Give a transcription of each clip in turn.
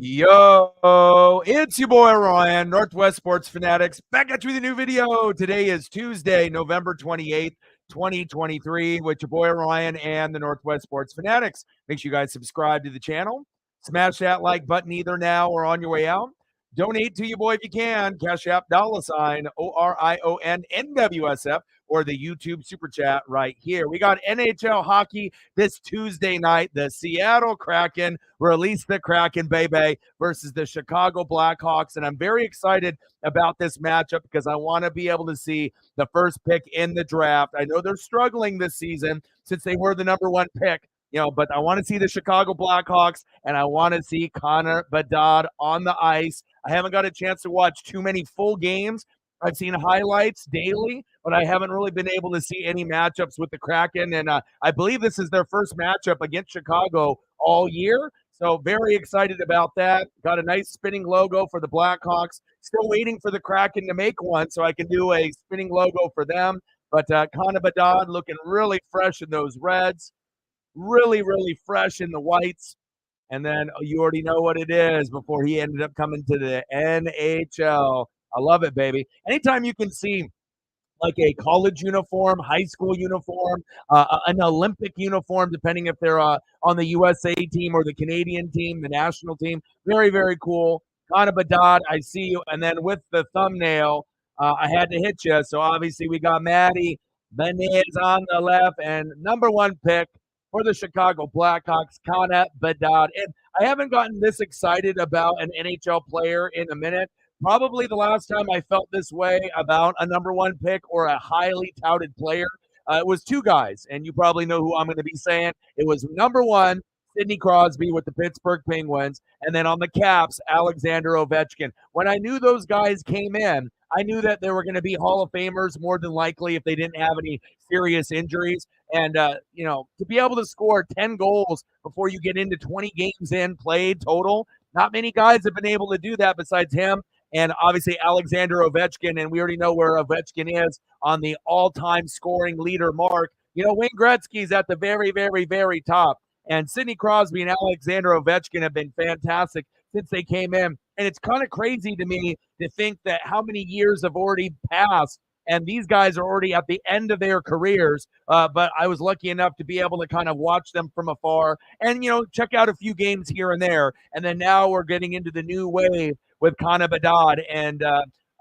Yo, it's your boy Ryan, Northwest Sports Fanatics, back at you with a new video. Today is Tuesday, November 28th, 2023, with your boy Ryan and the Northwest Sports Fanatics. Make sure you guys subscribe to the channel. Smash that like button either now or on your way out. Donate to your boy if you can. Cash App $ ORION NWSF or the YouTube Super Chat right here. We got NHL hockey this Tuesday night. The Seattle Kraken release the Kraken, baby, versus the Chicago Blackhawks. And I'm very excited about this matchup because I want to be able to see the first pick in the draft. I know they're struggling this season since they were the number one pick, but I want to see the Chicago Blackhawks and I want to see Connor Bedard on the ice. I haven't got a chance to watch too many full games. I've seen highlights daily, but I haven't really been able to see any matchups with the Kraken. And I believe this is their first matchup against Chicago all year. So very excited about that. Got a nice spinning logo for the Blackhawks. Still waiting for the Kraken to make one so I can do a spinning logo for them. But Connor Bedard looking really fresh in those reds. Really, really fresh in the whites. And then you already know what it is before he ended up coming to the NHL. I love it, baby. Anytime you can see like a college uniform, high school uniform, an Olympic uniform, depending if they're on the USA team or the Canadian team, the national team. Very, very cool. Connor Bedard, I see you. And then with the thumbnail, I had to hit you. So obviously we got Maddie Benez on the left and number one pick for the Chicago Blackhawks, Connor Bedard. And I haven't gotten this excited about an NHL player in a minute. Probably the last time I felt this way about a number one pick or a highly touted player, it was two guys, and you probably know who I'm going to be saying. It was number one, Sidney Crosby with the Pittsburgh Penguins, and then on the Caps, Alexander Ovechkin. When I knew those guys came in, I knew that they were going to be Hall of Famers more than likely if they didn't have any serious injuries. And, to be able to score 10 goals before you get into 20 games in played total, not many guys have been able to do that besides him. And obviously Alexander Ovechkin, and we already know where Ovechkin is on the all-time scoring leader mark. Wayne Gretzky's at the very, very, very top. And Sidney Crosby and Alexander Ovechkin have been fantastic since they came in. And it's kind of crazy to me to think that how many years have already passed and these guys are already at the end of their careers. But I was lucky enough to be able to kind of watch them from afar and, check out a few games here and there. And then now we're getting into the new wave with Connor Bedard. And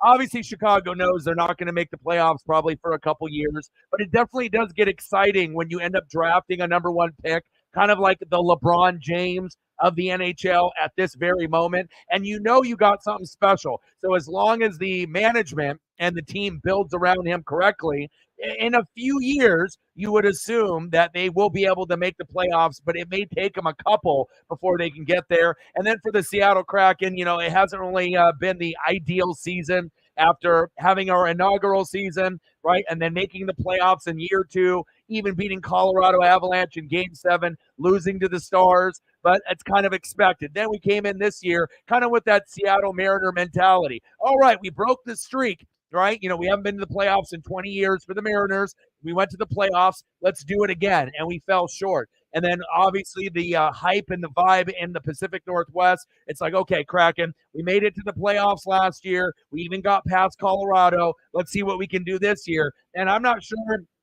obviously Chicago knows they're not going to make the playoffs probably for a couple years. But it definitely does get exciting when you end up drafting a number one pick, kind of like the LeBron James of the NHL at this very moment. And you got something special. So as long as the management and the team builds around him correctly, in a few years, you would assume that they will be able to make the playoffs, but it may take them a couple before they can get there. And then for the Seattle Kraken, it hasn't really been the ideal season after having our inaugural season, right? And then making the playoffs in year two, even beating Colorado Avalanche in Game 7, losing to the Stars, but it's kind of expected. Then we came in this year kind of with that Seattle Mariner mentality. All right, we broke the streak, right? We haven't been to the playoffs in 20 years for the Mariners. We went to the playoffs. Let's do it again. And we fell short. And then obviously the hype and the vibe in the Pacific Northwest, it's like, okay, Kraken, we made it to the playoffs last year. We even got past Colorado. Let's see what we can do this year. And I'm not sure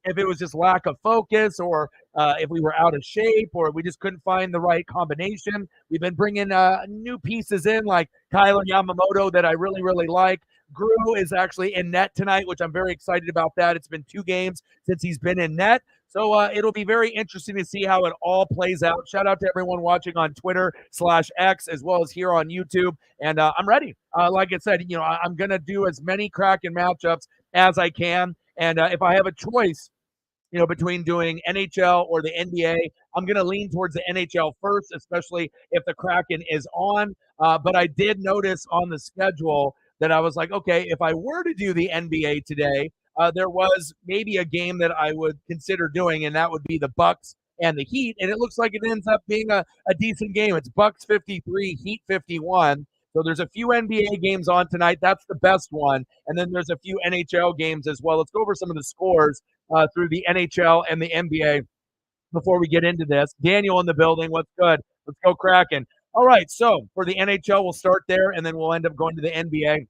if it was just lack of focus or if we were out of shape or we just couldn't find the right combination. We've been bringing new pieces in like Tyler Yamamoto that I really, really like. Grew is actually in net tonight, which I'm very excited about that. It's been 2 games since he's been in net. So it'll be very interesting to see how it all plays out. Shout out to everyone watching on Twitter/X as well as here on YouTube. And I'm ready. Like I said, I'm going to do as many Kraken matchups as I can. And if I have a choice, between doing NHL or the NBA, I'm going to lean towards the NHL first, especially if the Kraken is on. But I did notice on the schedule that I was like, okay, if I were to do the NBA today, there was maybe a game that I would consider doing, and that would be the Bucks and the Heat. And it looks like it ends up being a decent game. It's Bucks 53, Heat 51. So there's a few NBA games on tonight. That's the best one. And then there's a few NHL games as well. Let's go over some of the scores through the NHL and the NBA before we get into this. Daniel in the building. What's good? Let's go Kraken. All right, so for the NHL, we'll start there, and then we'll end up going to the NBA.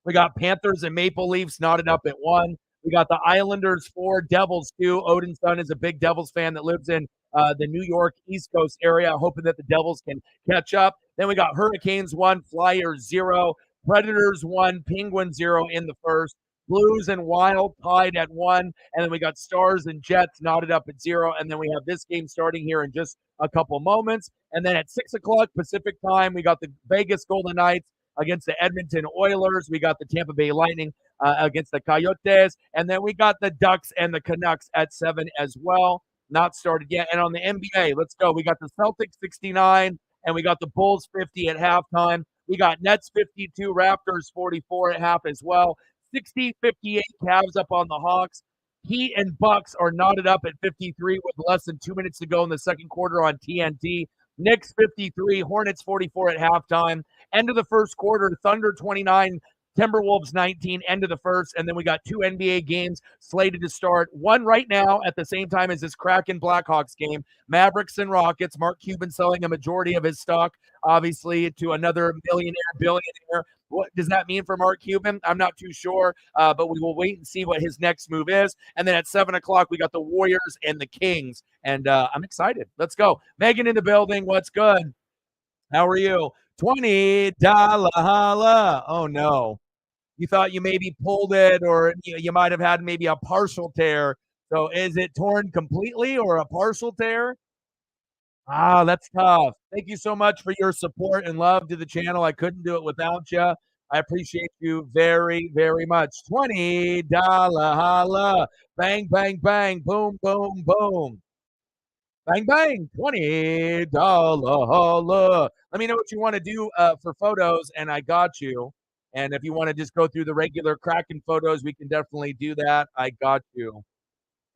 We got Panthers and Maple Leafs knotted up at 1. We got the Islanders 4, Devils 2. Odin's son is a big Devils fan that lives in the New York East Coast area, hoping that the Devils can catch up. Then we got Hurricanes 1, Flyers 0, Predators 1, Penguins 0 in the first. Blues and Wild tied at 1, and then we got Stars and Jets knotted up at 0, and then we have this game starting here in just a couple moments. And then at 6 o'clock Pacific time, we got the Vegas Golden Knights against the Edmonton Oilers. We got the Tampa Bay Lightning against the Coyotes. And then we got the Ducks and the Canucks at 7 as well. Not started yet. And on the NBA, let's go. We got the Celtics 69 and we got the Bulls 50 at halftime. We got Nets 52, Raptors 44 at half as well. 60-58 Cavs up on the Hawks. Heat and Bucks are knotted up at 53 with less than 2 minutes to go in the second quarter on TNT. Knicks 53, Hornets 44 at halftime. End of the first quarter, Thunder 29, Timberwolves 19, end of the first. And then we got 2 NBA games slated to start. One right now at the same time as this Kraken Blackhawks game. Mavericks and Rockets. Mark Cuban selling a majority of his stock, obviously, to another billionaire. What does that mean for Mark Cuban? I'm not too sure, but we will wait and see what his next move is. And then at 7 o'clock, we got the Warriors and the Kings. And I'm excited. Let's go. Megan in the building. What's good? How are you? $20 holla. Oh, no. You thought you maybe pulled it or you might have had maybe a partial tear. So is it torn completely or a partial tear? Ah, that's tough. Thank you so much for your support and love to the channel. I couldn't do it without you. I appreciate you very, very much. $20 holla. Bang, bang, bang. Boom, boom, boom. Bang, bang. $20 holla. Let me know what you want to do for photos, and I got you. And if you want to just go through the regular Kraken photos, we can definitely do that. I got you.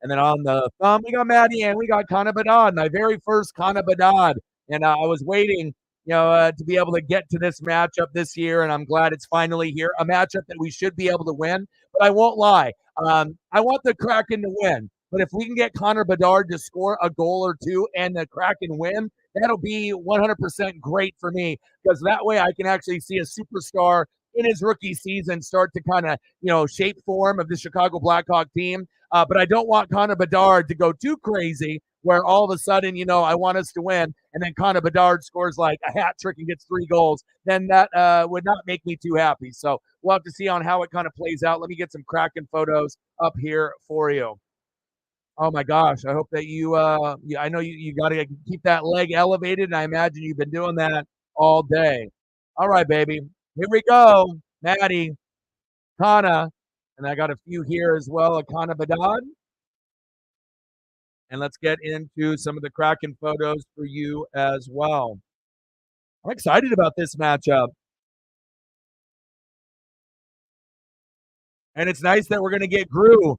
And then on the thumb, we got Maddie and we got Connor Bedard, my very first Connor Bedard. And I was waiting, to be able to get to this matchup this year, and I'm glad it's finally here. A matchup that we should be able to win. But I won't lie, I want the Kraken to win. But if we can get Connor Bedard to score a goal or two and the Kraken win, that'll be 100% great for me because that way I can actually see a superstar in his rookie season start to kind of, shape form of the Chicago Blackhawk team. But I don't want Connor Bedard to go too crazy where all of a sudden, I want us to win. And then Connor Bedard scores like a hat trick and gets 3 goals. Then that would not make me too happy. So we'll have to see on how it kind of plays out. Let me get some Kraken photos up here for you. Oh my gosh. I hope that I know you got to keep that leg elevated. And I imagine you've been doing that all day. All right, baby. Here we go. Maddie, Kana, and I got a few here as well. Kana Bedard. And let's get into some of the Kraken photos for you as well. I'm excited about this matchup. And it's nice that we're going to get Gru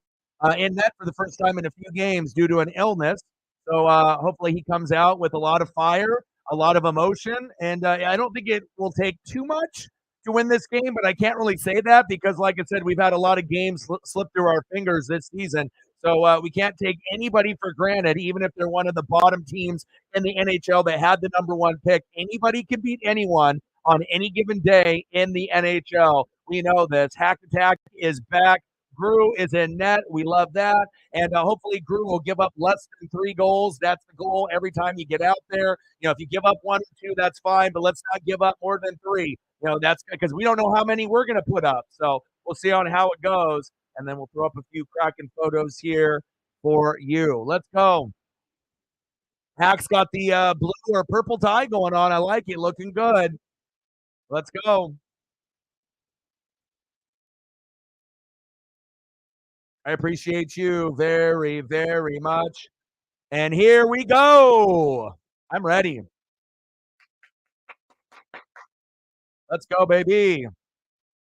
in net for the first time in a few games due to an illness. So hopefully he comes out with a lot of fire, a lot of emotion. And I don't think it will take too much to win this game, but I can't really say that because, like I said, we've had a lot of games slip through our fingers this season. So we can't take anybody for granted, even if they're one of the bottom teams in the NHL that had the number 1 pick. Anybody can beat anyone on any given day in the NHL. We know this. Hack Attack is back. Gru is in net. We love that. And hopefully Gru will give up less than 3 goals. That's the goal every time you get out there. If you give up 1 or 2, that's fine, but let's not give up more than 3. That's because we don't know how many we're going to put up. So we'll see on how it goes. And then we'll throw up a few Kraken photos here for you. Let's go. Hack's got the blue or purple tie going on. I like it. Looking good. Let's go. I appreciate you very, very much. And here we go. I'm ready. Let's go, baby.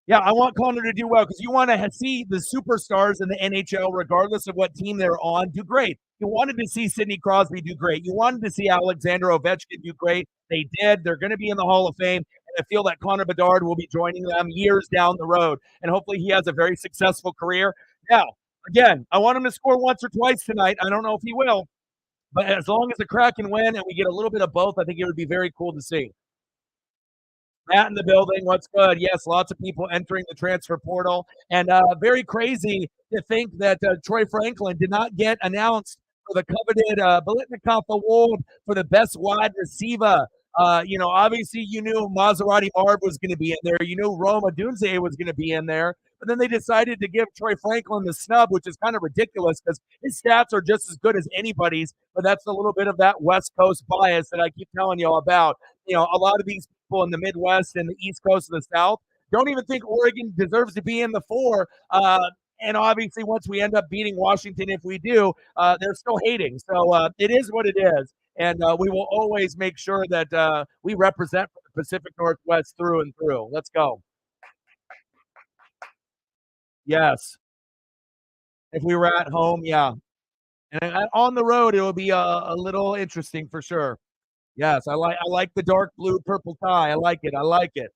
Yeah, I want Connor to do well because you want to see the superstars in the NHL, regardless of what team they're on, do great. You wanted to see Sidney Crosby do great. You wanted to see Alexander Ovechkin do great. They did. They're going to be in the Hall of Fame. And I feel that Connor Bedard will be joining them years down the road. And hopefully he has a very successful career. Now, again, I want him to score once or twice tonight. I don't know if he will. But as long as the Kraken win and we get a little bit of both, I think it would be very cool to see. Matt in the building. What's good? Yes, lots of people entering the transfer portal, and very crazy to think that Troy Franklin did not get announced for the coveted Biletnikoff Award for the best wide receiver. Obviously you knew Maserati Marb was going to be in there. You knew Roma Dunze was going to be in there. But then they decided to give Troy Franklin the snub, which is kind of ridiculous because his stats are just as good as anybody's. But that's a little bit of that West Coast bias that I keep telling you all about. A lot of these people in the Midwest and the East Coast of the South don't even think Oregon deserves to be in the four. And obviously, once we end up beating Washington, if we do, they're still hating. So it is what it is. And we will always make sure that we represent the Pacific Northwest through and through. Let's go. Yes. If we were at home, yeah. And on the road, it will be a little interesting for sure. Yes, I like the dark blue purple tie. I like it. I like it.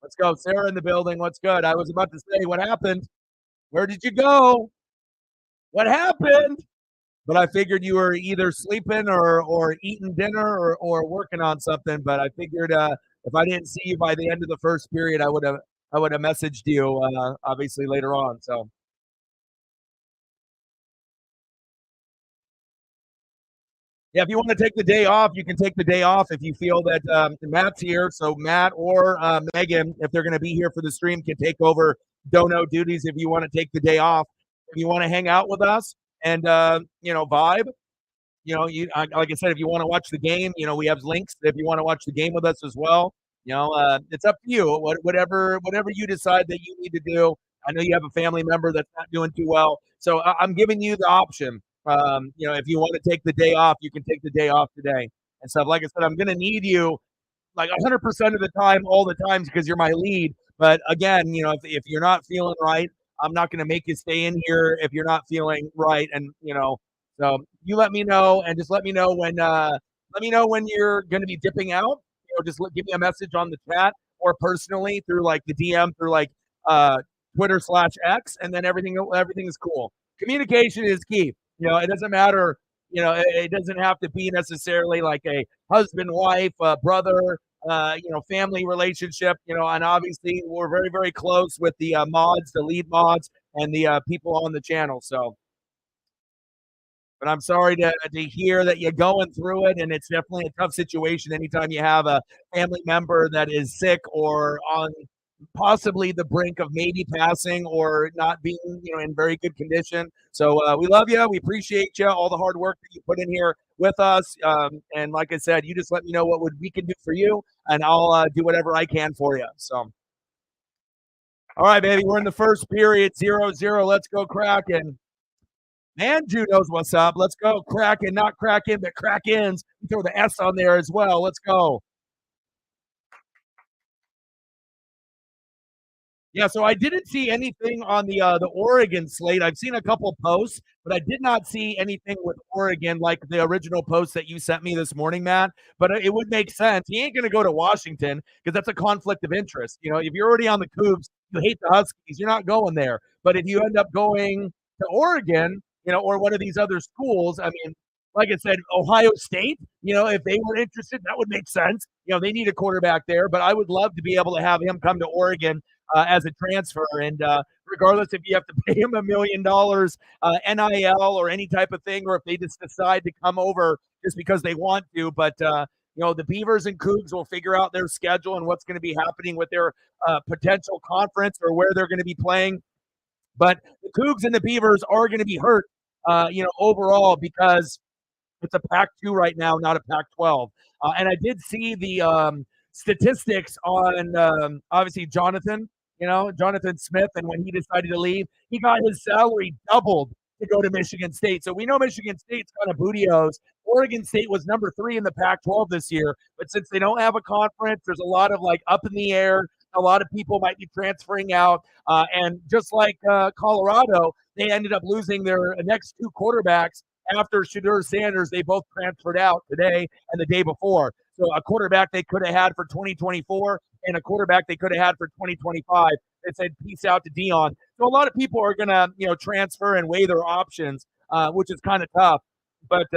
Let's go. Sarah in the building. What's good? I was about to say, what happened? Where did you go? What happened? But I figured you were either sleeping or eating dinner or working on something. But I figured if I didn't see you by the end of the first period, I would have messaged you obviously later on. So yeah, if you want to take the day off, you can take the day off if you feel that Matt's here. So Matt or Megan, if they're going to be here for the stream, can take over dono duties if you want to take the day off. If you want to hang out with us and vibe, like I said, if you want to watch the game, we have links. If you want to watch the game with us as well, it's up to you. Whatever you decide that you need to do. I know you have a family member that's not doing too well, so I'm giving you the option. If you want to take the day off, you can take the day off today and stuff. Like I said, I'm going to need you like 100% of the time, all the times, because you're my lead. But again, if you're not feeling right, I'm not going to make you stay in here if you're not feeling right. And so you let me know, and just let me know when you're going to be dipping out. Just give me a message on the chat or personally through like the DM through like Twitter/X, and then everything is cool. Communication is key. It doesn't matter. It doesn't have to be necessarily like a husband, wife, brother, family relationship. And obviously we're very, very close with the mods, the lead mods, and the people on the channel. So, but I'm sorry to hear that you're going through it, and it's definitely a tough situation anytime you have a family member that is sick or on possibly the brink of maybe passing or not being, in very good condition. So we love you. We appreciate you, all the hard work that you put in here with us. And like I said, you just let me know what we can do for you, and I'll do whatever I can for you. So, all right, baby, we're in the first period, 0-0. Let's go Kraken. Andrew knows what's up. Let's go Kraken, not Kraken, but Krakens. Throw the S on there as well. Let's go. Yeah, so I didn't see anything on the Oregon slate. I've seen a couple posts, but I did not see anything with Oregon like the original post that you sent me this morning, Matt. But it would make sense. He ain't going to go to Washington because that's a conflict of interest. If you're already on the Cougs, you hate the Huskies, you're not going there. But if you end up going to Oregon, or one of these other schools, I mean, like I said, Ohio State, if they were interested, that would make sense. They need a quarterback there, but I would love to be able to have him come to Oregon as a transfer. And regardless if you have to pay him $1 million NIL or any type of thing, or if they just decide to come over just because they want to. But, the Beavers and Cougs will figure out their schedule and what's going to be happening with their potential conference or where they're going to be playing. But the Cougs and the Beavers are going to be hurt, overall because it's a Pac-2 right now, not a Pac-12. And I did see the statistics on obviously Jonathan Smith, and when he decided to leave, he got his salary doubled to go to Michigan State. So we know Michigan State's kind of bootios. Oregon State was number 3 in the Pac-12 this year, but since they don't have a conference, there's a lot of like up in the air. A lot of people might be transferring out, and just like Colorado, they ended up losing their next 2 quarterbacks after Shedeur Sanders. They both transferred out today and the day before. So a quarterback they could have had for 2024 and a quarterback they could have had for 2025. They said peace out to Dion. So a lot of people are going to transfer and weigh their options, which is kind of tough. But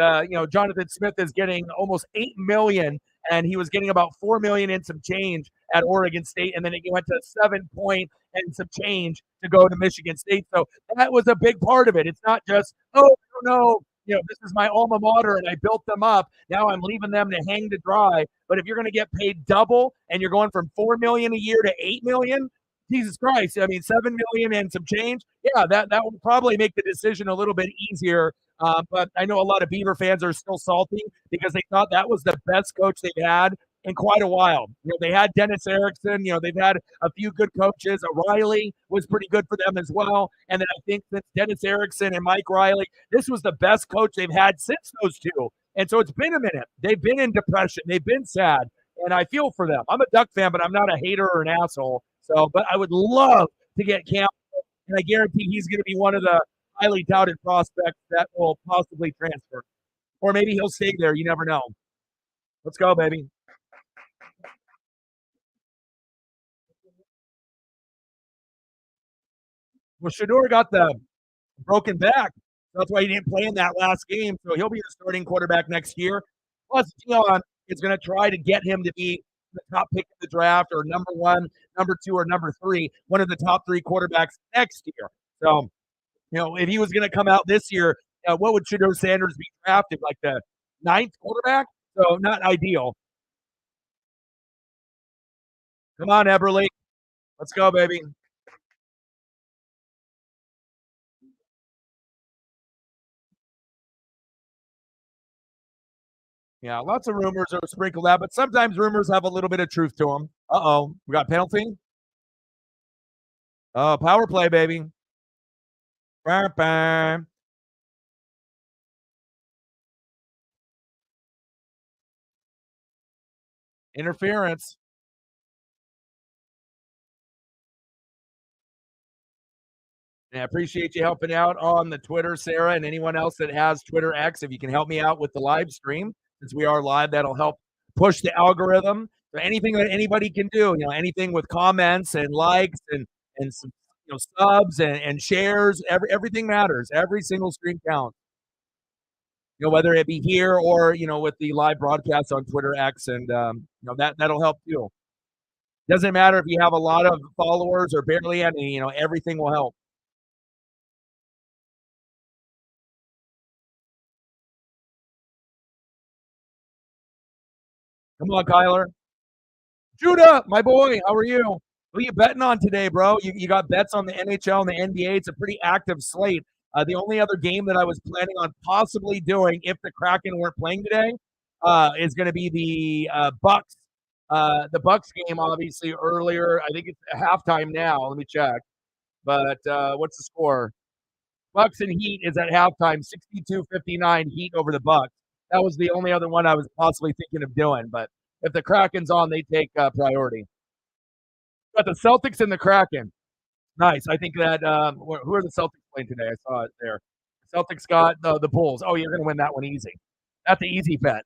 Jonathan Smith is getting almost $8 million and he was getting about 4 million and some change at Oregon State, and then he went to 7 point and some change to go to Michigan State. So that was a big part of it. It's not just, oh no, this is my alma mater and I built them up. Now I'm leaving them to hang to dry. But if you're going to get paid double and you're going from 4 million a year to 8 million, Jesus Christ. I mean, 7 million and some change. Yeah, that would probably make the decision a little bit easier. But I know a lot of Beaver fans are still salty because they thought that was the best coach they've had in quite a while. They had Dennis Erickson. They've had a few good coaches. Riley was pretty good for them as well. And then I think that Dennis Erickson and Mike Riley, this was the best coach they've had since those two. And so it's been a minute. They've been in depression. They've been sad. And I feel for them. I'm a Duck fan, but I'm not a hater or an asshole. So, but I would love to get Campbell, and I guarantee he's going to be one of the highly touted prospects that will possibly transfer. Or maybe he'll stay there. You never know. Let's go, baby. Well, Shador got the broken back. That's why he didn't play in that last game. So he'll be the starting quarterback next year. Plus, Dion is going to try to get him to be the top pick of the draft or number one, number two, or number three, one of the top three quarterbacks next year. So, if he was going to come out this year, what would Shador Sanders be drafted? Like the ninth quarterback? So not ideal. Come on, Eberle. Let's go, baby. Yeah, lots of rumors are sprinkled out, but sometimes rumors have a little bit of truth to them. Uh-oh. We got penalty? Oh, power play, baby. Bah, bah. Interference. And I appreciate you helping out on the Twitter, Sarah, and anyone else that has Twitter X. If you can help me out with the live stream, since we are live, that'll help push the algorithm. So anything that anybody can do, anything with comments and likes and some, subs and shares, everything matters. Every single stream counts. Whether it be here or with the live broadcast on Twitter X, and that'll help too. Doesn't matter if you have a lot of followers or barely any. Everything will help. Come on, Kyler. Judah, my boy, how are you? Who are you betting on today, bro? You got bets on the NHL and the NBA. It's a pretty active slate. The only other game that I was planning on possibly doing if the Kraken weren't playing today is going to be the Bucks. The Bucks game, obviously, earlier. I think it's halftime now. Let me check. But what's the score? Bucks and Heat is at halftime, 62-59 Heat over the Bucks. That was the only other one I was possibly thinking of doing. But if the Kraken's on, they take priority. Got the Celtics and the Kraken. Nice. I think that who are the Celtics playing today? I saw it there. Celtics got the Bulls. Oh, you're going to win that one easy. That's the easy bet.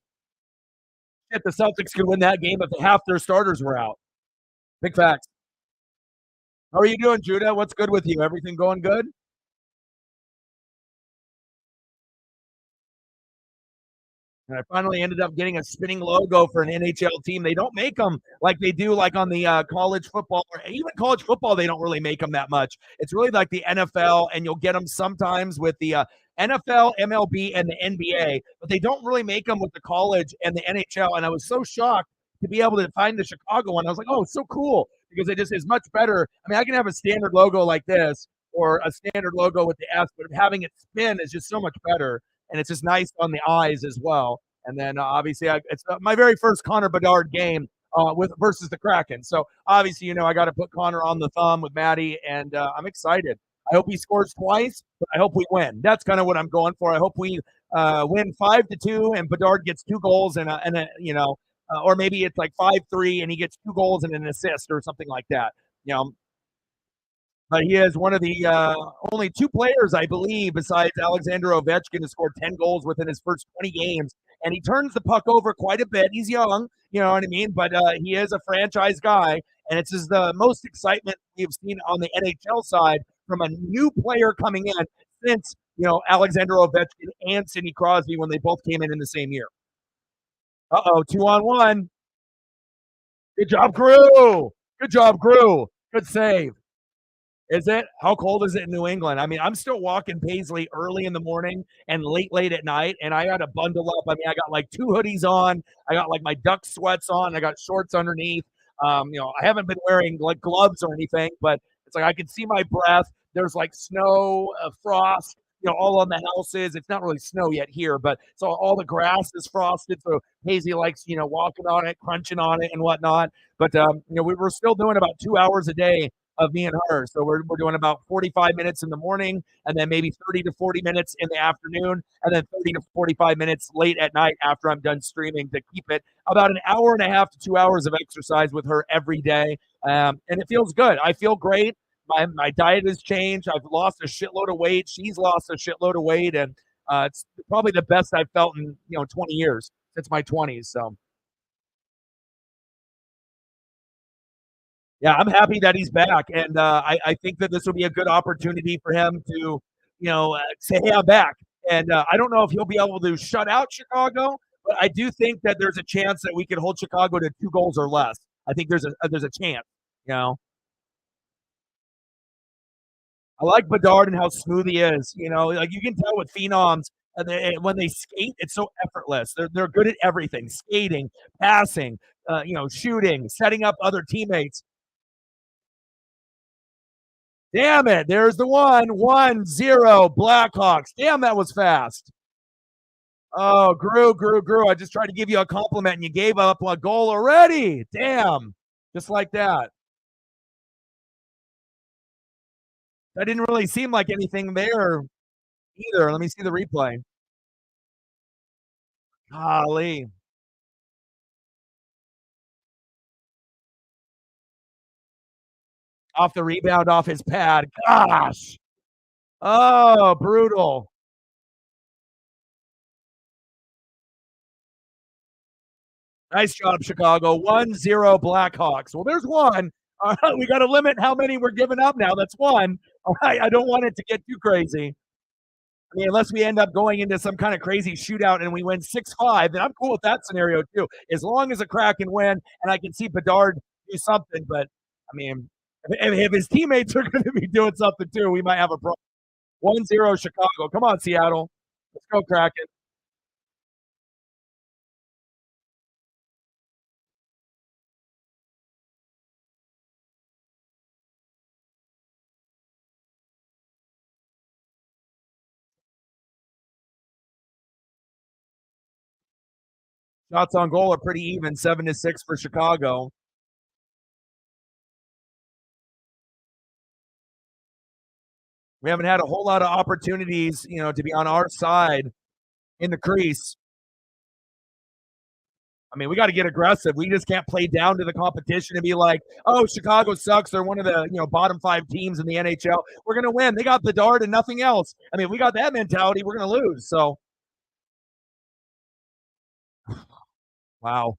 Shit, the Celtics could win that game if half their starters were out. Big facts. How are you doing, Judah? What's good with you? Everything going good? And I finally ended up getting a spinning logo for an NHL team. They don't make them like they do like on the college football, or even college football. They don't really make them that much. It's really like the NFL, and you'll get them sometimes with the NFL, MLB, and the NBA, but they don't really make them with the college and the NHL. And I was so shocked to be able to find the Chicago one. I was like, oh, it's so cool because it just is much better. I mean, I can have a standard logo like this or a standard logo with the S, but having it spin is just so much better. And it's just nice on the eyes as well. And then obviously, it's my very first Connor Bedard game with versus the Kraken. So obviously, I got to put Connor on the thumb with Maddie, and I'm excited. I hope he scores twice, but I hope we win. That's kind of what I'm going for. I hope we win 5-2, and Bedard gets 2 goals and or maybe it's like 5-3, and he gets 2 goals and an assist or something like that. But he is one of the only 2 players, I believe, besides Alexander Ovechkin, to score 10 goals within his first 20 games. And he turns the puck over quite a bit. He's young, you know what I mean? But he is a franchise guy. And it's just the most excitement we've seen on the NHL side from a new player coming in since, Alexander Ovechkin and Sidney Crosby when they both came in the same year. Uh-oh, 2-on-1. Good job, Grew. Good job, Grew. Good save. Is it? How cold is it in New England? I mean, I'm still walking Paisley early in the morning and late at night, and I got to bundle up. I mean, I got like 2 hoodies on. I got like my duck sweats on. I got shorts underneath. I haven't been wearing like gloves or anything, but it's like I can see my breath. There's like snow, frost, all on the houses. It's not really snow yet here, but so all the grass is frosted. So Paisley likes, walking on it, crunching on it, and whatnot. But we were still doing about 2 hours a day of me and her. So we're doing about 45 minutes in the morning and then maybe 30 to 40 minutes in the afternoon and then 30 to 45 minutes late at night after I'm done streaming to keep it about an hour and a half to 2 hours of exercise with her every day. And it feels good. I feel great. My diet has changed. I've lost a shitload of weight. She's lost a shitload of weight. And it's probably the best I've felt in, 20 years since my 20s. So yeah, I'm happy that he's back, and I think that this will be a good opportunity for him to, say, "Hey, I'm back." And I don't know if he'll be able to shut out Chicago, but I do think that there's a chance that we could hold Chicago to 2 goals or less. I think there's a chance. You know, I like Bedard and how smooth he is. Like you can tell with phenoms. When they skate, it's so effortless. They're good at everything: skating, passing, shooting, setting up other teammates. Damn it. There's the 1-0 Blackhawks. Damn, that was fast. Oh, Grew. I just tried to give you a compliment and you gave up a goal already. Damn. Just like that. That didn't really seem like anything there either. Let me see the replay. Golly. Off the rebound, off his pad. Gosh. Oh, brutal. Nice job, Chicago. 1-0 Blackhawks. Well, there's one. All right, we got to limit how many we're giving up now. That's one. All right, I don't want it to get too crazy. I mean, unless we end up going into some kind of crazy shootout and we win 6-5, then I'm cool with that scenario too. As long as a Kraken win and I can see Bedard do something. But I mean, if his teammates are going to be doing something too, we might have a problem. 1-0 Chicago. Come on, Seattle. Let's go, Kraken. Shots on goal are pretty even, 7-6 for Chicago. We haven't had a whole lot of opportunities, to be on our side in the crease. I mean, we got to get aggressive. We just can't play down to the competition and be like, "Oh, Chicago sucks. They're one of the bottom 5 teams in the NHL. We're gonna win. They got Bedard and nothing else." I mean, we got that mentality. We're gonna lose. So, wow.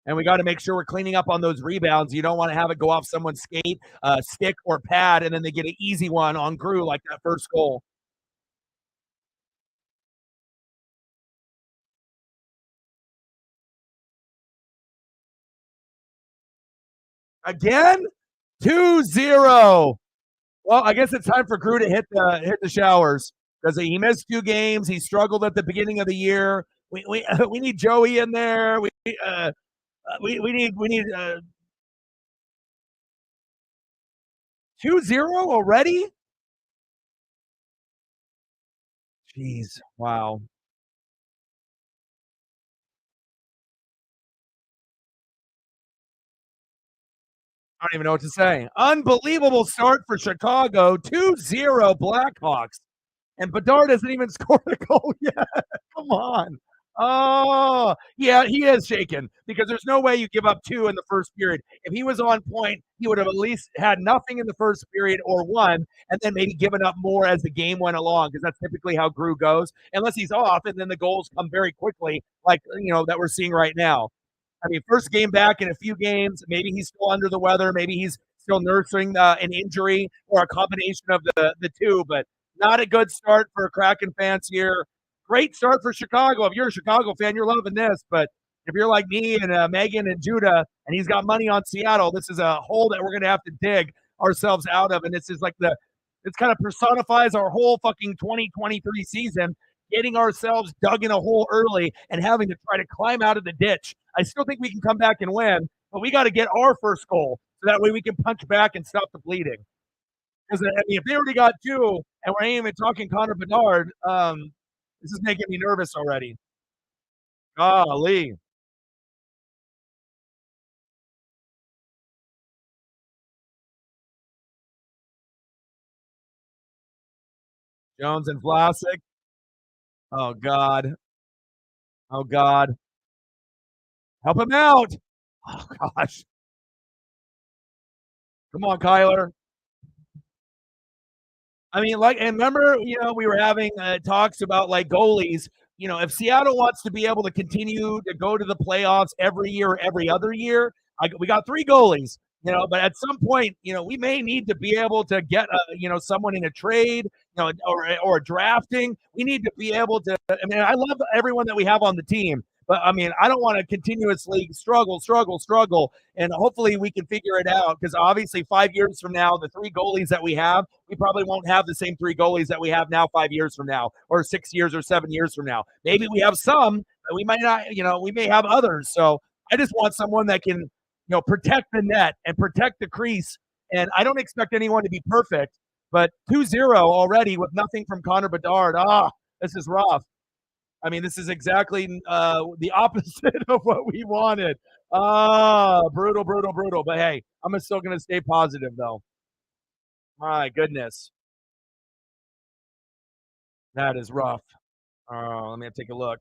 And we got to make sure we're cleaning up on those rebounds. You don't want to have it go off someone's skate, stick, or pad, and then they get an easy one on Grew like that first goal. Again, 2-0. Well, I guess it's time for Grew to hit the showers because he missed 2 games. He struggled at the beginning of the year. We need Joey in there. We need 2-0 already. Jeez, wow. I don't even know what to say. Unbelievable start for Chicago. 2-0 Blackhawks. And Bedard hasn't even scored a goal yet. Come on. Oh, yeah, he is shaken because there's no way you give up 2 in the first period. If he was on point, he would have at least had nothing in the first period or one, and then maybe given up more as the game went along because that's typically how Grew goes, unless he's off, and then the goals come very quickly, like that we're seeing right now. I mean, first game back in a few games. Maybe he's still under the weather. Maybe he's still nursing an injury or a combination of the two. But not a good start for Kraken fans here. great start for Chicago. If you're a Chicago fan, you're loving this. But if you're like me and Megan and Judah, and he's got money on Seattle, this is a hole that we're going to have to dig ourselves out of. And this is like it's kind of personifies our whole fucking 2023 season, getting ourselves dug in a hole early and having to try to climb out of the ditch. I still think we can come back and win, but we got to get our first goal so that way we can punch back and stop the bleeding. Because I mean, if they already got two, and we're ain't even talking Connor Bedard, this is making me nervous already. Golly, Jones and Vlasic. Oh God, oh God, help him out. Oh gosh, come on, Kyler. I mean, like, and remember, we were having talks about like goalies. If Seattle wants to be able to continue to go to the playoffs every year or every other year, we got three goalies. But at some point, we may need to be able to get, someone in a trade, or drafting. We need to be able to. I mean, I love everyone that we have on the team, but I mean, I don't want to continuously struggle, and hopefully we can figure it out because obviously 5 years from now, the three goalies that we have, we probably won't have the same three goalies that we have now 5 years from now, or 6 years or 7 years from now. Maybe we have some, but we might not, we may have others. So I just want someone that can, protect the net and protect the crease. And I don't expect anyone to be perfect, but 2-0 already with nothing from Connor Bedard. This is rough. I mean, this is exactly the opposite of what we wanted. Brutal, brutal, brutal. But hey, I'm still going to stay positive, though. My goodness. That is rough. Let me take a look.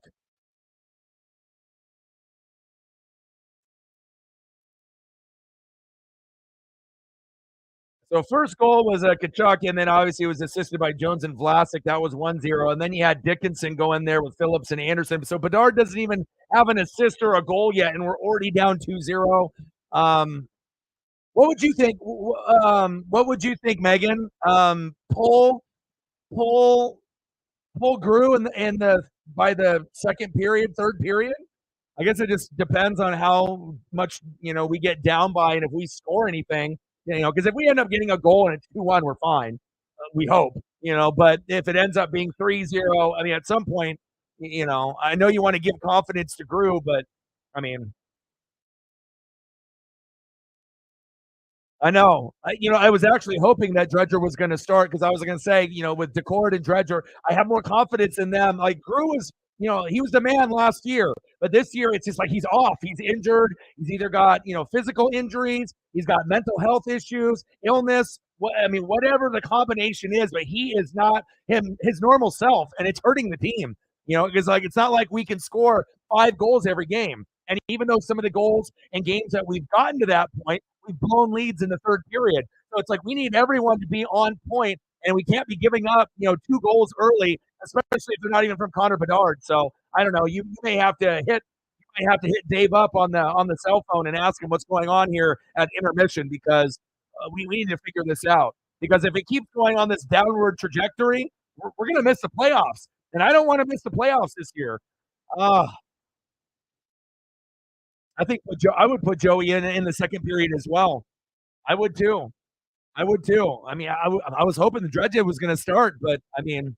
So first goal was Kachuk, and then obviously it was assisted by Jones and Vlasic. That was 1-0. And then you had Dickinson go in there with Phillips and Anderson. So Bedard doesn't even have an assist or a goal yet, and we're already down 2-0. What would you think? What would you think, Megan? Pull, pull, pull grew in the by the second period, third period. I guess it just depends on how much we get down by, and if we score anything. Because if we end up getting a goal and it's 2-1, we're fine. We hope. But if it ends up being 3-0, I mean, at some point, I know you want to give confidence to Grew, but I mean, I know. I was actually hoping that Dredger was going to start because I was going to say, with Decord and Dredger, I have more confidence in them. Like Grew was, he was the man last year, but this year it's just like he's off. He's injured. He's either got, physical injuries. He's got mental health issues, illness. I mean, whatever the combination is, but he is not his normal self, and it's hurting the team. Because like it's not like we can score 5 goals every game. And even though some of the goals and games that we've gotten to that point, we've blown leads in the third period. So it's like we need everyone to be on point, and we can't be giving up, 2 goals early, especially if they're not even from Connor Bedard. So I don't know. You may have to hit Dave up on the cell phone and ask him what's going on here at intermission because we need to figure this out. Because if it keeps going on this downward trajectory, we're going to miss the playoffs, and I don't want to miss the playoffs this year. Uh, I think I would put Joey in the second period as well. I would too. I would too. I mean, I was hoping the Dredge was going to start, but I mean,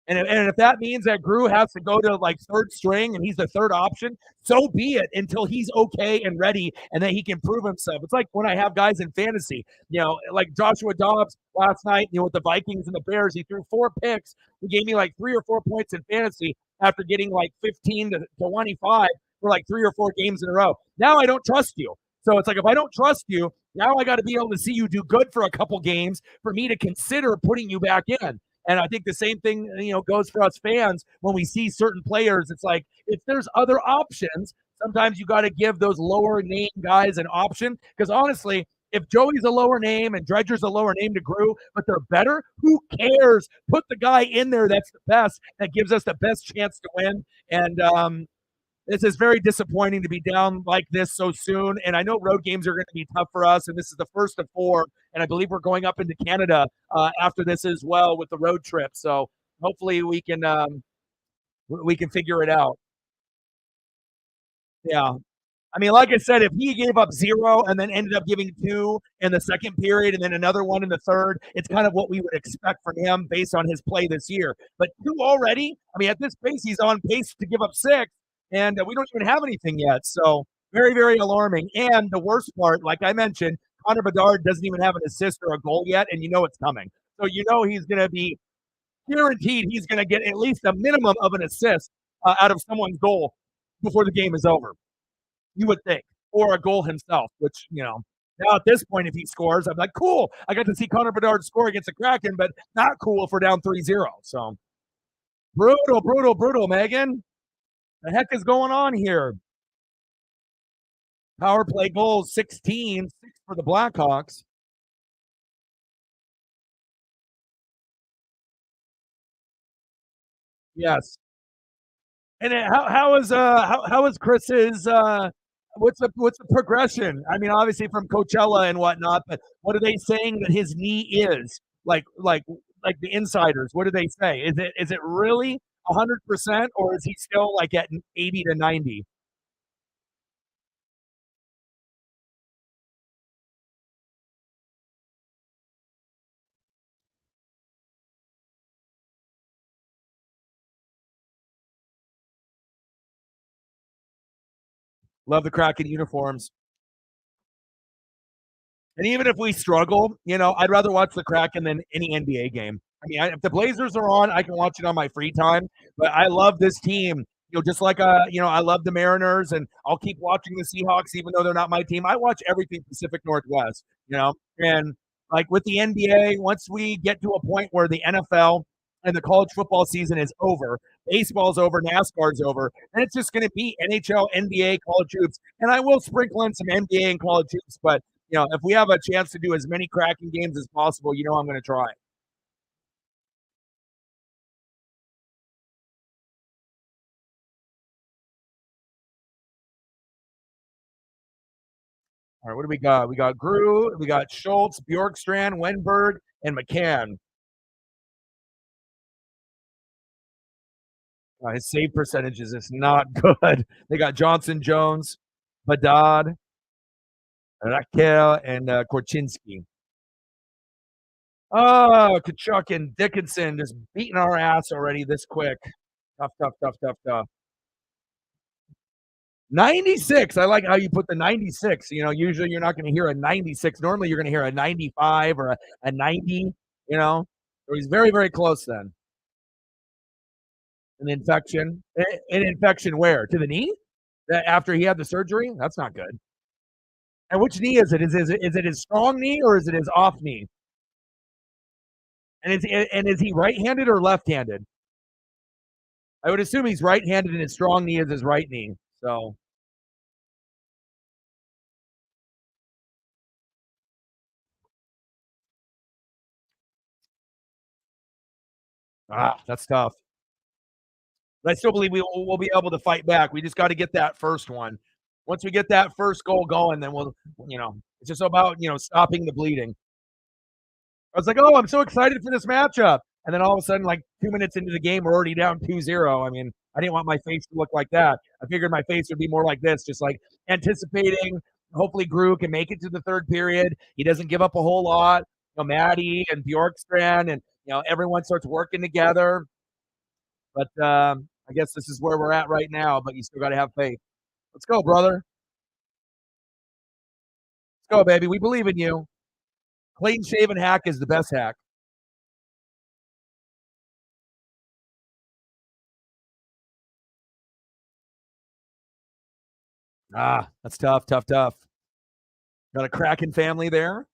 and if that means that Grew has to go to like third string and he's the third option, so be it until he's okay and ready and then he can prove himself. It's like when I have guys in fantasy, like Joshua Dobbs last night, with the Vikings and the Bears, he threw 4 picks. He gave me like 3 or 4 points in fantasy after getting like 15 to 25 for like 3 or 4 games in a row. Now I don't trust you. So it's like if I don't trust you, now I got to be able to see you do good for a couple games for me to consider putting you back in. And I think the same thing, goes for us fans when we see certain players. It's like if there's other options, sometimes you got to give those lower name guys an option. Because honestly, if Joey's a lower name and Dredger's a lower name to Grew, but they're better, who cares? Put the guy in there that's the best, that gives us the best chance to win. And this is very disappointing to be down like this so soon. And I know road games are going to be tough for us. And this is the first of 4. And I believe we're going up into Canada after this as well with the road trip. So hopefully we can We can figure it out. Yeah. I mean, like I said, if he gave up 0 and then ended up giving 2 in the second period and then another one in the third, it's kind of what we would expect from him based on his play this year. But 2 already, I mean, at this pace, he's on pace to give up 6, and we don't even have anything yet. So very, very alarming. And the worst part, like I mentioned, Connor Bedard doesn't even have an assist or a goal yet, and you know it's coming. So you know he's going to be guaranteed he's going to get at least a minimum of an assist out of someone's goal before the game is over. You would think, or a goal himself, which, now at this point, if he scores, I'm like, cool. I got to see Connor Bedard score against the Kraken, but not cool if we're down 3-0. So brutal, brutal, brutal, Megan. The heck is going on here? Power play goals, 16, 6 for the Blackhawks. Yes. And how is Chris's what's the progression? I mean, obviously from Coachella and whatnot, but what are they saying that his knee is? Like the insiders, what do they say? Is it really 100% or is he still like at 80 to 90? Love the Kraken uniforms. And even if we struggle, I'd rather watch the Kraken than any NBA game. I mean, if the Blazers are on, I can watch it on my free time. But I love this team. Just like I love the Mariners, and I'll keep watching the Seahawks, even though they're not my team. I watch everything Pacific Northwest. And like with the NBA, once we get to a point where the NFL and the college football season is over, baseball's over, NASCAR's over, and it's just going to be NHL, NBA, college hoops, and I will sprinkle in some NBA and college hoops, but if we have a chance to do as many Kraken games as possible, I'm going to try. All right, what do we got? We got Grew, we got Schultz, Bjorkstrand, Wenberg, and McCann. His save percentages is not good. They got Johnson, Jones, Bedard, Raquel, and Korchinski. Oh, Kachuk and Dickinson just beating our ass already this quick. Tough, tough, tough, tough, tough. 96. I like how you put the 96. Usually you're not going to hear a 96. Normally you're going to hear a 95 or a 90, So he's very, very close then. An infection. An infection where? To the knee? After he had the surgery? That's not good. And which knee is it? Is it his strong knee or is it his off knee? And is he right-handed or left-handed? I would assume he's right-handed and his strong knee is his right knee. So that's tough. But I still believe we'll be able to fight back. We just got to get that first one. Once we get that first goal going, then it's just about, stopping the bleeding. I was like, oh, I'm so excited for this matchup. And then all of a sudden, like 2 minutes into the game, we're already down 2-0. I mean, I didn't want my face to look like that. I figured my face would be more like this, just like anticipating. Hopefully, Gru can make it to the third period. He doesn't give up a whole lot. Maddie and Bjorkstrand and, everyone starts working together. But I guess this is where we're at right now, but you still got to have faith. Let's go, brother. Let's go, baby. We believe in you. Clean shaven hack is the best hack. That's tough, tough, tough. Got a Kraken family there.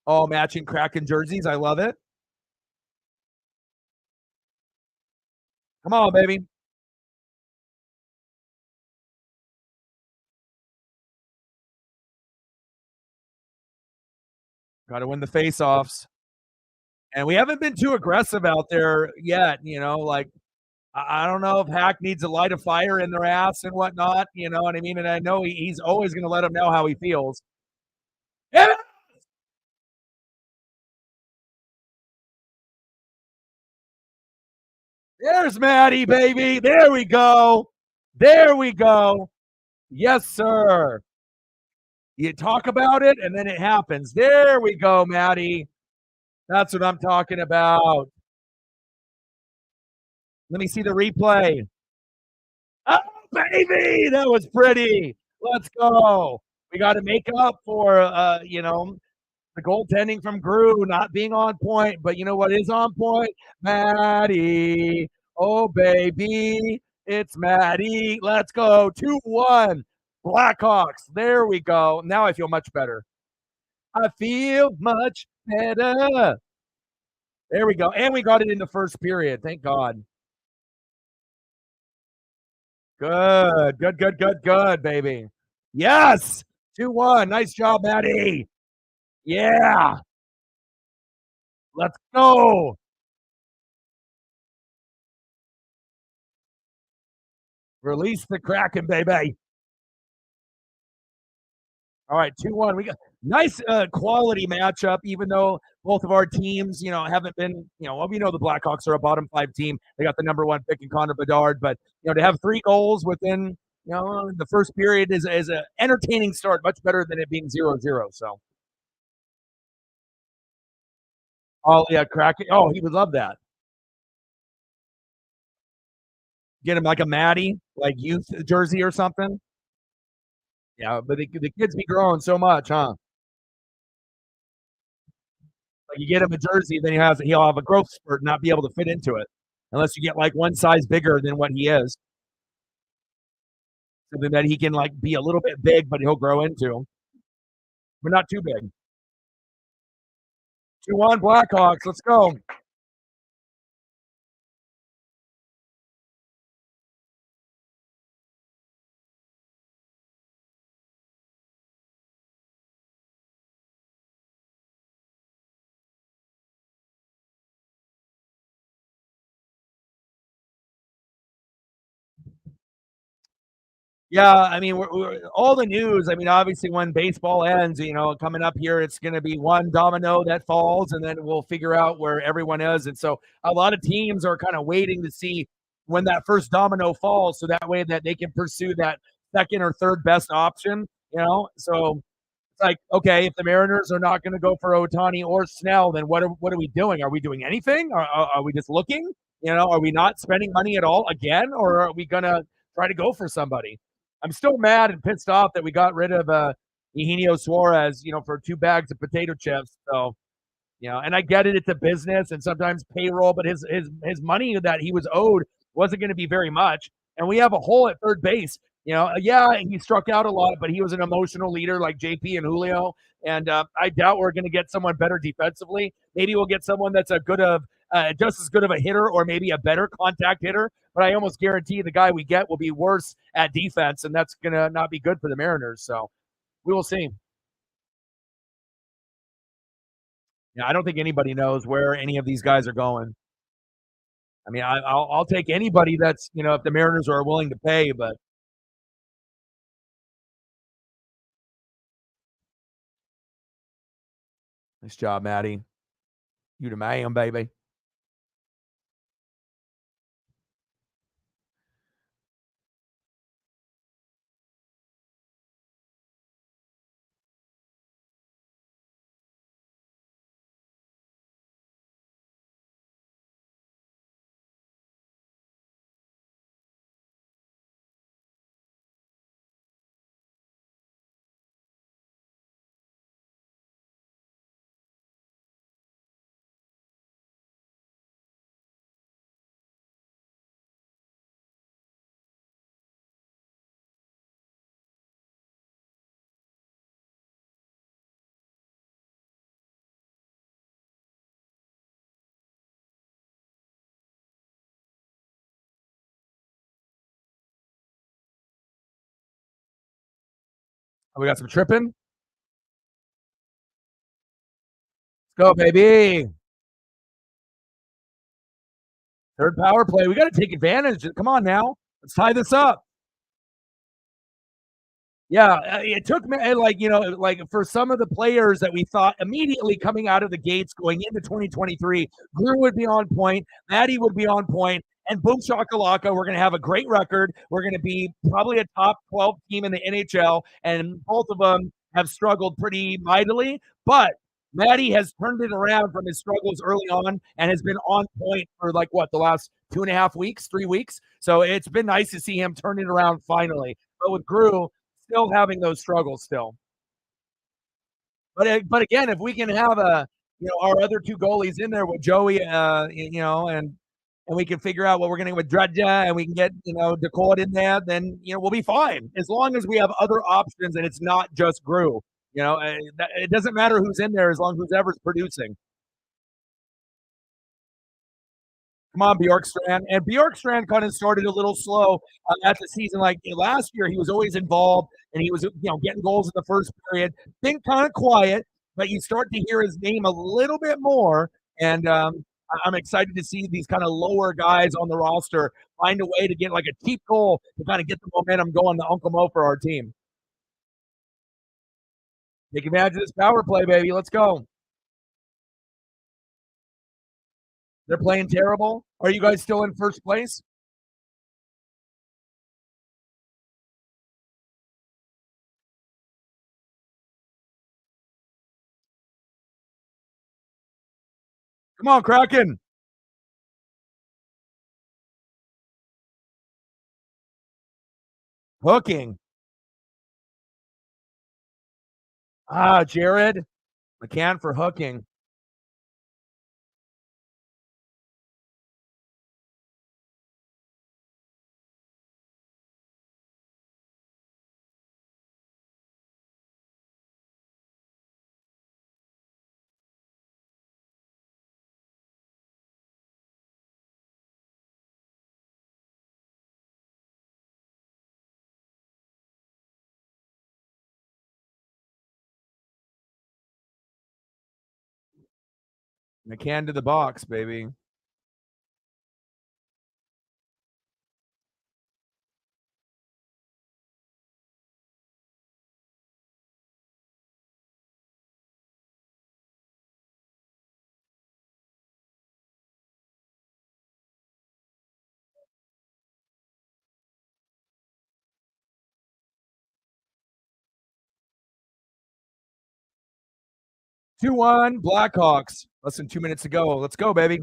All matching Kraken jerseys. I love it. Come on, baby. Got to win the face-offs. And we haven't been too aggressive out there yet. Like I don't know if Hack needs to light a fire in their ass and whatnot. You know what I mean? And I know he's always going to let them know how he feels. Yeah. There's Maddie, baby. There we go. There we go. Yes, sir. You talk about it, and then it happens. There we go, Maddie. That's what I'm talking about. Let me see the replay. Oh, baby, that was pretty. Let's go. We got to make up for, the goaltending from Gru not being on point. But you know what is on point? Maddie. Oh, baby. It's Maddie. Let's go. 2-1. Blackhawks. There we go. Now I feel much better. I feel much better. There we go. And we got it in the first period. Thank God. Good, good, good, good, good, baby. Yes. 2-1. Nice job, Maddie. Yeah. Let's go. Release the Kraken, baby. All right, 2-1. We got nice quality matchup, even though both of our teams, haven't been, well, we know the Blackhawks are a bottom five team. They got the number one pick in Connor Bedard, but to have 3 goals within, the first period is an entertaining start, much better than it being 0-0. So, oh yeah, Kraken. Oh, he would love that. Get him like a Maddie, like youth jersey or something. Yeah, but the kids be growing so much, huh? Like you get him a jersey, then he'll have a growth spurt and not be able to fit into it, unless you get like one size bigger than what he is, something that he can like be a little bit big, but he'll grow into. But not too big. 2-1 Blackhawks. Let's go. Yeah, I mean, all the news. I mean, obviously, when baseball ends, coming up here, it's going to be one domino that falls, and then we'll figure out where everyone is. And so, a lot of teams are kind of waiting to see when that first domino falls, so that way that they can pursue that second or third best option. So it's like, okay, if the Mariners are not going to go for Otani or Snell, then what are we doing? Are we doing anything? Are we just looking? Are we not spending money at all again, or are we going to try to go for somebody? I'm still mad and pissed off that we got rid of Eugenio Suarez, for 2 bags of potato chips. So, and I get it, it's a business and sometimes payroll, but his money that he was owed wasn't going to be very much. And we have a hole at third base. Yeah, he struck out a lot, but he was an emotional leader like JP and Julio. And I doubt we're going to get someone better defensively. Maybe we'll get someone that's just as good of a hitter, or maybe a better contact hitter. But I almost guarantee the guy we get will be worse at defense, and that's going to not be good for the Mariners. So we will see. Yeah, I don't think anybody knows where any of these guys are going. I mean, I'll take anybody that's, if the Mariners are willing to pay, but nice job, Maddie. You the man, baby. We got some tripping. Let's go, baby. Third power play. We got to take advantage. Come on now. Let's tie this up. Yeah, it took me like for some of the players that we thought immediately coming out of the gates going into 2023, Greer would be on point, Maddie would be on point, and boom shakalaka, we're going to have a great record. We're going to be probably a top 12 team in the NHL, and both of them have struggled pretty mightily. But Maddie has turned it around from his struggles early on and has been on point for like what the last 2.5 weeks, 3 weeks. So it's been nice to see him turn it around finally. But with Grew still having those struggles still. But again, if we can have our other two goalies in there with Joey, and we can figure out what we're going to with Dredja, and we can get Dakota in there, then we'll be fine as long as we have other options and it's not just Grew. It doesn't matter who's in there as long as whoever's producing. Come on, Bjorkstrand. And Bjorkstrand kind of started a little slow at the season. Like last year, he was always involved and he was, getting goals in the first period. Been kind of quiet, but you start to hear his name a little bit more. And I'm excited to see these kind of lower guys on the roster find a way to get like a cheap goal to kind of get the momentum going to Uncle Mo for our team. Take advantage of this power play, baby. Let's go. They're playing terrible. Are you guys still in first place? Come on, Kraken. Hooking. Jared McCann for hooking. McCann to the box, baby. Two one Blackhawks. Less than 2 minutes to go. Let's go, baby.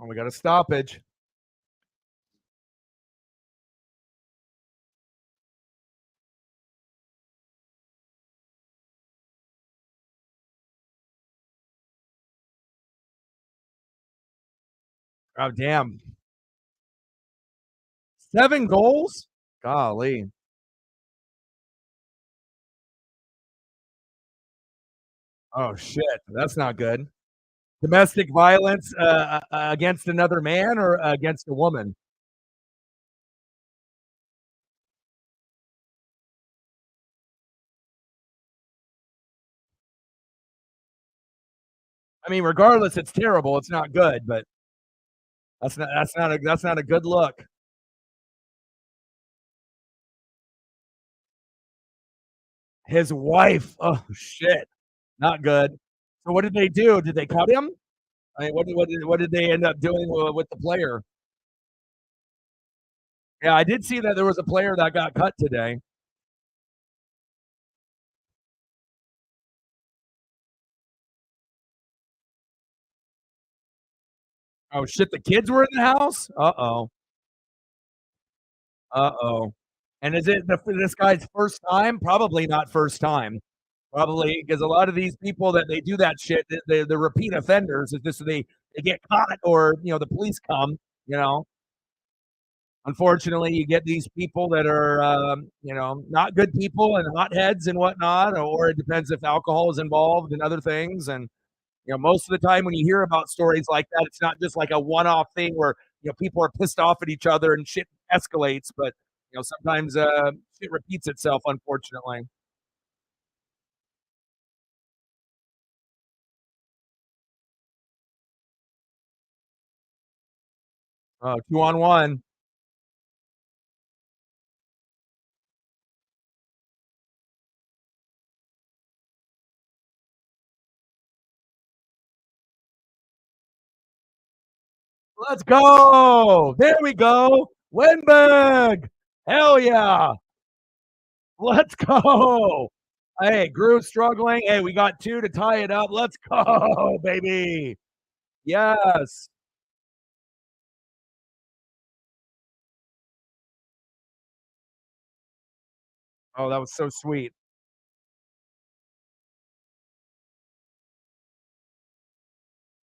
Oh, we got a stoppage. Oh, damn. 7 goals? Golly. Oh, shit. That's not good. Domestic violence against another man or against a woman? I mean, regardless, it's terrible. It's not good, but that's not a good look. His wife. Oh shit. Not good. So what did they do? Did they cut him? I mean, what did they end up doing with the player? Yeah, I did see that there was a player that got cut today. Oh shit, the kids were in the house? Uh-oh. Uh-oh. And is it this guy's first time? Probably not first time. Probably because a lot of these people that they do that shit, the repeat offenders, is just they get caught or the police come, you know. Unfortunately, you get these people that are not good people and hotheads and whatnot, or it depends if alcohol is involved and other things. And most of the time when you hear about stories like that, it's not just like a one-off thing where people are pissed off at each other and shit escalates, but sometimes shit repeats itself, unfortunately. Oh, 2-on-1. Let's go. There we go. Windbag. Hell yeah. Let's go. Hey, Groove's struggling. Hey, we got 2 to tie it up. Let's go, baby. Yes. Oh, that was so sweet.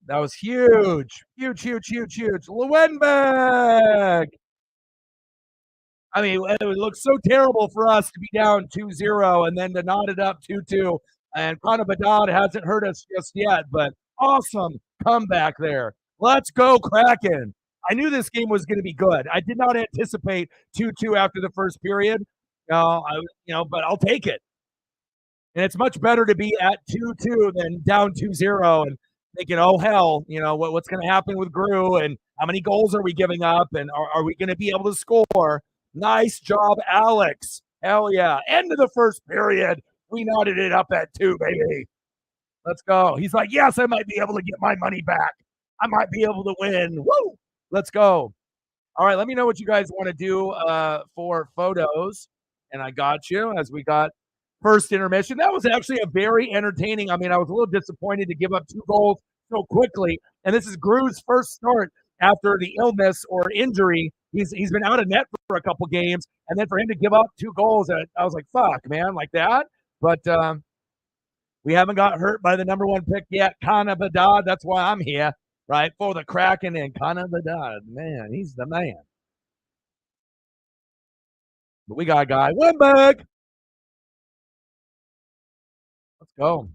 That was huge. Huge, huge, huge, huge. Lewinbag. I mean, it would look so terrible for us to be down 2-0 and then to knot it up 2-2. And Connor Bedard hasn't hurt us just yet, but awesome comeback there. Let's go, Kraken. I knew this game was going to be good. I did not anticipate 2-2 after the first period. But I'll take it. And it's much better to be at 2-2 than down 2-0 and thinking, oh, hell, what's going to happen with Grew and how many goals are we giving up and are we going to be able to score? Nice job, Alex. Hell yeah. End of the first period. We knotted it up at 2, baby. Let's go. He's like, yes, I might be able to get my money back. I might be able to win. Woo! Let's go. All right, let me know what you guys want to do for photos. And I got you as we got first intermission. That was actually a very entertaining. I mean, I was a little disappointed to give up 2 goals so quickly. And this is Grew's first start after the illness or injury. He's been out of net for a couple games, and then for him to give up 2 goals, I was like, "Fuck, man, like that." But we haven't got hurt by the number 1 pick yet, Connor Bedard. That's why I'm here, right, for the Kraken and Connor Bedard. Man, he's the man. But we got a guy. Wimberg. Let's go.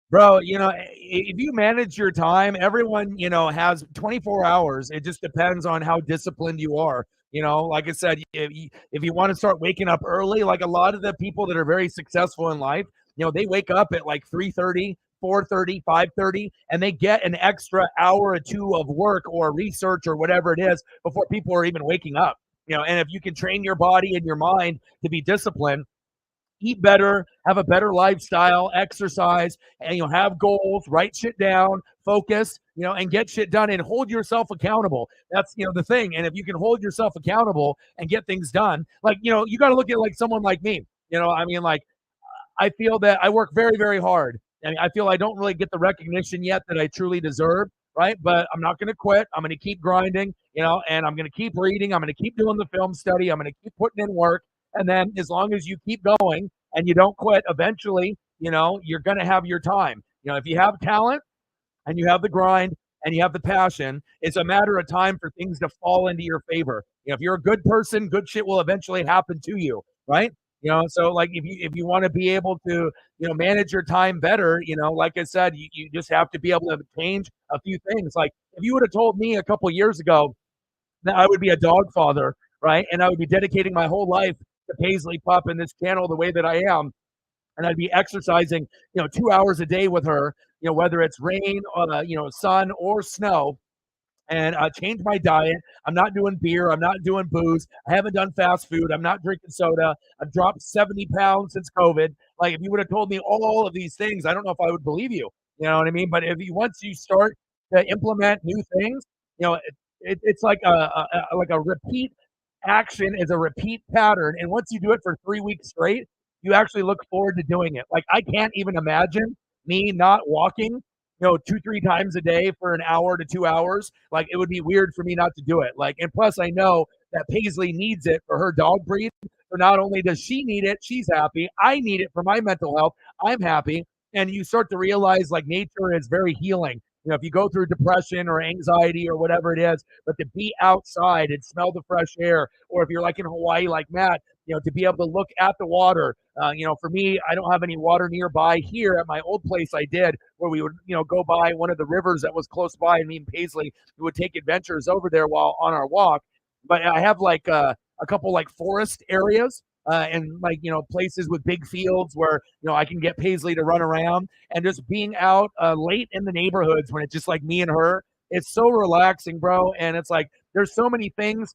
Bro, if you manage your time, everyone, has 24 hours. It just depends on how disciplined you are. Like I said, if you want to start waking up early, like a lot of the people that are very successful in life, they wake up at like 3:30, 4:30, 5:30, and they get an extra hour or 2 of work or research or whatever it is before people are even waking up. And if you can train your body and your mind to be disciplined, eat better, have a better lifestyle, exercise, and have goals, write shit down, focus, and get shit done and hold yourself accountable. That's the thing. And if you can hold yourself accountable and get things done, like you got to look at like someone like me. I mean, like I feel that I work very, very hard. And I feel I don't really get the recognition yet that I truly deserve, right? But I'm not going to quit. I'm going to keep grinding, and I'm going to keep reading. I'm going to keep doing the film study. I'm going to keep putting in work. And then as long as you keep going and you don't quit, eventually, you're going to have your time. If you have talent and you have the grind and you have the passion, it's a matter of time for things to fall into your favor. If you're a good person, good shit will eventually happen to you, right? So like if you want to be able to, manage your time better, like I said, you just have to be able to change a few things. Like if you would have told me a couple years ago that I would be a dog father, right? And I would be dedicating my whole life to Paisley Pup and this channel the way that I am, and I'd be exercising, 2 hours a day with her, whether it's rain, sun or snow, and change my diet. I'm not doing beer. I'm not doing booze. I haven't done fast food. I'm not drinking soda. I've dropped 70 pounds since COVID. Like if you would have told me all of these things, I don't know if I would believe you. You know what I mean? But if you once you start to implement new things, it's like a repeat action is a repeat pattern. And once you do it for 3 weeks straight, you actually look forward to doing it. Like I can't even imagine me not walking, 2, 3 times a day for an hour to 2 hours. Like it would be weird for me not to do it. Like, and plus I know that Paisley needs it for her dog breed. So not only does she need it, she's happy. I need it for my mental health. I'm happy. And you start to realize like nature is very healing. If you go through depression or anxiety or whatever it is, but to be outside and smell the fresh air, or if you're like in Hawaii, like Matt, to be able to look at the water. For me, I don't have any water nearby here. At my old place, I did, where we would, go by one of the rivers that was close by, and me and Paisley would take adventures over there while on our walk. But I have like a couple like forest areas and like places with big fields where I can get Paisley to run around, and just being out late in the neighborhoods when it's just like me and her. It's so relaxing, bro. And it's like there's so many things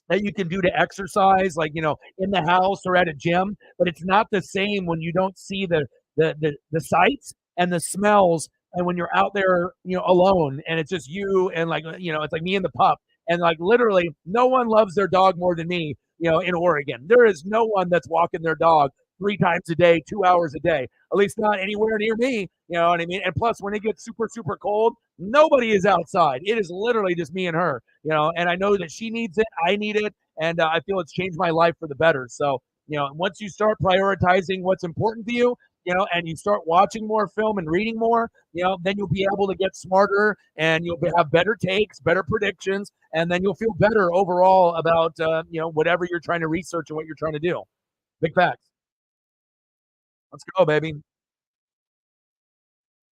that you can do to exercise, like in the house or at a gym, but it's not the same when you don't see the sights and the smells, and when you're out there, alone, and it's just you and like it's like me and the pup, and like literally no one loves their dog more than me. In Oregon, there is no one that's walking their dog 3 times a day, 2 hours a day, at least not anywhere near me. You know what I mean? And plus, when it gets super, super cold, nobody is outside. It is literally just me and her, and I know that she needs it. I need it. And I feel it's changed my life for the better. So, once you start prioritizing what's important to you, and you start watching more film and reading more, then you'll be able to get smarter, and you'll have better takes, better predictions, and then you'll feel better overall about, whatever you're trying to research and what you're trying to do. Big facts. Let's go, baby.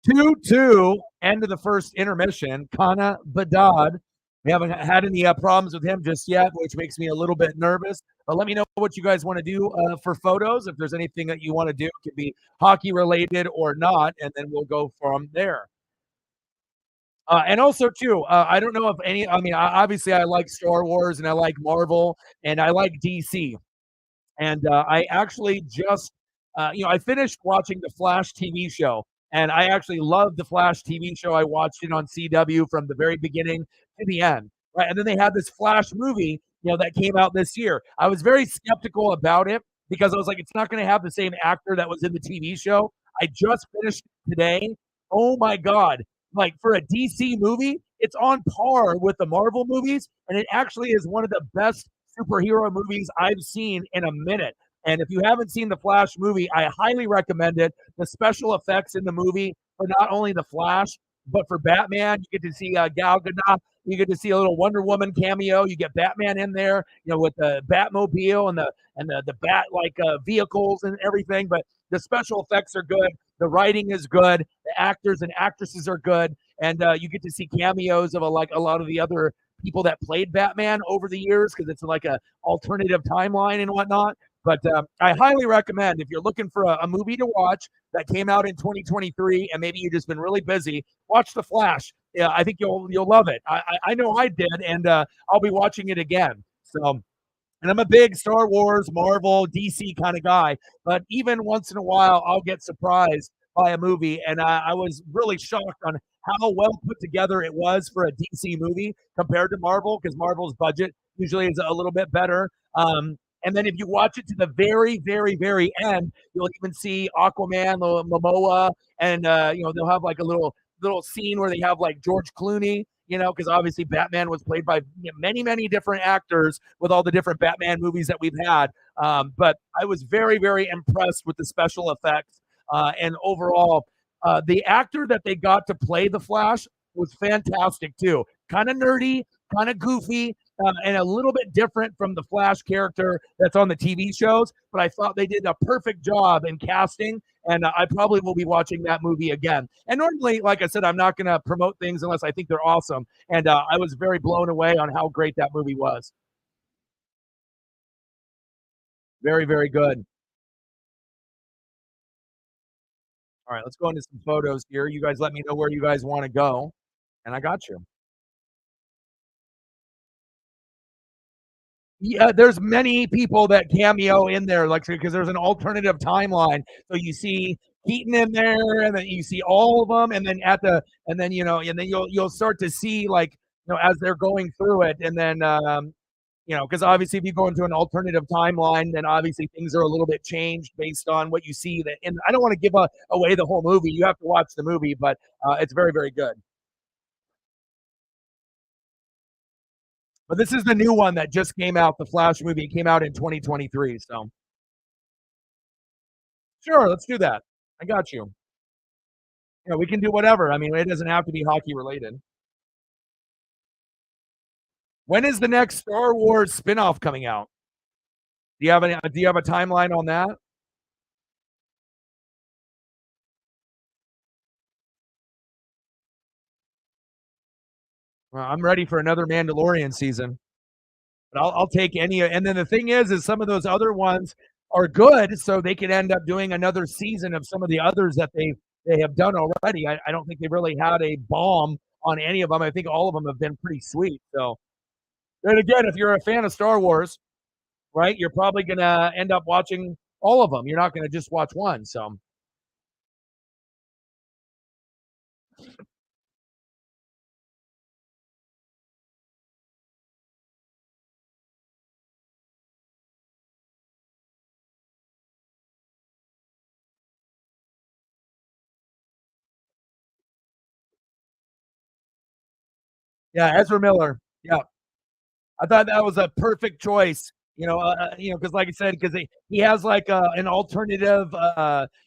2-2, end of the first intermission. Kana Bedard. We haven't had any problems with him just yet, which makes me a little bit nervous. But let me know what you guys want to do for photos. If there's anything that you want to do, it could be hockey related or not, and then we'll go from there. And also, too, I don't know if any. I mean, obviously, I like Star Wars and I like Marvel and I like DC. And I actually just, I finished watching the Flash TV show, and I actually loved the Flash TV show. I watched it on CW from the very beginning to the end, right? And then they had this Flash movie, that came out this year. I was very skeptical about it because I was like, it's not going to have the same actor that was in the TV show. I just finished it today. Oh my God. Like for a DC movie, it's on par with the Marvel movies, and it actually is one of the best superhero movies I've seen in a minute. And if you haven't seen the Flash movie, I highly recommend it. The special effects in the movie for not only the Flash, but for Batman, you get to see Gal Gadot. You get to see a little Wonder Woman cameo. You get Batman in there, with the Batmobile and the bat like vehicles and everything. But the special effects are good. The writing is good. The actors and actresses are good, and you get to see cameos of like a lot of the other people that played Batman over the years because it's like a alternative timeline and whatnot. But I highly recommend if you're looking for a movie to watch that came out in 2023 and maybe you've just been really busy, watch The Flash. Yeah, I think you'll love it. I know I did, and I'll be watching it again. So, and I'm a big Star Wars, Marvel, DC kind of guy, but even once in a while, I'll get surprised by a movie, and I was really shocked on how well put together it was for a DC movie compared to Marvel, because Marvel's budget usually is a little bit better. And then if you watch it to the very, very, very end, you'll even see Aquaman, Momoa, and they'll have like a little scene where they have like George Clooney, because obviously Batman was played by many, many different actors with all the different Batman movies that we've had. But I was very, very impressed with the special effects, and overall, the actor that they got to play the Flash was fantastic too. Kind of nerdy, kind of goofy, and a little bit different from the Flash character that's on the TV shows. But I thought they did a perfect job in casting, and I probably will be watching that movie again. And normally, like I said, I'm not going to promote things unless I think they're awesome. And I was very blown away on how great that movie was. Very, very good. All right, let's go into some photos here. You guys let me know where you guys want to go, and I got you. Yeah, there's many people that cameo in there, like because there's an alternative timeline. So you see Keaton in there, and then you see all of them, and then and then you'll start to see like as they're going through it, and then because obviously if you go into an alternative timeline, then obviously things are a little bit changed based on what you see. That, and I don't want to give away the whole movie. You have to watch the movie, but it's very, very good. But this is the new one that just came out. The Flash movie came out in 2023. So sure, let's do that. I got you. We can do whatever. I mean, it doesn't have to be hockey related. When is the next Star Wars spinoff coming out? Do you have a timeline on that? Well, I'm ready for another Mandalorian season. But I'll take any. And then the thing is some of those other ones are good, so they could end up doing another season of some of the others that they have done already. I don't think they really had a bomb on any of them. I think all of them have been pretty sweet. So, and again, if you're a fan of Star Wars, right, you're probably gonna end up watching all of them. You're not gonna just watch one. So, yeah, Ezra Miller. Yeah, I thought that was a perfect choice. Because like I said, because he has like an alternative.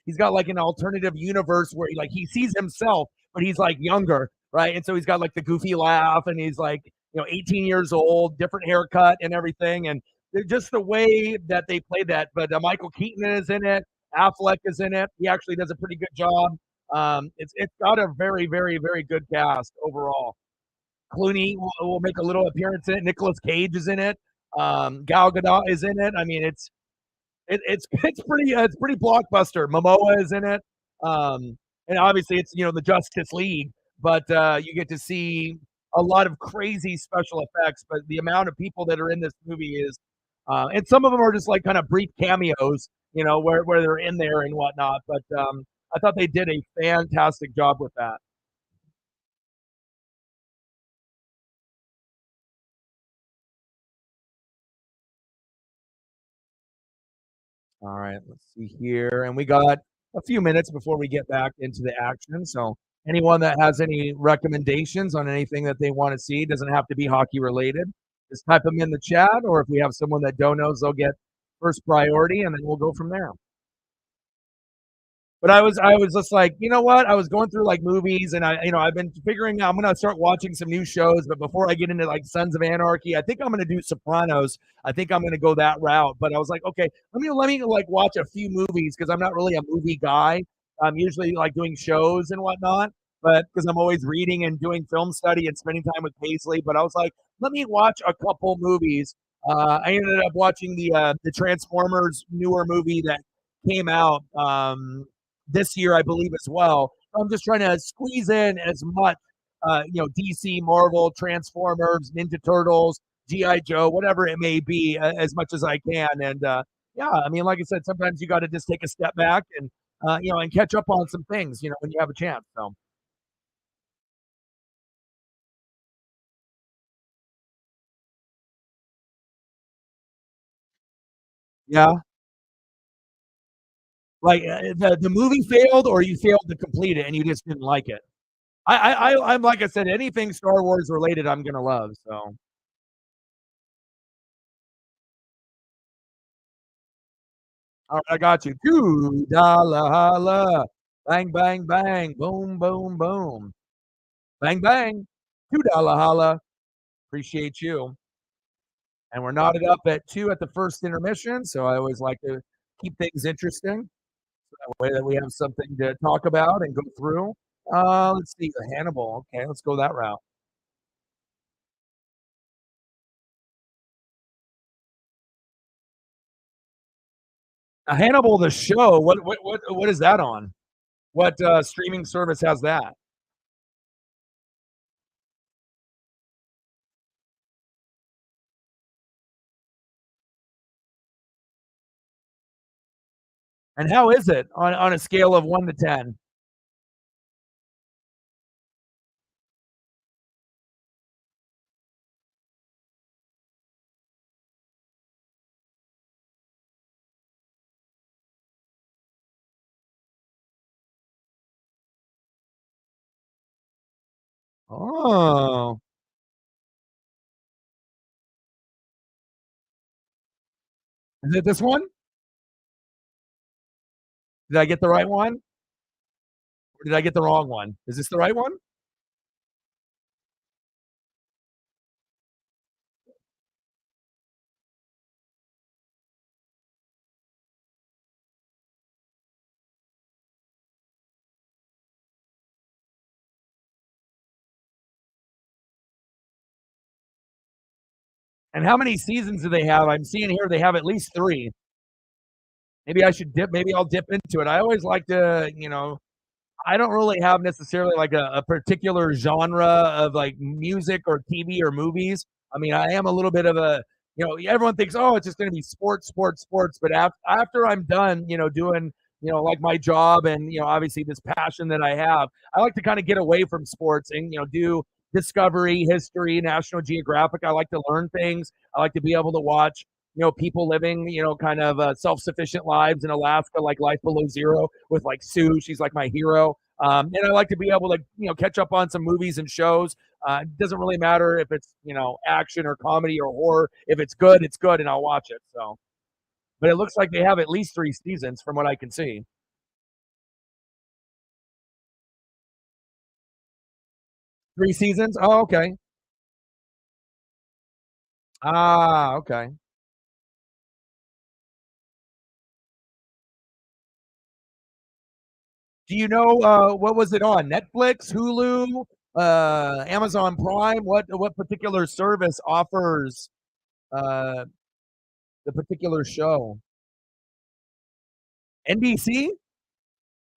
He's got like an alternative universe where like he sees himself, but he's like younger, right? And so he's got like the goofy laugh, and he's like 18 years old, different haircut and everything, and just the way that they play that. But Michael Keaton is in it. Affleck is in it. He actually does a pretty good job. It's got a very very very good cast overall. Clooney will make a little appearance in it. Nicolas Cage is in it. Gal Gadot is in it. I mean, it's pretty blockbuster. Momoa is in it, and obviously it's the Justice League, but you get to see a lot of crazy special effects. But the amount of people that are in this movie is, and some of them are just like kind of brief cameos, where they're in there and whatnot. But I thought they did a fantastic job with that. All right, let's see here. And we got a few minutes before we get back into the action. So, anyone that has any recommendations on anything that they want to see doesn't have to be hockey related. Just type them in the chat, or if we have someone that knows, they'll get first priority, and then we'll go from there. But I was just like, you know what? I was going through like movies, and I've been figuring out I'm gonna start watching some new shows. But before I get into like Sons of Anarchy, I think I'm gonna do Sopranos. I think I'm gonna go that route. But I was like, okay, let me like watch a few movies because I'm not really a movie guy. I'm usually like doing shows and whatnot, but because I'm always reading and doing film study and spending time with Paisley. But I was like, let me watch a couple movies. I ended up watching the Transformers newer movie that came out. This year, I believe, as well. So I'm just trying to squeeze in as much, DC, Marvel, Transformers, Ninja Turtles, GI Joe, whatever it may be, as much as I can. And yeah, I mean, like I said, sometimes you got to just take a step back and and catch up on some things, when you have a chance. So yeah, like the movie failed, or you failed to complete it, and you just didn't like it. I'm like I said, anything Star Wars related, I'm gonna love. So all right, I got you. $2 holla. Bang, bang, bang. Boom, boom, boom. Bang, bang. $2 holla. Appreciate you. And we're knotted up at two at the first intermission. So I always like to keep things interesting. That way that we have something to talk about and go through. Let's see. Hannibal. Okay, let's go that route. Hannibal, the show. What is that on? What streaming service has that? And how is it on a scale of 1 to 10? Oh, is it this one? Did I get the right one? Or did I get the wrong one? Is this the right one? And how many seasons do they have? I'm seeing here they have at least three. Maybe I should dip. Maybe I'll dip into it. I always like to, I don't really have necessarily like a particular genre of like music or TV or movies. I mean, I am a little bit of a, everyone thinks, oh, it's just going to be sports, sports, sports. But after I'm done, doing, like my job and, obviously this passion that I have, I like to kind of get away from sports and, do discovery, history, National Geographic. I like to learn things. I like to be able to watch, people living, kind of self-sufficient lives in Alaska, like Life Below Zero with like Sue. She's like my hero. And I like to be able to, catch up on some movies and shows. It doesn't really matter if it's, action or comedy or horror. If it's good, and I'll watch it. So, but it looks like they have at least 3 seasons from what I can see. 3 seasons? Oh, okay. Ah, okay. Do you know what was it on? Netflix, Hulu, Amazon Prime? What particular service offers uh, the particular show? NBC?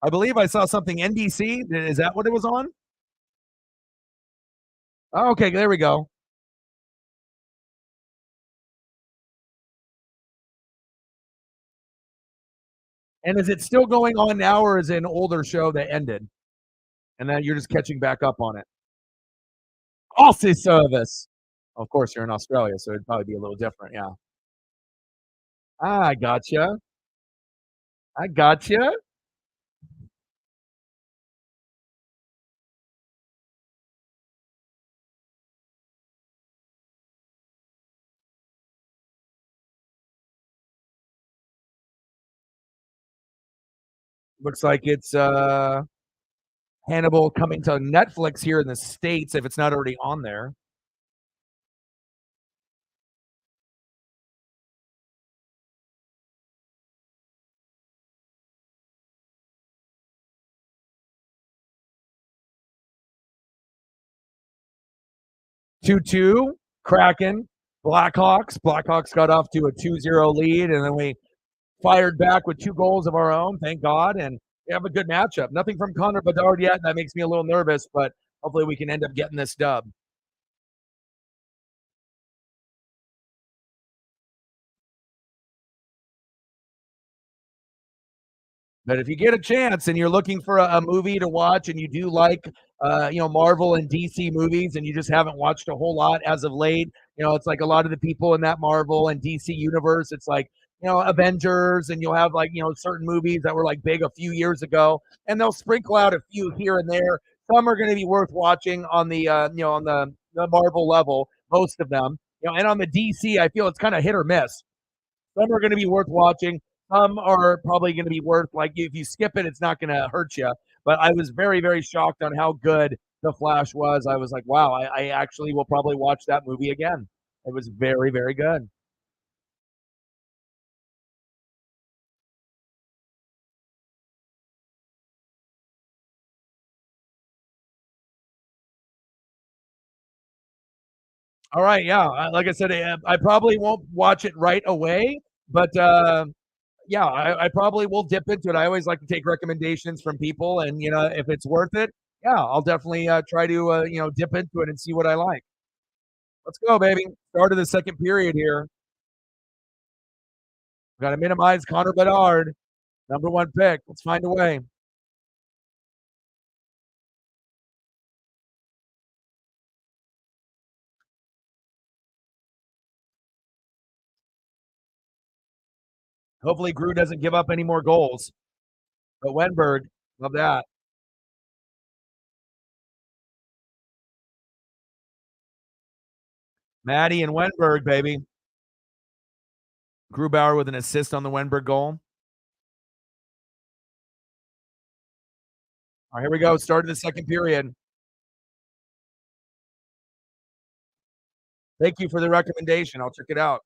I believe I saw something NBC. Is that what it was on? Oh, okay, there we go. And is it still going on now, or is it an older show that ended, and then you're just catching back up on it? Aussie service. Of course, you're in Australia, so it'd probably be a little different. Yeah. I gotcha. I gotcha. Looks like it's Hannibal coming to Netflix here in the States if it's not already on there. 2-2, Kraken, Blackhawks. Blackhawks got off to a 2-0 lead, and then we fired back with 2 goals of our own, thank God, and we have a good matchup. Nothing from Connor Bedard yet, and that makes me a little nervous, but hopefully we can end up getting this dub. But if you get a chance and you're looking for a movie to watch and you do like, Marvel and DC movies and you just haven't watched a whole lot as of late, it's like a lot of the people in that Marvel and DC universe, it's like, Avengers, and you'll have like, certain movies that were like big a few years ago, and they'll sprinkle out a few here and there. Some are going to be worth watching on the, on the Marvel level, most of them, and on the DC, I feel it's kind of hit or miss. Some are going to be worth watching. Some are probably going to be worth, like, if you skip it, it's not going to hurt you. But I was very, very shocked on how good The Flash was. I was like, wow, I actually will probably watch that movie again. It was very, very good. All right, yeah. Like I said, I probably won't watch it right away, but yeah, I probably will dip into it. I always like to take recommendations from people, and if it's worth it, yeah, I'll definitely try to dip into it and see what I like. Let's go, baby. Start of the second period here. We got to minimize Connor Bedard, number one pick. Let's find a way. Hopefully, Grew doesn't give up any more goals. But Wenberg, love that. Maddie and Wenberg, baby. Grubauer with an assist on the Wenberg goal. All right, here we go. Start of the second period. Thank you for the recommendation. I'll check it out.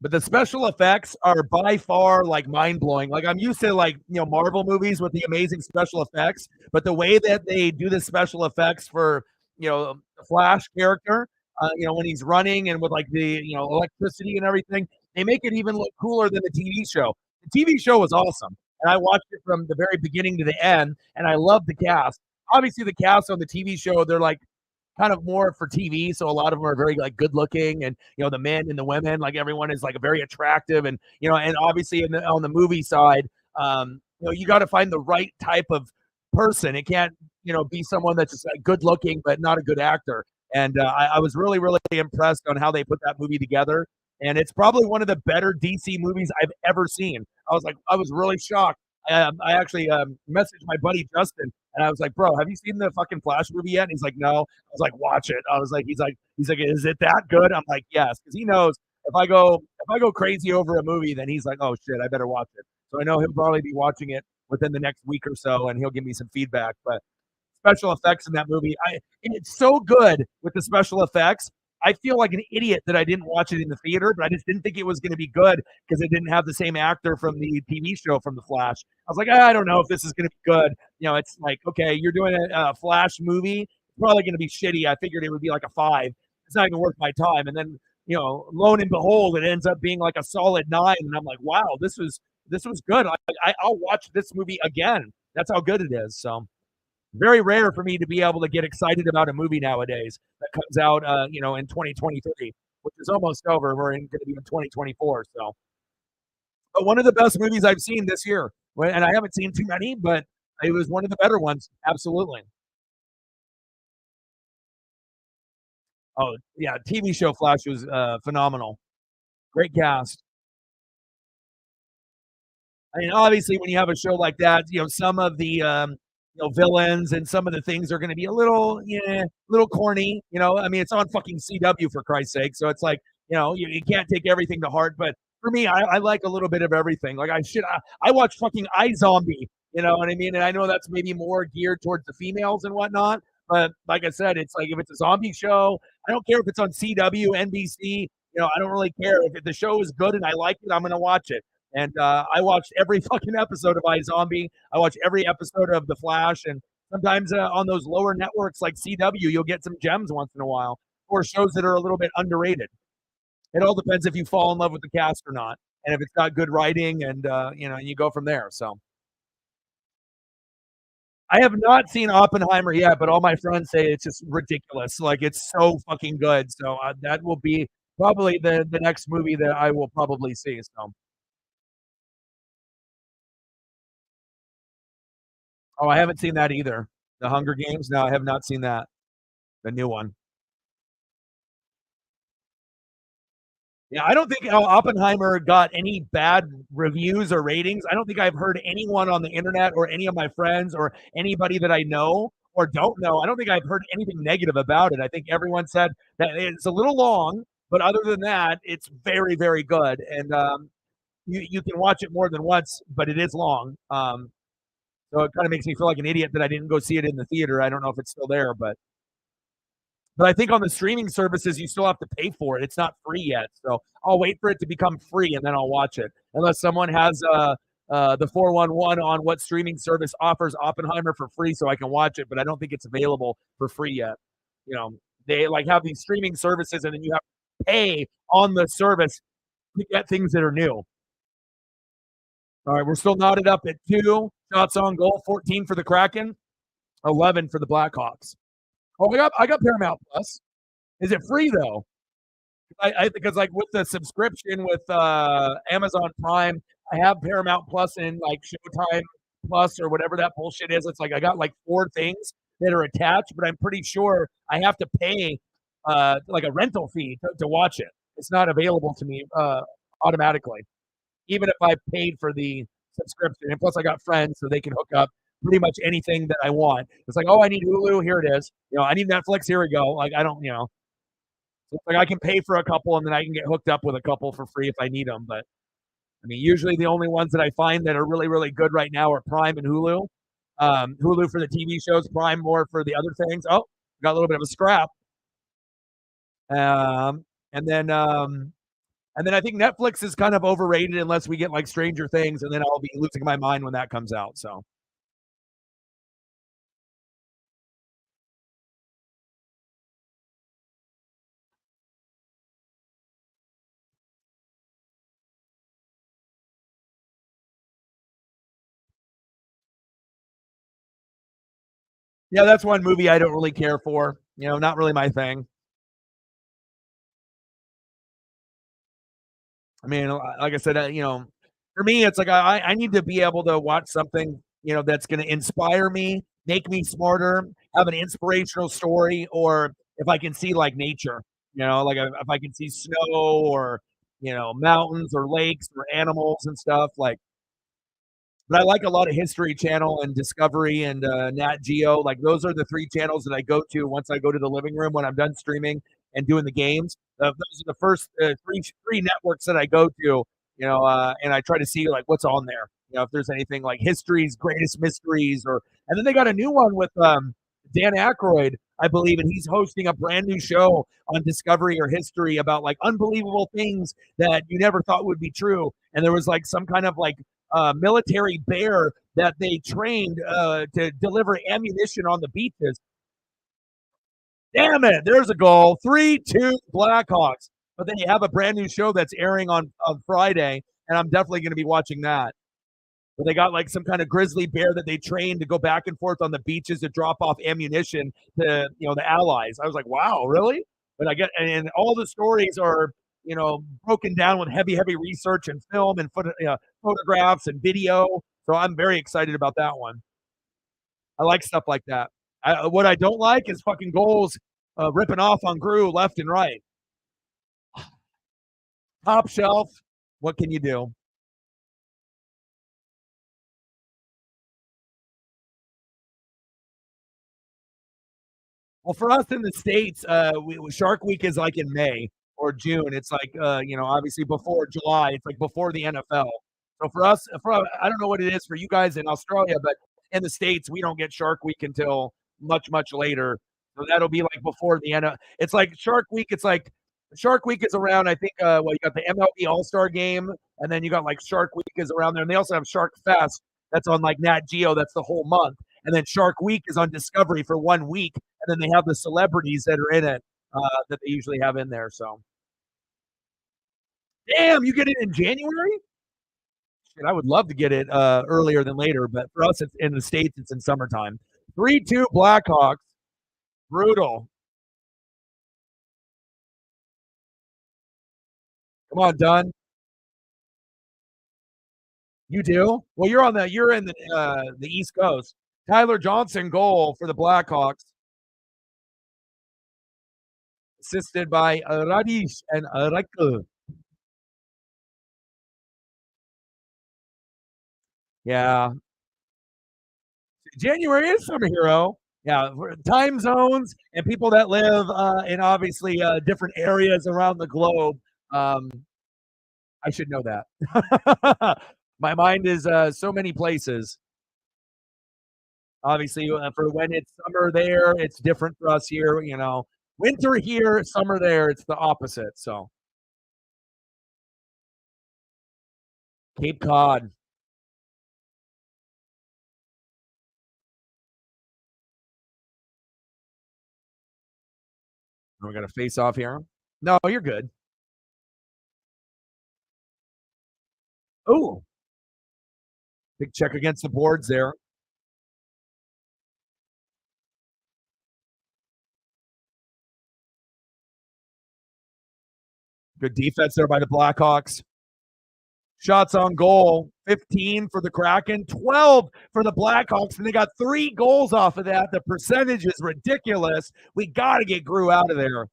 But the special effects are by far like mind blowing. Like, I'm used to like, Marvel movies with the amazing special effects, but the way that they do the special effects for, the Flash character, when he's running and with like the electricity and everything, they make it even look cooler than the TV show. The TV show was awesome, and I watched it from the very beginning to the end, and I love the cast. Obviously, the cast on the TV show, they're like kind of more for TV. So a lot of them are very like good looking, and the men and the women, like everyone is like very attractive, and and obviously on the movie side, you got to find the right type of person. It can't be someone that's just like good looking but not a good actor. And I was really really impressed on how they put that movie together. And it's probably one of the better DC movies I've ever seen. I was really shocked. I actually messaged my buddy Justin, and I was like, "Bro, have you seen the fucking Flash movie yet?" And he's like, "No." I was like, "Watch it." He's like, "Is it that good?" I'm like, "Yes," because he knows if I go crazy over a movie, then he's like, "Oh shit, I better watch it." So I know he'll probably be watching it within the next week or so, and he'll give me some feedback. But special effects in that movie, it's so good with the special effects. I feel like an idiot that I didn't watch it in the theater, but I just didn't think it was going to be good because it didn't have the same actor from the TV show from The Flash. I was like, I don't know if this is going to be good. It's like, okay, you're doing a Flash movie. It's probably going to be shitty. I figured it would be like a 5. It's not even worth my time. And then, lo and behold, it ends up being like a solid 9. And I'm like, wow, this was good. I'll watch this movie again. That's how good it is. So very rare for me to be able to get excited about a movie nowadays that comes out, in 2023, which is almost over. We're going to be in 2024. So, but one of the best movies I've seen this year, and I haven't seen too many, but it was one of the better ones. Absolutely. Oh yeah, TV show Flash was phenomenal. Great cast. I mean, obviously, when you have a show like that, some of the villains and some of the things are going to be a little, yeah, little corny. I mean, it's on fucking CW for Christ's sake, so it's like, you can't take everything to heart. But for me, I like a little bit of everything. Like I watch fucking iZombie. You know what I mean? And I know that's maybe more geared towards the females and whatnot. But like I said, it's like if it's a zombie show, I don't care if it's on CW, NBC. I don't really care if the show is good and I like it. I'm going to watch it. And I watched every fucking episode of iZombie. I watch every episode of The Flash, and sometimes on those lower networks like CW, you'll get some gems once in a while, or shows that are a little bit underrated. It all depends if you fall in love with the cast or not, and if it's got good writing, and you go from there. So I have not seen Oppenheimer yet, but all my friends say it's just ridiculous. Like it's so fucking good. So that will be probably the next movie that I will probably see. So. Oh, I haven't seen that either. The Hunger Games? No, I have not seen that. The new one. Yeah, I don't think Oppenheimer got any bad reviews or ratings. I don't think I've heard anyone on the internet or any of my friends or anybody that I know or don't know. I don't think I've heard anything negative about it. I think everyone said that it's a little long, but other than that, it's very, very good. And you can watch it more than once, but it is long. So it kind of makes me feel like an idiot that I didn't go see it in the theater. I don't know if it's still there, but I think on the streaming services you still have to pay for it. It's not free yet, so I'll wait for it to become free and then I'll watch it. Unless someone has the 411 on what streaming service offers Oppenheimer for free, so I can watch it. But I don't think it's available for free yet. They like have these streaming services, and then you have to pay on the service to get things that are new. All right, we're still knotted up at 2 shots on goal, 14 for the Kraken, 11 for the Blackhawks. Oh, I got Paramount Plus. Is it free though? I because like with the subscription with Amazon Prime, I have Paramount Plus and like Showtime Plus or whatever that bullshit is. It's like I got like 4 things that are attached, but I'm pretty sure I have to pay like a rental fee to watch it. It's not available to me automatically, even if I paid for the subscription. And plus, I got friends, so they can hook up pretty much anything that I want. It's like, oh, I need Hulu, here it is. I need Netflix, here we go. Like I don't, so it's like I can pay for a couple, and then I can get hooked up with a couple for free if I need them. But I mean, usually the only ones that I find that are really, really good right now are Prime and Hulu. Hulu for the TV shows, Prime more for the other things. Oh, got a little bit of a scrap. Um, and then I think Netflix is kind of overrated unless we get like Stranger Things, and then I'll be losing my mind when that comes out. So Yeah, that's one movie I don't really care for. Not really my thing. I mean, like I said, for me, it's like I need to be able to watch something, that's going to inspire me, make me smarter, have an inspirational story, or if I can see like nature, like if I can see snow or, mountains or lakes or animals and stuff like. But I like a lot of History Channel and Discovery and Nat Geo. Like those are the three channels that I go to once I go to the living room when I'm done streaming and doing the games. Those are the first three networks that I go to. And I try to see like what's on there. If there's anything like History's Greatest Mysteries, and then they got a new one with Dan Aykroyd, I believe, and he's hosting a brand new show on Discovery or History about like unbelievable things that you never thought would be true. And there was like some kind of like military bear that they trained to deliver ammunition on the beaches. Damn it! There's a goal. 3-2 Blackhawks. But then you have a brand new show that's airing on Friday, and I'm definitely going to be watching that. But they got like some kind of grizzly bear that they trained to go back and forth on the beaches to drop off ammunition to the Allies. I was like, wow, really? But I get, and all the stories are broken down with heavy research and film and photographs and video. So I'm very excited about that one. I like stuff like that. What I don't like is fucking goals ripping off on Gru left and right. Top shelf. What can you do? Well, for us in the States, Shark Week is like in May or June. It's like, obviously before July. It's like before the NFL. So for us, I don't know what it is for you guys in Australia, but in the States, we don't get Shark Week until much later. So that'll be like before the NFL. It's like Shark Week. It's like Shark Week is around, I think, you got the MLB All-Star Game, and then you got like Shark Week is around there. And they also have Shark Fest. That's on like Nat Geo. That's the whole month. And then Shark Week is on Discovery for 1 week, and then they have the celebrities that are in it that they usually have in there. So, damn, you get it in January? Shit, I would love to get it earlier than later, but for us, it's in the States, it's in summertime. 3-2 Blackhawks. Brutal. Come on, Dunn. You do? Well, you're in the East Coast. Tyler Johnson goal for the Blackhawks, assisted by Radish and Reichel. Yeah, January is summer hero. Yeah, time zones and people that live in obviously different areas around the globe. Um, I should know that. My mind is so many places. Obviously, for when it's summer there, it's different for us here. Winter here, summer there, it's the opposite. So, Cape Cod. We got a face off here. No, you're good. Oh, big check against the boards there. Good defense there by the Blackhawks. Shots on goal, 15 for the Kraken, 12 for the Blackhawks, and they got 3 goals off of that. The percentage is ridiculous. We got to get Gru out of there.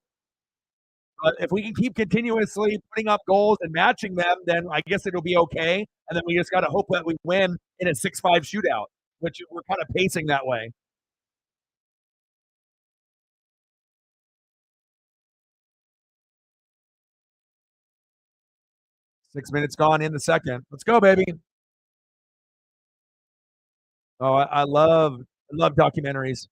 If we can keep continuously putting up goals and matching them, then I guess it'll be okay. And then we just got to hope that we win in a 6-5 shootout, which we're kind of pacing that way. Six minutes gone in the second. Let's go, baby. Oh, I love documentaries.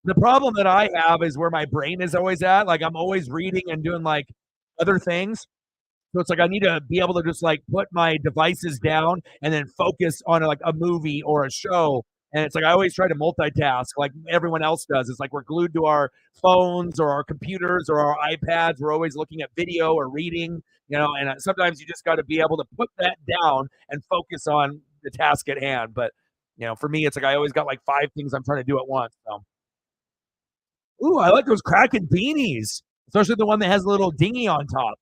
The problem that I have is where my brain is always at. Like I'm always reading and doing like other things. So it's like I need to be able to just like put my devices down and then focus on like a movie or a show. And it's like I always try to multitask like everyone else does. It's like we're glued to our phones or our computers or our iPads. We're always looking at video or reading, and sometimes you just got to be able to put that down and focus on the task at hand. But for me, it's like I always got like 5 things I'm trying to do at once. So, ooh, I like those Kraken beanies, especially the one that has a little dinghy on top.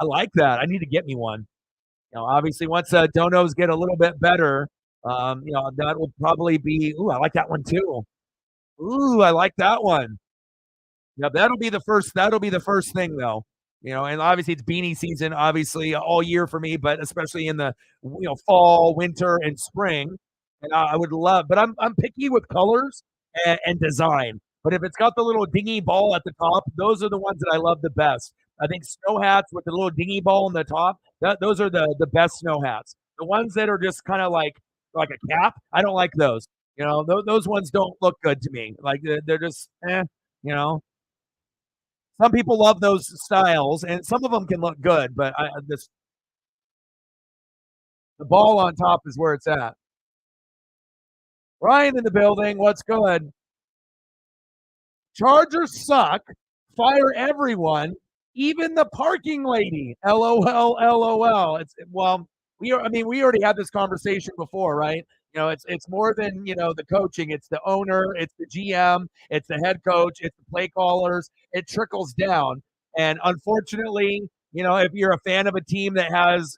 I like that. I need to get me one. Obviously, once donos get a little bit better, that will probably be. Ooh, I like that one too. Ooh, I like that one. Yeah, that'll be the first. That'll be the first thing, though. And obviously it's beanie season, obviously all year for me, but especially in the fall, winter, and spring. And I would love, but I'm picky with colors and design. But if it's got the little dingy ball at the top, those are the ones that I love the best. I think snow hats with the little dingy ball on the top, those are the best snow hats. The ones that are just kind of like a cap, I don't like those. Those ones don't look good to me. Like they're just you know. Some people love those styles, and some of them can look good, but the ball on top is where it's at. Ryan in the building. What's good? Chargers suck. Fire everyone, even the parking lady. LOL, LOL. We already had this conversation before, right? It's more than the coaching. It's the owner, it's the GM, it's the head coach, it's the play callers. It trickles down, and unfortunately, if you're a fan of a team that has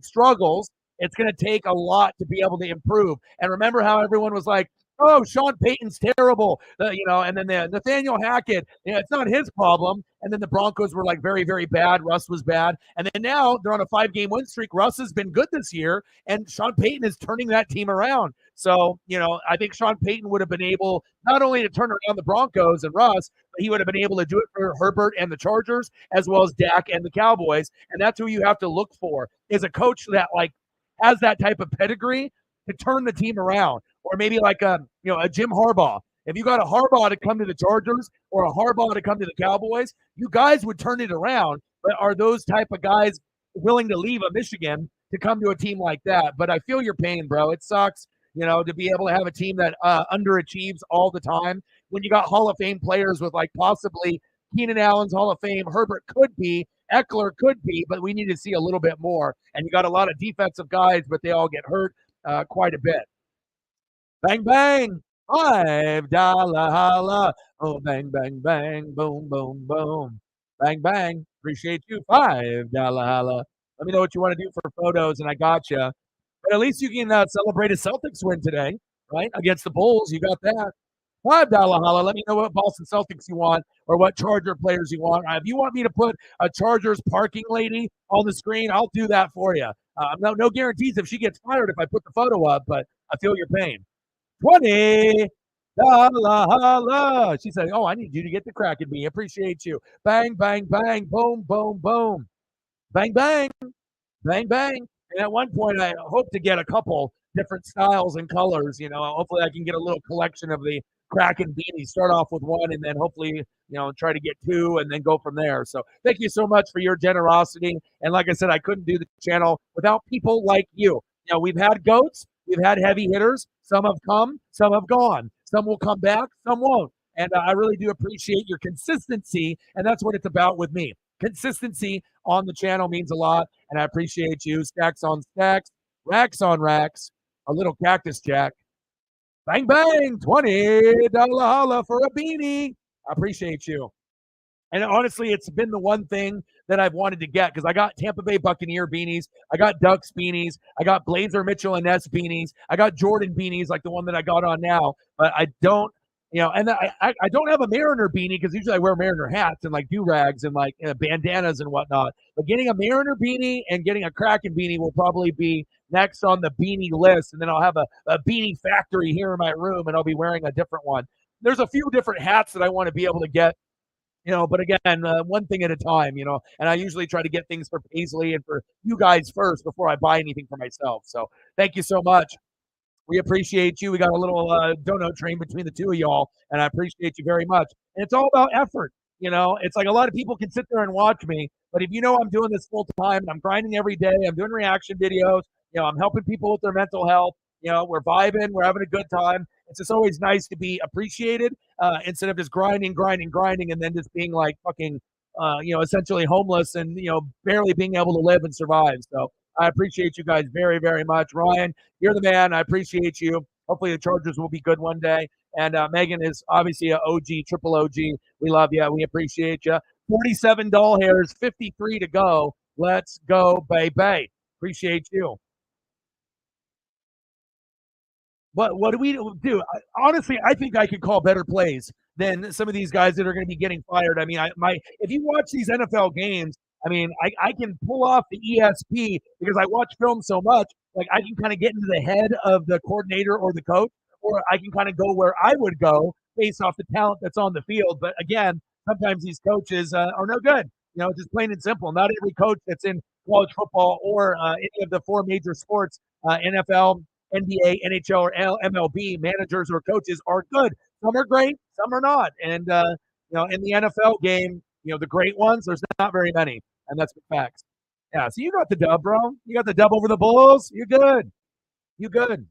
struggles, it's going to take a lot to be able to improve. And remember how everyone was like, "Oh, Sean Payton's terrible," and then the Nathaniel Hackett, it's not his problem. And then the Broncos were like very, very bad. Russ was bad, and then now they're on a 5-game win streak. Russ has been good this year, and Sean Payton is turning that team around. So, I think Sean Payton would have been able not only to turn around the Broncos and Russ, but he would have been able to do it for Herbert and the Chargers, as well as Dak and the Cowboys. And that's who you have to look for, is a coach that has that type of pedigree to turn the team around. Or maybe like a Jim Harbaugh. If you got a Harbaugh to come to the Chargers or a Harbaugh to come to the Cowboys, you guys would turn it around. But are those type of guys willing to leave a Michigan to come to a team like that? But I feel your pain, bro. It sucks, to be able to have a team that underachieves all the time. When you got Hall of Fame players with possibly Keenan Allen's Hall of Fame, Herbert could be, Eckler could be, but we need to see a little bit more. And you got a lot of defensive guys, but they all get hurt quite a bit. Bang, bang. $5 holla. Oh, bang, bang, bang. Boom, boom, boom. Bang, bang. Appreciate you. $5 holla. Let me know what you want to do for photos, and I got you. But at least you can celebrate a Celtics win today, right? Against the Bulls. You got that. $5 holla. Let me know what Boston Celtics you want or what Charger players you want. If you want me to put a Chargers parking lady on the screen, I'll do that for you. No guarantees if she gets fired if I put the photo up, but I feel your pain. $20 holla. She said, "Oh, I need you to get the Kraken me. Appreciate you." Bang, bang, bang. Boom, boom, boom. Bang, bang. Bang, bang. And at one point, I hope to get a couple different styles and colors. Hopefully I can get a little collection of the Kraken beanies. Start off with one, and then hopefully, try to get 2, and then go from there. So thank you so much for your generosity. And like I said, I couldn't do the channel without people like you. We've had goats, we've had heavy hitters. Some have come, some have gone. Some will come back, some won't. And I really do appreciate your consistency, and that's what it's about with me. Consistency on the channel means a lot, and I appreciate you. Stacks on stacks, racks on racks, a little cactus jack. Bang, bang, $20 holla for a beanie. I appreciate you. And honestly, it's been the one thing that I've wanted to get, because I got Tampa Bay Buccaneer beanies, I got Ducks beanies, I got Blazer Mitchell and Ness beanies, I got Jordan beanies like the one that I got on now, but I don't, and I don't have a Mariner beanie, because usually I wear Mariner hats and do-rags and bandanas and whatnot. But getting a Mariner beanie and getting a Kraken beanie will probably be next on the beanie list, and then I'll have a beanie factory here in my room, and I'll be wearing a different one. There's a few different hats that I want to be able to get. But again, one thing at a time, and I usually try to get things for Paisley and for you guys first before I buy anything for myself. So thank you so much. We appreciate you. We got a little donut train between the two of y'all, and I appreciate you very much. And it's all about effort. It's like a lot of people can sit there and watch me, but if I'm doing this full time and I'm grinding every day, I'm doing reaction videos, I'm helping people with their mental health, we're vibing, we're having a good time. It's just always nice to be appreciated instead of just grinding, and then just being like fucking, essentially homeless and, barely being able to live and survive. So I appreciate you guys very, very much. Ryan, you're the man. I appreciate you. Hopefully the Chargers will be good one day. And Megan is obviously a OG, triple OG. We love you. We appreciate you. 47 doll hairs, 53 to go. Let's go, baby. Appreciate you. What do we do? Honestly, I think I could call better plays than some of these guys that are going to be getting fired. I mean, if you watch these NFL games, I mean, I can pull off the ESP because I watch film so much. Like I can kind of get into the head of the coordinator or the coach, or I can kind of go where I would go based off the talent that's on the field. But again, sometimes these coaches are no good. Just plain and simple. Not every coach that's in college football or any of the four major sports, NFL, NBA, NHL, or MLB managers or coaches are good. Some are great, some are not. And in the NFL game, the great ones, there's not very many, and that's the facts. Yeah, so you got the dub, bro. You got the dub over the Bulls. You're good. You good.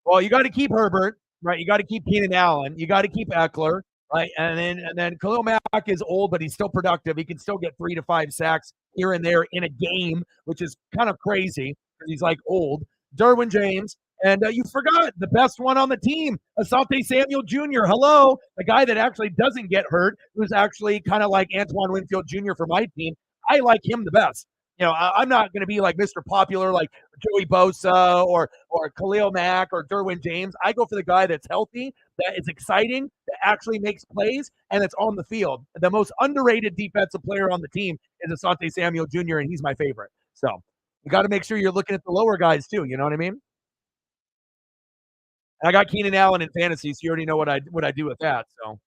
Well, you got to keep Herbert, right? You got to keep Keenan Allen. You got to keep Eckler, right? And then Khalil Mack is old, but he's still productive. He can still get 3 to 5 sacks here and there in a game, which is kind of crazy because he's like old. Derwin James, and you forgot the best one on the team, Asante Samuel Jr. Hello, the guy that actually doesn't get hurt, who's actually kind of like Antoine Winfield Jr. for my team. I like him the best. I'm not going to be like Mr. Popular, like Joey Bosa or Khalil Mack or Derwin James. I go for the guy that's healthy, that is exciting, that actually makes plays, and that's on the field. The most underrated defensive player on the team is Asante Samuel Jr., and he's my favorite. So you got to make sure you're looking at the lower guys too. You know what I mean? And I got Keenan Allen in fantasy, so you already know what I do with that. So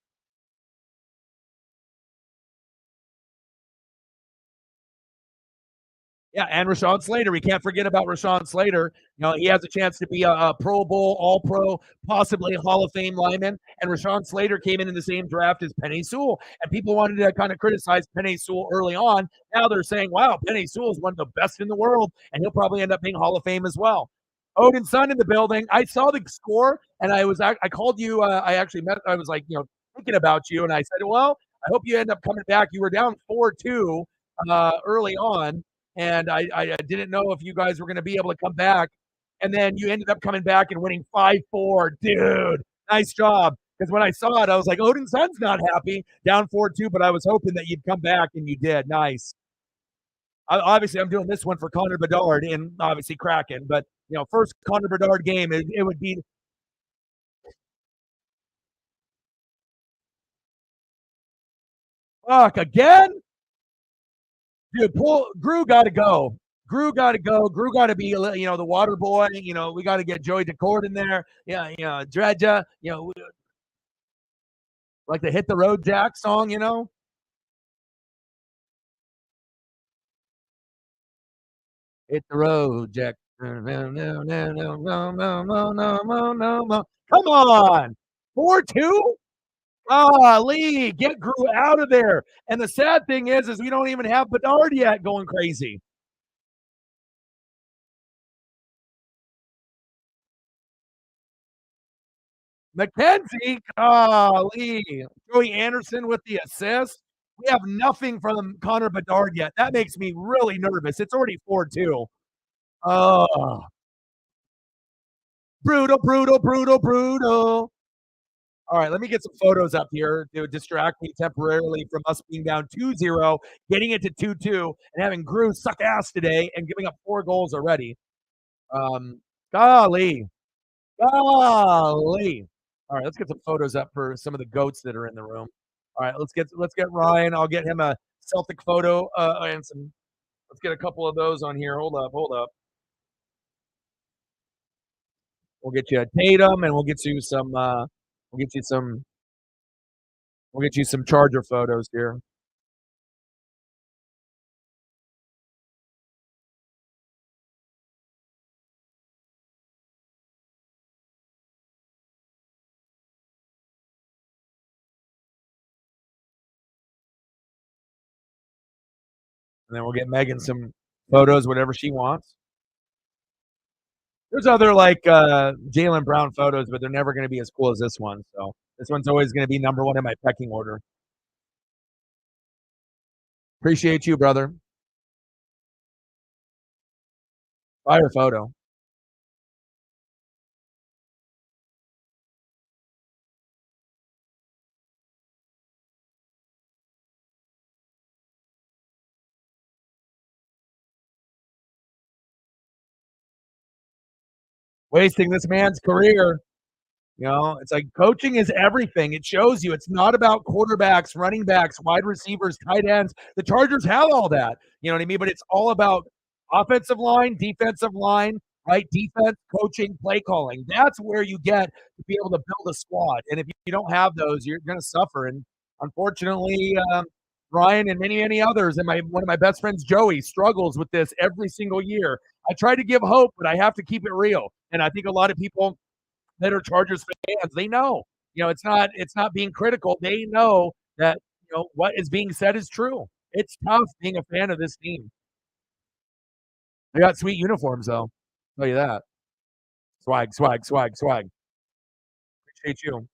yeah, and Rashawn Slater. We can't forget about Rashawn Slater. He has a chance to be a Pro Bowl, All Pro, possibly a Hall of Fame lineman. And Rashawn Slater came in the same draft as Penny Sewell. And people wanted to kind of criticize Penny Sewell early on. Now they're saying, wow, Penny Sewell is one of the best in the world, and he'll probably end up being Hall of Fame as well. Odin's son in the building. I saw the score, and I called you. I actually met. I was like, thinking about you, and I said, well, I hope you end up coming back. You were down 4-2 early on, and I didn't know if you guys were going to be able to come back. And then you ended up coming back and winning 5-4. Dude, nice job. Because when I saw it, I was like, Odin's son's not happy, down 4-2, but I was hoping that you'd come back, and you did. Nice. Obviously, I'm doing this one for Connor Bedard and obviously Kraken, but first Connor Bedard game, it would be fuck again, dude. Grew got to go. Grew got to go. Grew got to be the water boy. We got to get Joey DeCord in there. Yeah, Dredja. Like the Hit the Road Jack song. Hit the road, Jack. No, no, no, no, no, no, no, no, no, no, no. Come on, 4-2. Ah, Lee, get Grew out of there. And the sad thing is we don't even have Bedard yet going crazy. McKenzie, golly. Joey Anderson with the assist. We have nothing from Connor Bedard yet. That makes me really nervous. It's already 4-2. Oh, brutal, brutal, brutal, brutal. All right, let me get some photos up here to distract me temporarily from us being down 2-0, getting it to 2-2, and having Grew suck ass today and giving up 4 goals already. Golly. Golly. All right, let's get some photos up for some of the goats that are in the room. All right, let's get Ryan. I'll get him a Celtic photo and some. Let's get a couple of those on here. Hold up, hold up. We'll get you a Tatum, and we'll get you some. We'll get you some. We'll get you some Charger photos here. And then we'll get Megan some photos, whatever she wants. There's other like Jaylen Brown photos, but they're never going to be as cool as this one. So this one's always going to be number one in my pecking order. Appreciate you, brother. Fire photo. Wasting this man's career. It's like coaching is everything. It shows you it's not about quarterbacks, running backs, wide receivers, tight ends. The Chargers have all that. You know what I mean? But it's all about offensive line, defensive line, right? Defense, coaching, play calling. That's where you get to be able to build a squad. And if you don't have those, you're going to suffer. And unfortunately, Ryan and many, many others, and one of my best friends, Joey, struggles with this every single year. I try to give hope, but I have to keep it real. And I think a lot of people that are Chargers fans, they know. It's not being critical. They know that what is being said is true. It's tough being a fan of this team. They got sweet uniforms though. I'll tell you that. Swag, swag, swag, swag. Appreciate you.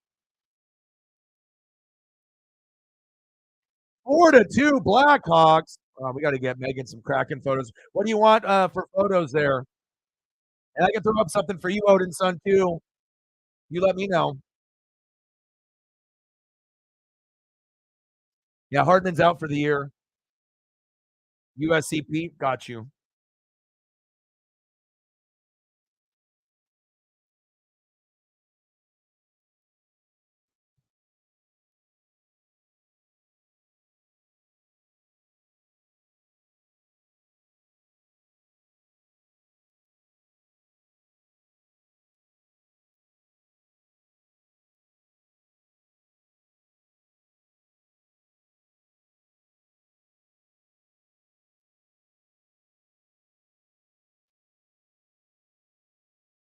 4-2 Blackhawks. We got to get Megan some Kraken photos. What do you want for photos there? And I can throw up something for you, Odin son, too. You let me know. Yeah, Hardman's out for the year. USCP, got you.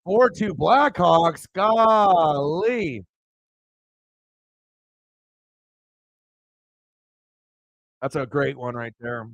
4-2 Blackhawks. Golly. That's a great one right there.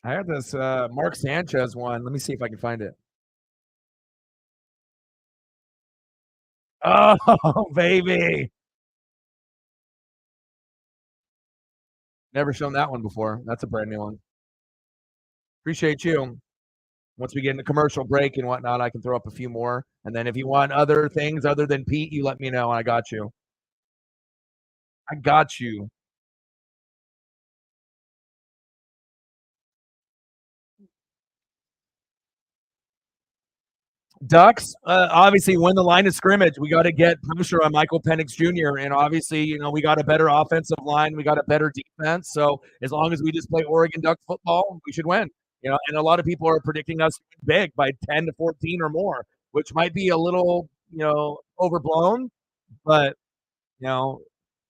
I had this Mark Sanchez one. Let me see if I can find it. Oh, baby. Never shown that one before. That's a brand new one. Appreciate you. Once we get in the commercial break and whatnot, I can throw up a few more. And then if you want other things other than Pete, you let me know. I got you. I got you. Ducks, obviously, win the line of scrimmage. We got to get pressure on Michael Penix Jr. And obviously, we got a better offensive line. We got a better defense. So as long as we just play Oregon Duck football, we should win. And a lot of people are predicting us big by 10 to 14 or more, which might be a little, overblown. But, you know,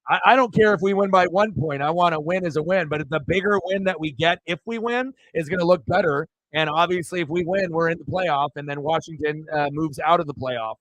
I don't care if we win by 1 point. I want a win as a win. But the bigger win that we get if we win is going to look better. And obviously, if we win, we're in the playoff, and then Washington moves out of the playoff.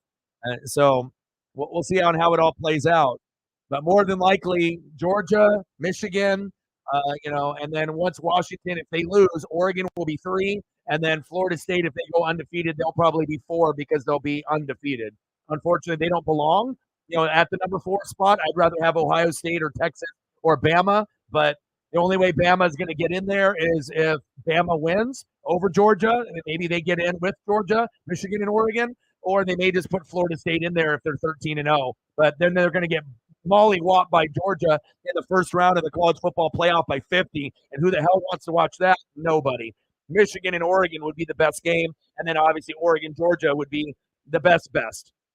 So we'll see how it all plays out. But more than likely, Georgia, Michigan, and then once Washington, if they lose, Oregon will be 3, and then Florida State, if they go undefeated, they'll probably be 4 because they'll be undefeated. Unfortunately, they don't belong, at the number 4 spot. I'd rather have Ohio State or Texas or Bama, but the only way Bama is going to get in there is if Bama wins over Georgia, and maybe they get in with Georgia, Michigan, and Oregon, or they may just put Florida State in there if they're 13-0. But then they're going to get mollywop by Georgia in the first round of the college football playoff by 50. And who the hell wants to watch that? Nobody. Michigan and Oregon would be the best game, and then obviously Oregon, Georgia would be the best,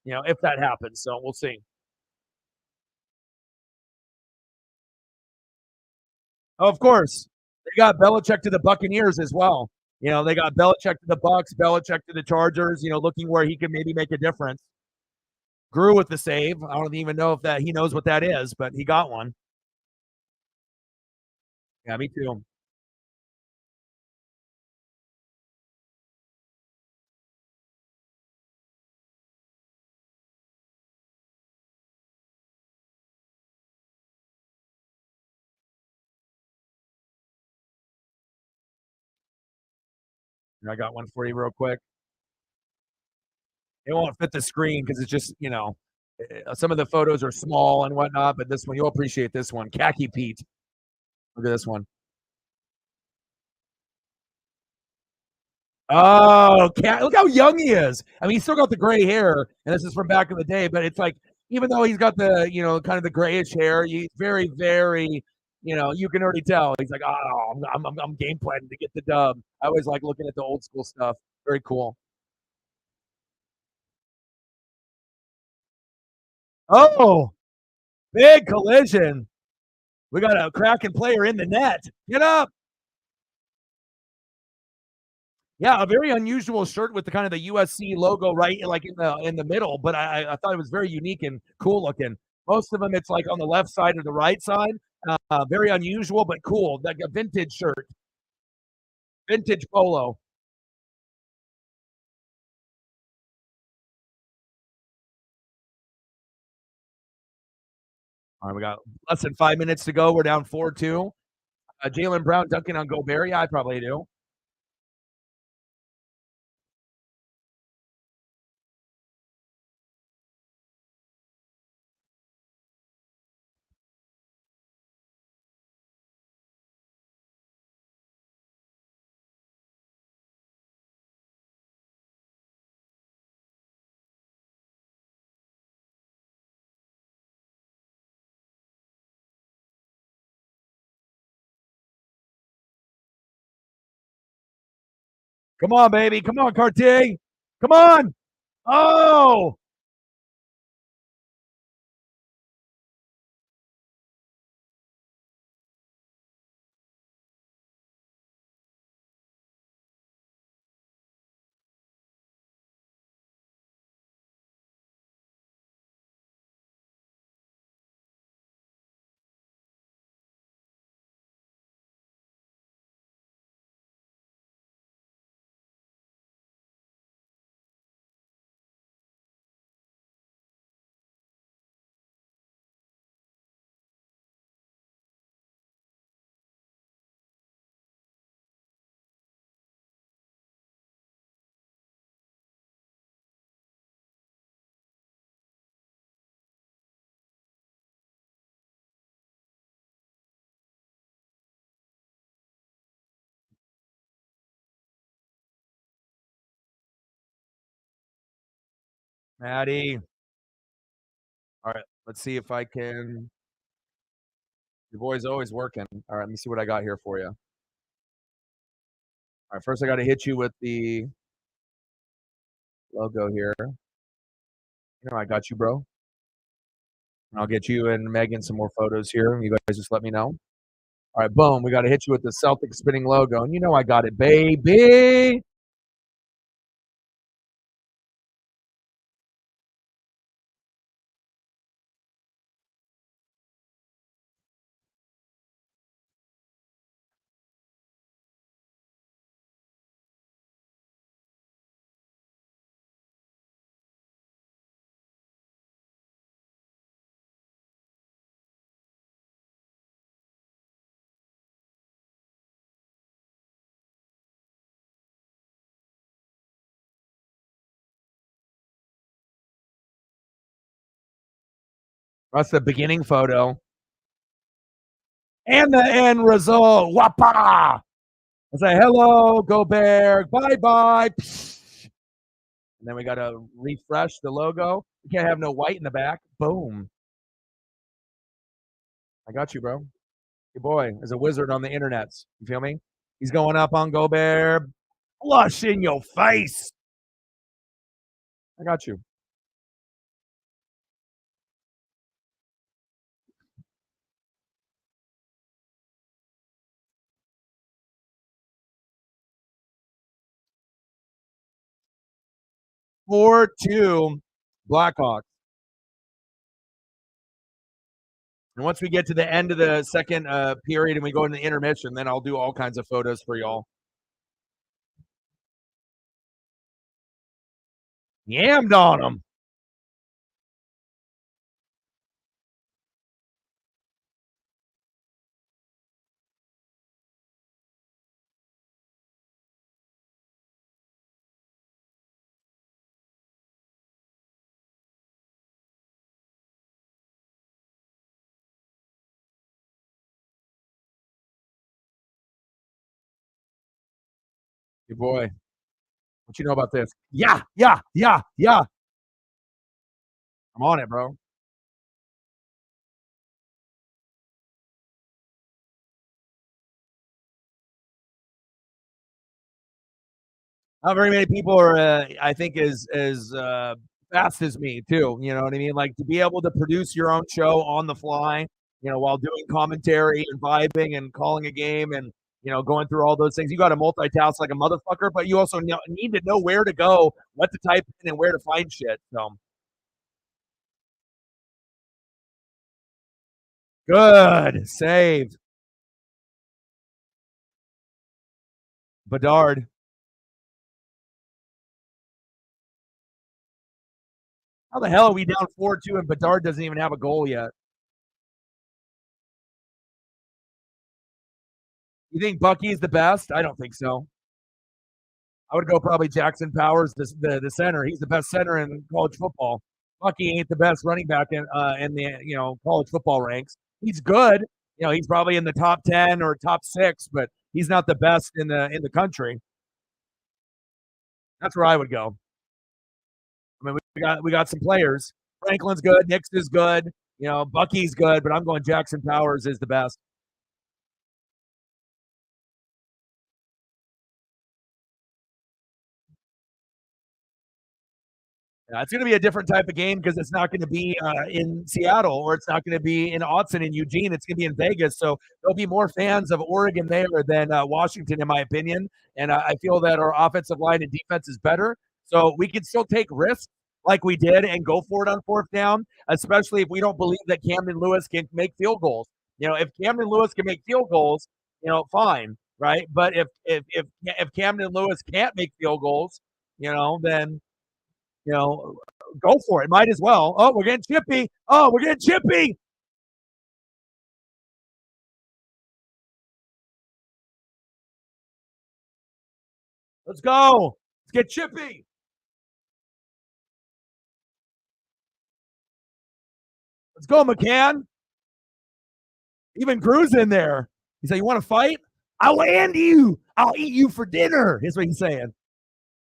if that happens. So we'll see. Oh, of course, they got Belichick to the Buccaneers as well. They got Belichick to the Bucks, Belichick to the Chargers. Looking where he can maybe make a difference. Grew with the save. I don't even know if that he knows what that is, but he got one. Yeah, me too. I got one for you real quick. It won't fit the screen because it's just some of the photos are small and whatnot, but this one you'll appreciate this one. Khaki Pete. Look at this one. Oh, look how young he is. I mean, he's still got the gray hair, and this is from back in the day, but it's like, even though he's got the, kind of the grayish hair, he's very, very, you can already tell. He's like, oh, I'm game planning to get the dub. I always like looking at the old school stuff. Very cool. Oh, big collision. We got a Kraken player in the net. Get up. Yeah, a very unusual shirt with the kind of the USC logo right like in the middle, but I thought it was very unique and cool looking. Most of them, it's like on the left side or the right side. Very unusual, but cool. Like a vintage shirt, vintage polo. All right, we got less than 5 minutes to go. We're down 4-2. Jalen Brown dunking on Gobert. Yeah, I probably do. Come on, baby. Come on, Cartier. Come on. Oh, Maddie. All right, let's see if I can. Your boy's always working. All right, let me see what I got here for you. All right, first I got to hit you with the logo here. I got you, bro. I'll get you and Megan some more photos here. You guys just let me know. All right, boom. We got to hit you with the Celtic spinning logo. And I got it, baby. That's the beginning photo. And the end result. Wapa. I say, hello, Gobert. Bye bye. And then we got to refresh the logo. We can't have no white in the back. Boom. I got you, bro. Your boy is a wizard on the internets. You feel me? He's going up on Gobert. Flush in your face. I got you. 4-2 Blackhawks. And once we get to the end of the second period and we go into the intermission, then I'll do all kinds of photos for y'all. Yammed on them. Your boy. What you know about this? Yeah, yeah, yeah, yeah. I'm on it, bro. Not very many people are, I think, as fast as me too. You know what I mean? Like to be able to produce your own show on the fly, while doing commentary and vibing and calling a game and going through all those things. You got to multitask like a motherfucker, but you also need to know where to go, what to type in, and where to find shit. So good save, Bedard. How the hell are we down 4-2 and Bedard doesn't even have a goal yet? You think Bucky's the best? I don't think so. I would go probably Jackson Powers, the center. He's the best center in college football. Bucky ain't the best running back in the college football ranks. He's good. He's probably in the top 10 or top 6, but he's not the best in the country. That's where I would go. I mean, we got some players. Franklin's good. Nix is good. Bucky's good, but I'm going Jackson Powers is the best. It's going to be a different type of game because it's not going to be in Seattle or it's not going to be in Autzen and Eugene. It's going to be in Vegas. So there'll be more fans of Oregon there than Washington, in my opinion. And I feel that our offensive line and defense is better. So we can still take risks like we did and go for it on fourth down, especially if we don't believe that Camden Lewis can make field goals. If Camden Lewis can make field goals, fine, right? But if Camden Lewis can't make field goals, then you know, go for it. Might as well. Oh, we're getting chippy. Oh, we're getting chippy. Let's go. Let's get chippy. Let's go, McCann. Even Cruz in there. He said, "You want to fight? I will end you. I'll eat you for dinner." Is what he's saying.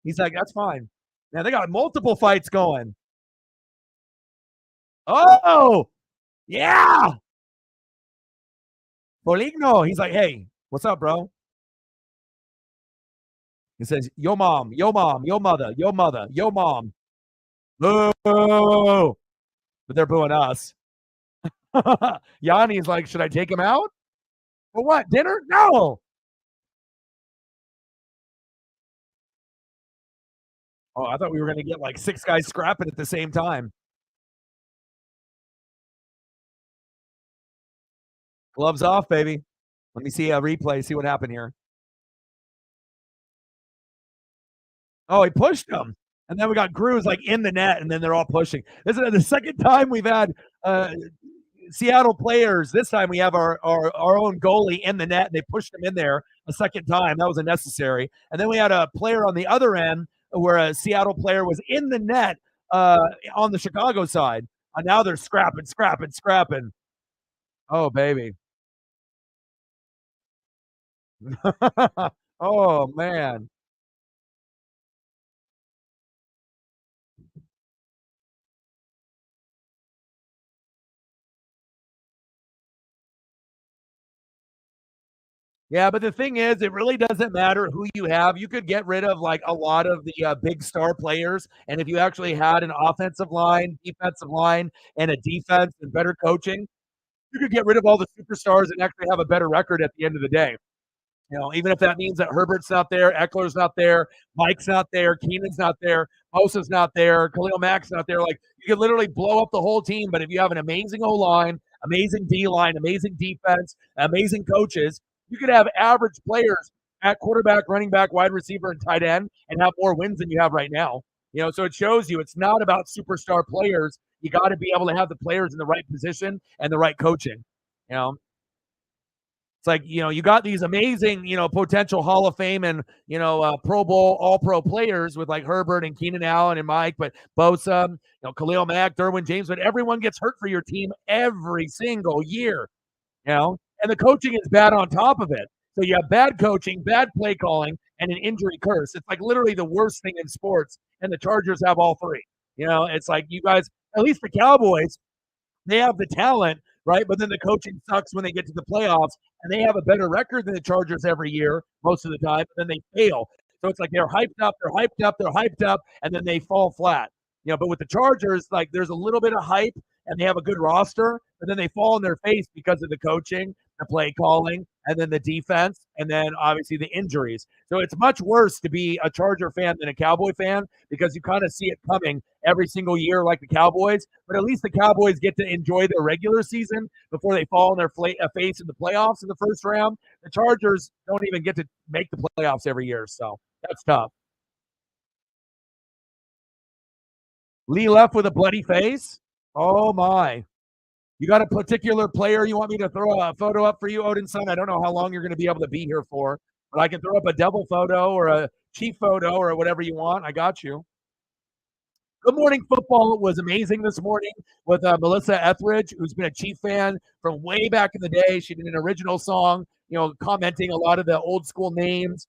He's like, "That's fine." Now they got multiple fights going. Oh, yeah. Poligno. He's like, "Hey, what's up, bro?" He says, "Yo mom, yo mom, yo mother, yo mother, yo mom." Boo! But they're booing us. Yanni's like, "Should I take him out? For what? Dinner? No." Oh, I thought we were going to get like 6 guys scrapping at the same time. Gloves off, baby. Let me see a replay, see what happened here. Oh, he pushed him. And then we got Cruz like in the net, and then they're all pushing. This is the second time we've had Seattle players. This time we have our own goalie in the net, and they pushed him in there a second time. That was unnecessary. And then we had a player on the other end where a Seattle player was in the net on the Chicago side. And now they're scrapping, scrapping, scrapping. Oh, baby. Oh, man. Yeah, but the thing is, it really doesn't matter who you have. You could get rid of like a lot of the big star players, and if you actually had an offensive line, defensive line, and a defense and better coaching, you could get rid of all the superstars and actually have a better record at the end of the day. Even if that means that Herbert's not there, Eckler's not there, Mike's not there, Keenan's not there, Bosa's not there, Khalil Mack's not there. Like you could literally blow up the whole team. But if you have an amazing O line, amazing D line, amazing defense, amazing coaches, you could have average players at quarterback, running back, wide receiver, and tight end, and have more wins than you have right now. So it shows you it's not about superstar players. You got to be able to have the players in the right position and the right coaching. You know, it's like, you got these amazing, potential Hall of Fame and, Pro Bowl, all pro players with like Herbert and Keenan Allen and Mike, but Bosa, Khalil Mack, Derwin James, but everyone gets hurt for your team every single year, and the coaching is bad on top of it. So you have bad coaching, bad play calling, and an injury curse. It's like literally the worst thing in sports, and the Chargers have all three. It's like you guys, at least the Cowboys, they have the talent, right? But then the coaching sucks when they get to the playoffs, and they have a better record than the Chargers every year, most of the time, but then they fail. So it's like they're hyped up, they're hyped up, they're hyped up, and then they fall flat. But with the Chargers, like there's a little bit of hype and they have a good roster, but then they fall on their face because of the coaching, the play calling, and then the defense, and then obviously the injuries. So it's much worse to be a Charger fan than a Cowboy fan because you kind of see it coming every single year like the Cowboys. But at least the Cowboys get to enjoy their regular season before they fall on their face in the playoffs in the first round. The Chargers don't even get to make the playoffs every year, so that's tough. Lee left with a bloody face? Oh, my. You got a particular player you want me to throw a photo up for you, Odin-san? I don't know how long you're going to be able to be here for, but I can throw up a devil photo or a chief photo or whatever you want. I got you. Good Morning Football was amazing this morning with Melissa Etheridge, who's been a Chief fan from way back in the day. She did an original song, commenting a lot of the old school names.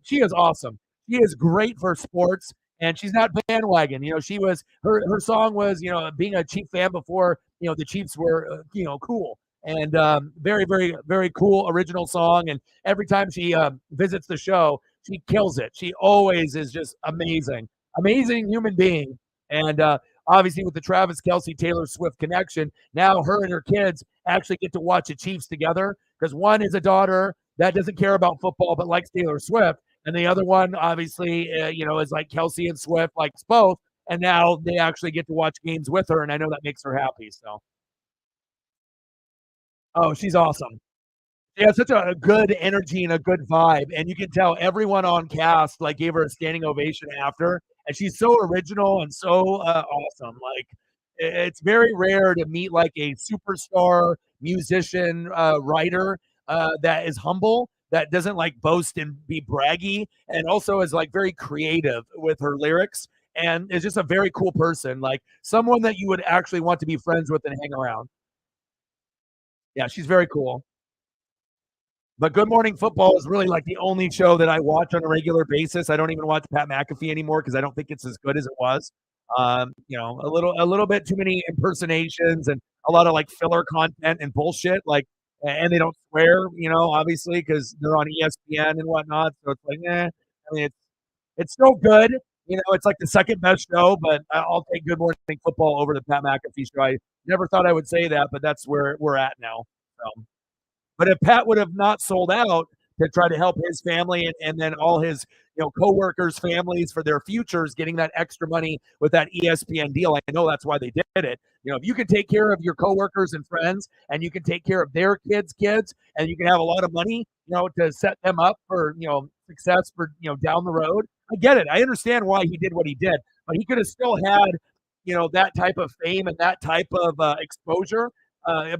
She is awesome. She is great for sports, and she's not bandwagon. She was her song was being a Chief fan before the Chiefs were cool. And very, very, very cool original song. And every time she visits the show, she kills it. She always is just amazing. Amazing human being. And obviously, with the Travis Kelce Taylor Swift connection, now her and her kids actually get to watch the Chiefs together because one is a daughter that doesn't care about football but likes Taylor Swift. And the other one, obviously, is like Kelce and Swift, likes both. And now they actually get to watch games with her. And I know that makes her happy. So, oh, she's awesome. She has such a good energy and a good vibe, and you can tell everyone on cast like gave her a standing ovation after. And she's so original and so awesome. Like it's very rare to meet like a superstar musician writer that is humble, that doesn't like boast and be braggy, and also is like very creative with her lyrics. And is just a very cool person, like someone that you would actually want to be friends with and hang around. Yeah, she's very cool. But Good Morning Football is really like the only show that I watch on a regular basis. I don't even watch Pat McAfee anymore because I don't think it's as good as it was. A little bit too many impersonations and a lot of like filler content and bullshit. Like, and they don't swear, obviously because they're on ESPN and whatnot. So it's like, I mean, it's still good. It's like the second best show, but I'll take Good Morning Football over the Pat McAfee show. I never thought I would say that, but that's where we're at now. So. But if Pat would have not sold out to try to help his family and then all his coworkers' families for their futures, getting that extra money with that ESPN deal, I know that's why they did it. If you can take care of your coworkers and friends, and you can take care of their kids, and you can have a lot of money, to set them up for success for down the road. I get it. I understand why he did what he did, but he could have still had that type of fame and that type of exposure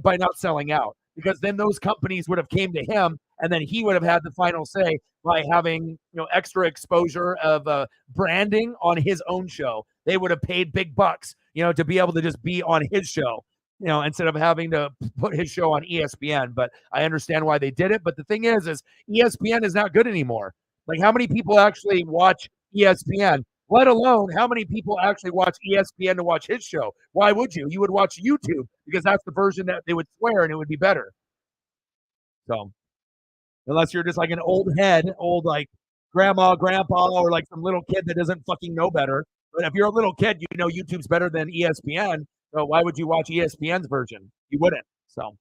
by not selling out, because then those companies would have came to him, and then he would have had the final say by having extra exposure of branding on his own show. They would have paid big bucks to be able to just be on his show, instead of having to put his show on ESPN. But I understand why they did it. But the thing is ESPN is not good anymore. Like, how many people actually watch ESPN? Let alone how many people actually watch ESPN to watch his show. Why would you? You would watch YouTube because that's the version that they would swear and it would be better. So unless you're just like an old head, old like grandma, grandpa, or like some little kid that doesn't fucking know better. But if you're a little kid, you know YouTube's better than ESPN. So why would you watch ESPN's version? You wouldn't. So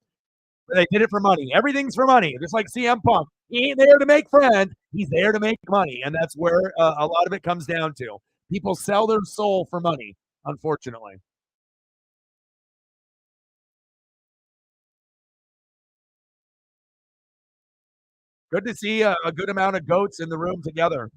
but they did it for money. Everything's for money. Just like CM Punk. He ain't there to make friends. He's there to make money. And that's where a lot of it comes down to. People sell their soul for money, unfortunately. Good to see a good amount of goats in the room together.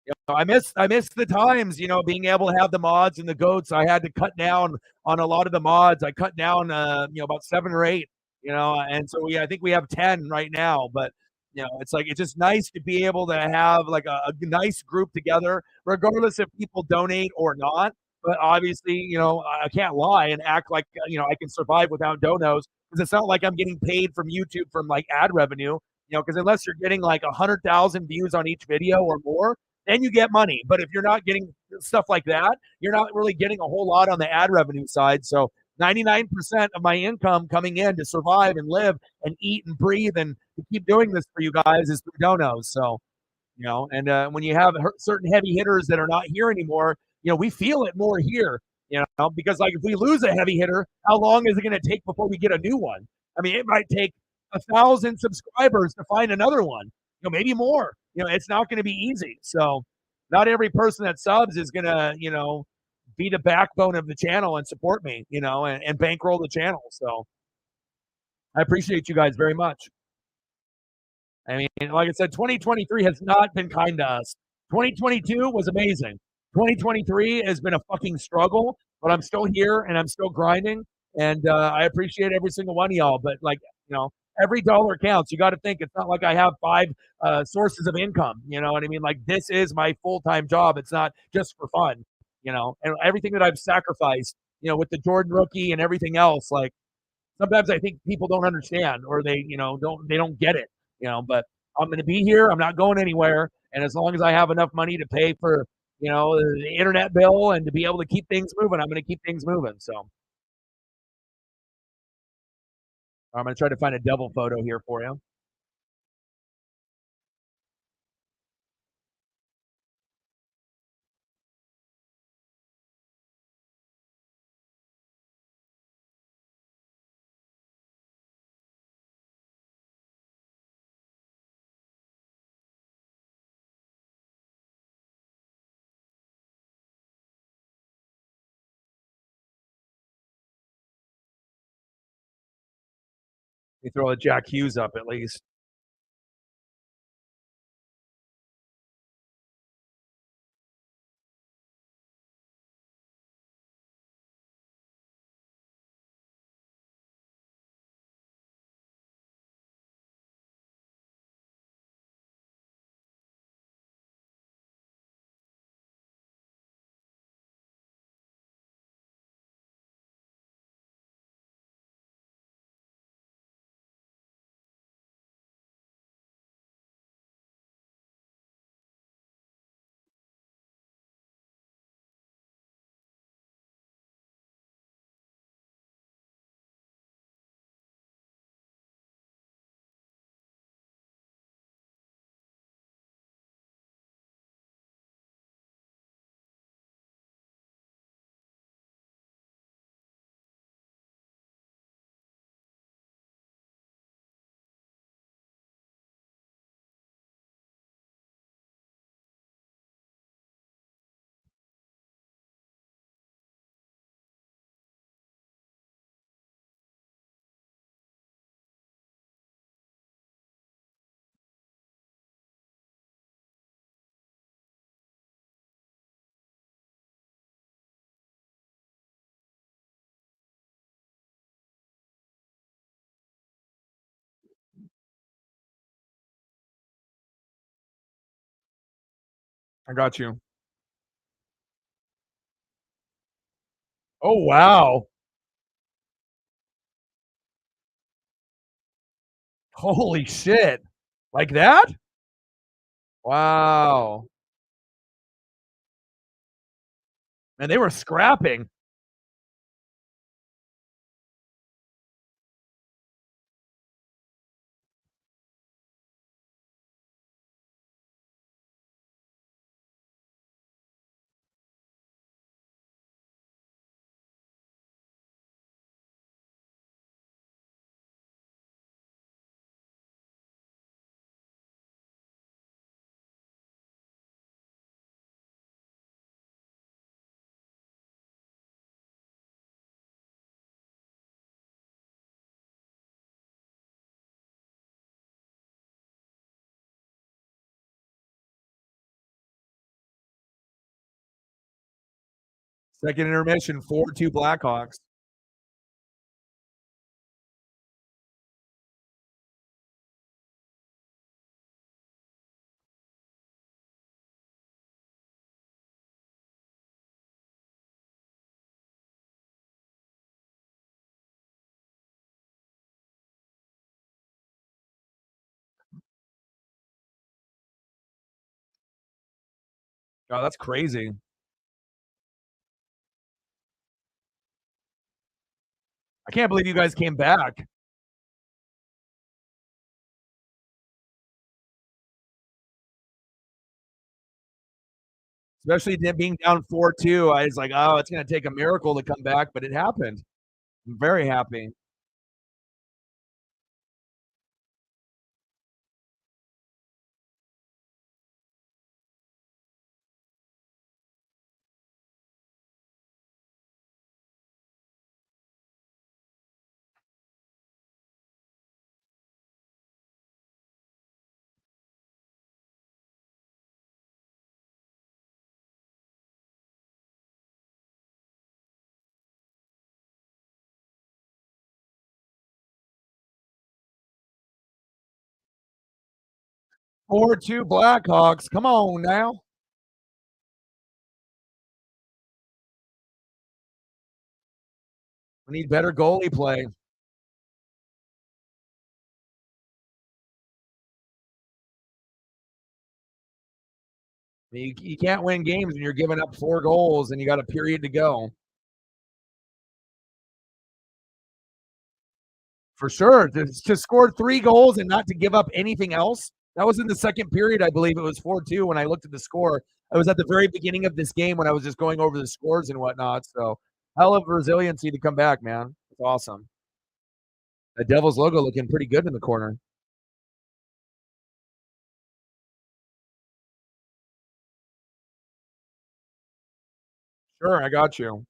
You know, I miss the times, being able to have the mods and the goats. I had to cut down on a lot of the mods. I cut down about 7 or 8, and so I think we have 10 right now. But it's like it's just nice to be able to have like a nice group together, regardless if people donate or not. But obviously, I can't lie and act like I can survive without donos because it's not like I'm getting paid from YouTube from like ad revenue. Because unless you're getting like 100,000 views on each video or more, then you get money. But if you're not getting stuff like that, you're not really getting a whole lot on the ad revenue side. So 99% of my income coming in to survive and live and eat and breathe and to keep doing this for you guys is through donos. So, and when you have certain heavy hitters that are not here anymore, we feel it more here, because like if we lose a heavy hitter, how long is it going to take before we get a new one? I mean, it might take 1,000 subscribers to find another one, maybe more. It's not going to be easy. So, not every person that subs is going to, be the backbone of the channel and support me, and bankroll the channel. So, I appreciate you guys very much. I mean, like I said, 2023 has not been kind to us. 2022 was amazing. 2023 has been a fucking struggle, but I'm still here and I'm still grinding. And I appreciate every single one of y'all. But like, every dollar counts. You got to think it's not like I have 5 sources of income. You know what I mean? Like this is my full time job. It's not just for fun. And everything that I've sacrificed, with the Jordan rookie and everything else, like sometimes I think people don't understand or they don't get it, but I'm going to be here. I'm not going anywhere. And as long as I have enough money to pay for, the internet bill and to be able to keep things moving, I'm going to keep things moving. So I'm going to try to find a double photo here for you. You throw a Jack Hughes up at least. I got you. Oh, wow. Holy shit. Like that? Wow. And they were scrapping. Second intermission, 4-2 Blackhawks. Oh, that's crazy. I can't believe you guys came back, especially being down 4-2. I was like, "Oh, it's gonna take a miracle to come back," but it happened. I'm very happy. 4-2 Blackhawks. Come on now. We need better goalie play. You can't win games when you're giving up 4 goals and you got a period to go. For sure. To score 3 goals and not to give up anything else. That was in the second period, I believe it was 4-2 when I looked at the score. I was at the very beginning of this game when I was just going over the scores and whatnot. So hell of resiliency to come back, man. It's awesome. The Devils logo looking pretty good in the corner. Sure, I got you.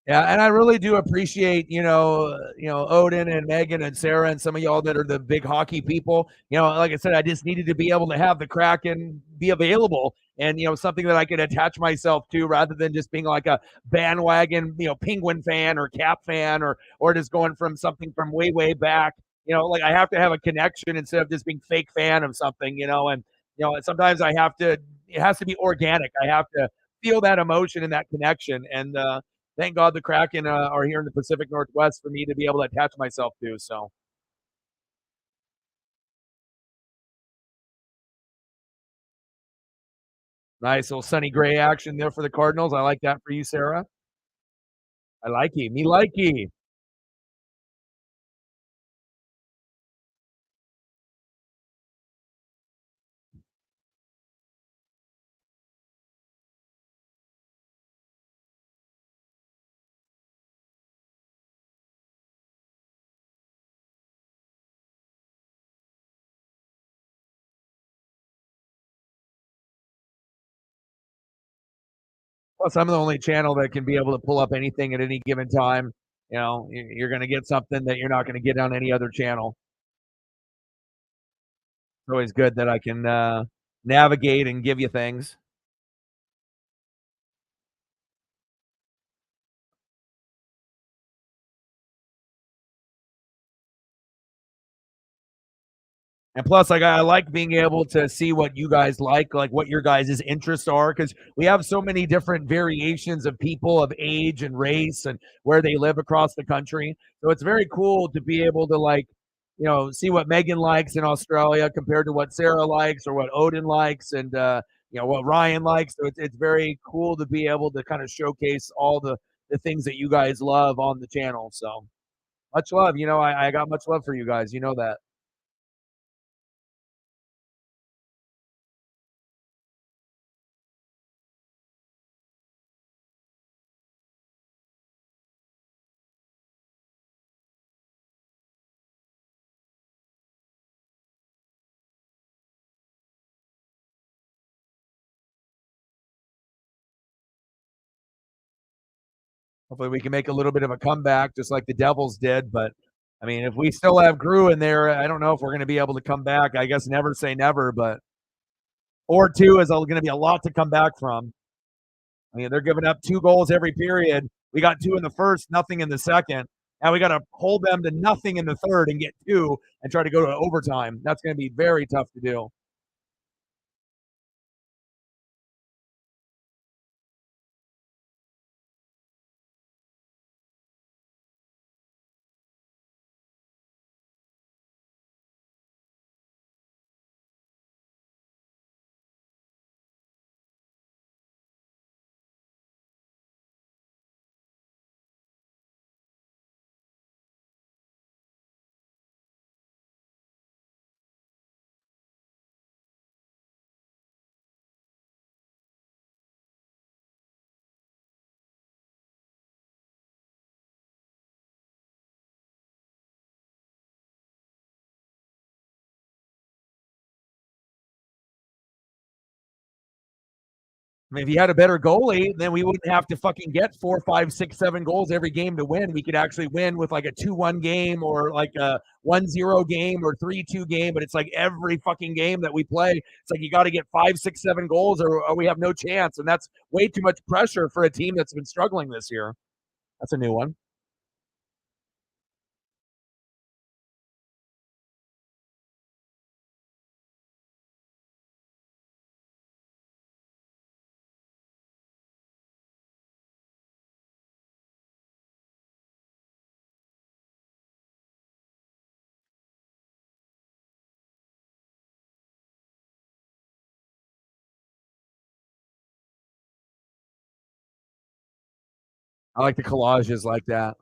Yeah, and I really do appreciate, Odin and Megan and Sarah and some of y'all that are the big hockey people. Like I said, I just needed to be able to have the Kraken be available and, something that I could attach myself to rather than just being like a bandwagon, Penguin fan or Cap fan or just going from something from way, way back. Like I have to have a connection instead of just being fake fan of something, and sometimes it has to be organic. I have to feel that emotion and that connection. And thank God the Kraken are here in the Pacific Northwest for me to be able to attach myself to. So nice little sunny gray action there for the Cardinals. I like that for you, Sarah. I like ye. Me like ye. Plus, I'm the only channel that can be able to pull up anything at any given time. You're going to get something that you're not going to get on any other channel. It's always good that I can navigate and give you things. And plus, like I like being able to see what you guys like what your guys' interests are, because we have so many different variations of people of age and race and where they live across the country. So it's very cool to be able to see what Megan likes in Australia compared to what Sarah likes or what Odin likes and what Ryan likes. So it's very cool to be able to kind of showcase all the things that you guys love on the channel. So much love. I got much love for you guys. You know that. Hopefully, we can make a little bit of a comeback, just like the Devils did. But I mean, if we still have Grew in there, I don't know if we're going to be able to come back. I guess never say never, but 4-2 is going to be a lot to come back from. I mean, they're giving up 2 goals every period. We got 2 in the first, nothing in the second. Now we got to hold them to nothing in the third and get 2 and try to go to overtime. That's going to be very tough to do. I mean, if you had a better goalie, then we wouldn't have to fucking get 4, 5, 6, 7 goals every game to win. We could actually win with like a 2-1 game or like a 1-0 game or 3-2 game. But it's like every fucking game that we play, it's like you got to get 5, 6, 7 goals or we have no chance. And that's way too much pressure for a team that's been struggling this year. That's a new one. I like the collages like that.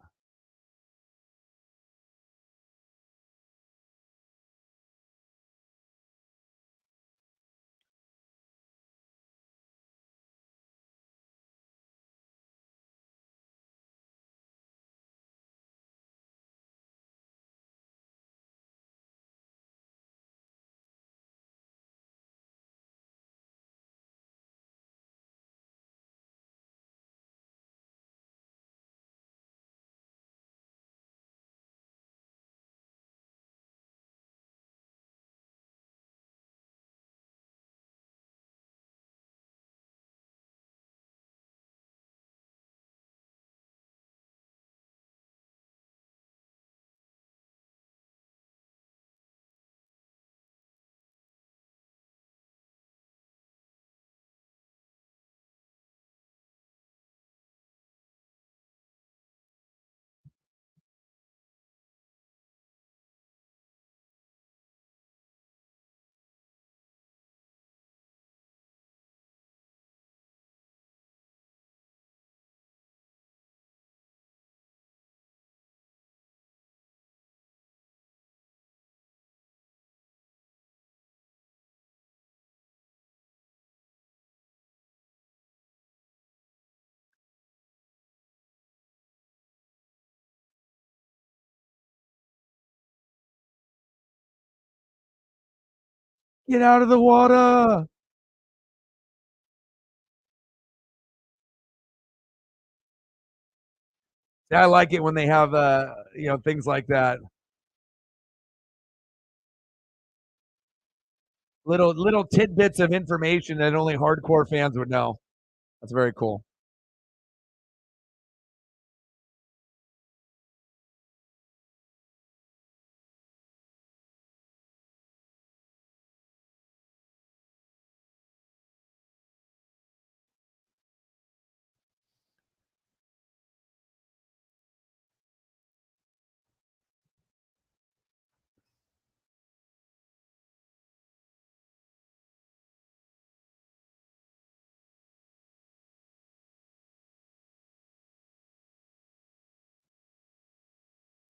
Get out of the water. Yeah, I like it when they have things like that. Little tidbits of information that only hardcore fans would know. That's very cool.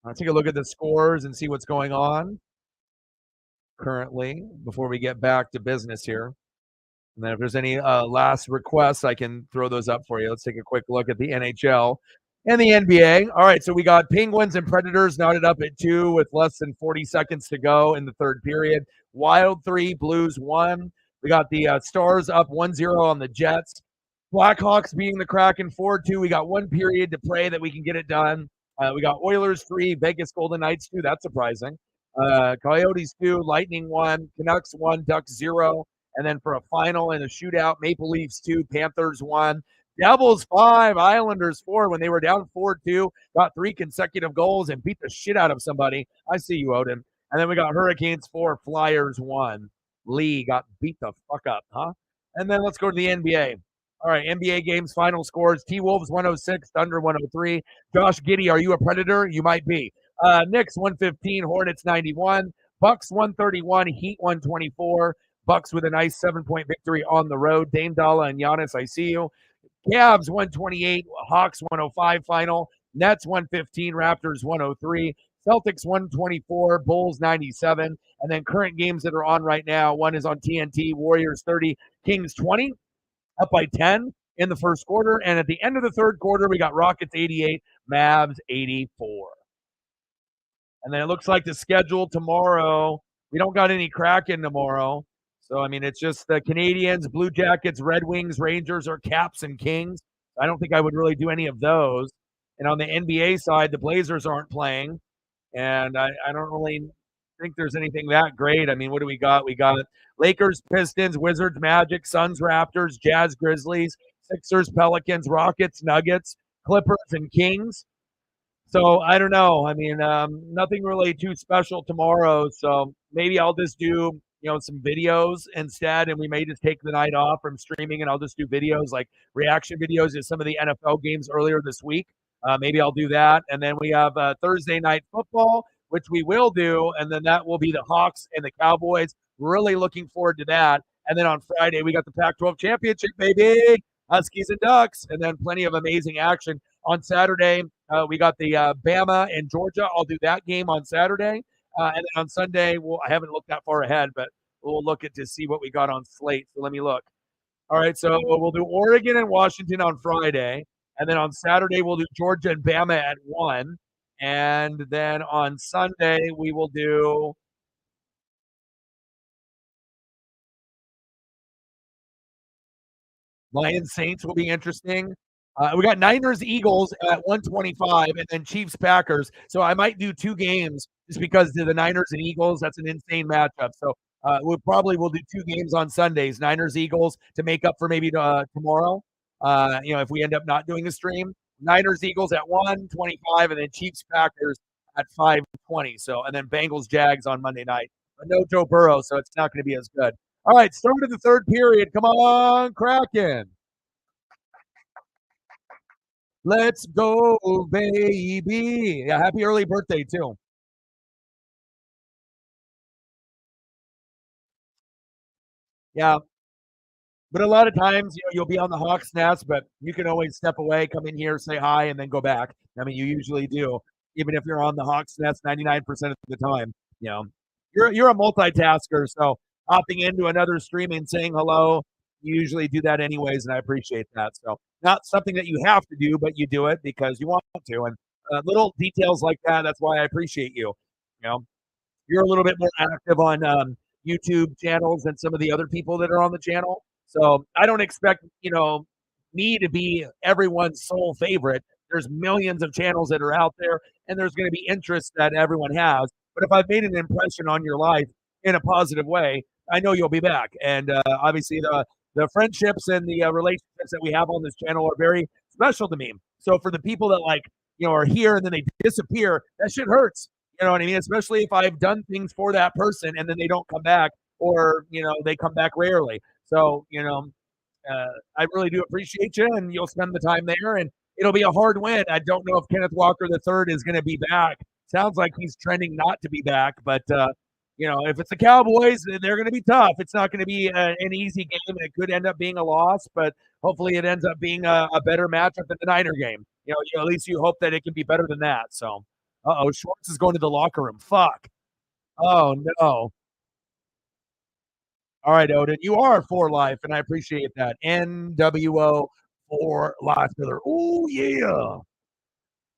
I'll take a look at the scores and see what's going on currently before we get back to business here. And then if there's any last requests, I can throw those up for you. Let's take a quick look at the NHL and the NBA. All right, so we got Penguins and Predators knotted up at 2 with less than 40 seconds to go in the third period. Wild 3, Blues 1. We got the Stars up 1-0 on the Jets. Blackhawks beating the Kraken 4-2. We got one period to pray that we can get it done. We got Oilers 3, Vegas Golden Knights 2. That's surprising. Coyotes 2, Lightning 1, Canucks 1, Ducks 0. And then for a final and a shootout, Maple Leafs 2, Panthers 1, Devils 5, Islanders 4. When they were down 4-2, got 3 consecutive goals and beat the shit out of somebody. I see you, Odin. And then we got Hurricanes 4, Flyers 1. Lee got beat the fuck up, huh? And then let's go to the NBA. All right, NBA games, final scores. T-Wolves 106, Thunder 103. Josh Giddey, are you a Predator? You might be. Knicks 115, Hornets 91, Bucks 131, Heat 124. Bucks with a nice 7-point victory on the road. Dame Dalla and Giannis, I see you. Cavs 128, Hawks 105 final. Nets 115, Raptors 103. Celtics 124, Bulls 97. And then current games that are on right now, one is on TNT, Warriors 30, Kings 20, up by 10 in the first quarter. And at the end of the third quarter, we got Rockets 88, Mavs 84. And then it looks like the schedule tomorrow, we don't got any Kraken tomorrow. So, I mean, it's just the Canadiens, Blue Jackets, Red Wings, Rangers, or Caps and Kings. I don't think I would really do any of those. And on the NBA side, the Blazers aren't playing. And I don't really think there's anything that great. I mean, what do we got? We got Lakers, Pistons, Wizards, Magic, Suns, Raptors, Jazz, Grizzlies, Sixers, Pelicans, Rockets, Nuggets, Clippers, and Kings. So I don't know. I mean, nothing really too special tomorrow. So maybe I'll just do some videos instead, and we may just take the night off from streaming, and I'll just do videos like reaction videos to some of the NFL games earlier this week. Maybe I'll do that, and then we have Thursday night football, which we will do, and then that will be the Hawks and the Cowboys. Really looking forward to that. And then on Friday we got the Pac-12 championship, baby, Huskies and Ducks, and then plenty of amazing action on Saturday. We got the Bama and Georgia. I'll do that game on Saturday. And then on Sunday, I haven't looked that far ahead, but we'll look at to see what we got on slate. So let me look. All right, so we'll do Oregon and Washington on Friday. And then on Saturday, we'll do Georgia and Bama at 1. And then on Sunday, we will do Lions Saints will be interesting. We got Niners Eagles at 125 and then Chiefs Packers. So I might do 2 games just because the Niners and Eagles, that's an insane matchup. So we'll do 2 games on Sundays, Niners Eagles, to make up for maybe tomorrow. If we end up not doing a stream, Niners Eagles at 125 and then Chiefs Packers at 520. So and then Bengals Jags on Monday night. But no Joe Burrow, so it's not going to be as good. All right, start of the third period. Come on, Kraken. Let's go, baby. Yeah, happy early birthday, too. Yeah. But a lot of times, you'll be on the Hawks nest, but you can always step away, come in here, say hi, and then go back. I mean, you usually do, even if you're on the Hawks nest 99% of the time. You're a multitasker, so hopping into another stream and saying hello, you usually do that anyways, and I appreciate that. So not something that you have to do, but you do it because you want to. And little details like that, that's why I appreciate you. You're a little bit more active on YouTube channels than some of the other people that are on the channel. So I don't expect, me to be everyone's sole favorite. There's millions of channels that are out there, and there's going to be interests that everyone has. But if I've made an impression on your life in a positive way, I know you'll be back. And obviously, the friendships and the relationships that we have on this channel are very special to me. So for the people that are here and then they disappear, that shit hurts. You know what I mean? Especially if I've done things for that person and then they don't come back, or they come back rarely. So I really do appreciate you, and you'll spend the time there, and it'll be a hard win. I don't know if Kenneth Walker III is going to be back. Sounds like he's trending not to be back, but if it's the Cowboys, they're going to be tough. It's not going to be an easy game. It could end up being a loss, but hopefully it ends up being a better matchup than the Niner game. At least you hope that it can be better than that. So, Schwartz is going to the locker room. Fuck. Oh no. All right, Odin, you are for life, and I appreciate that. NWO for life, brother. Oh yeah.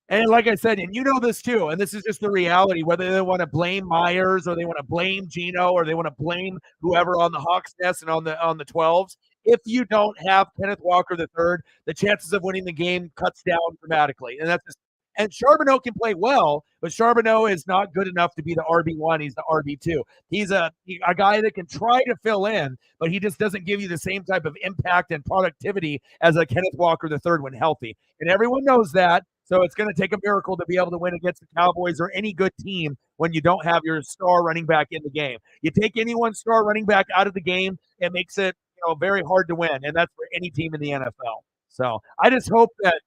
And like I said, and you know this too, and this is just the reality, whether they want to blame Myers or they want to blame Gino or they want to blame whoever on the Hawks nest and on the 12s. If you don't have Kenneth Walker III, the chances of winning the game cuts down dramatically. And that's just, and Charbonneau can play well, but Charbonneau is not good enough to be the RB1. He's the RB2. He's a guy that can try to fill in, but he just doesn't give you the same type of impact and productivity as a Kenneth Walker III when healthy. And everyone knows that. So it's going to take a miracle to be able to win against the Cowboys or any good team when you don't have your star running back in the game. You take anyone's star running back out of the game, it makes it very hard to win, and that's for any team in the NFL. So I just hope that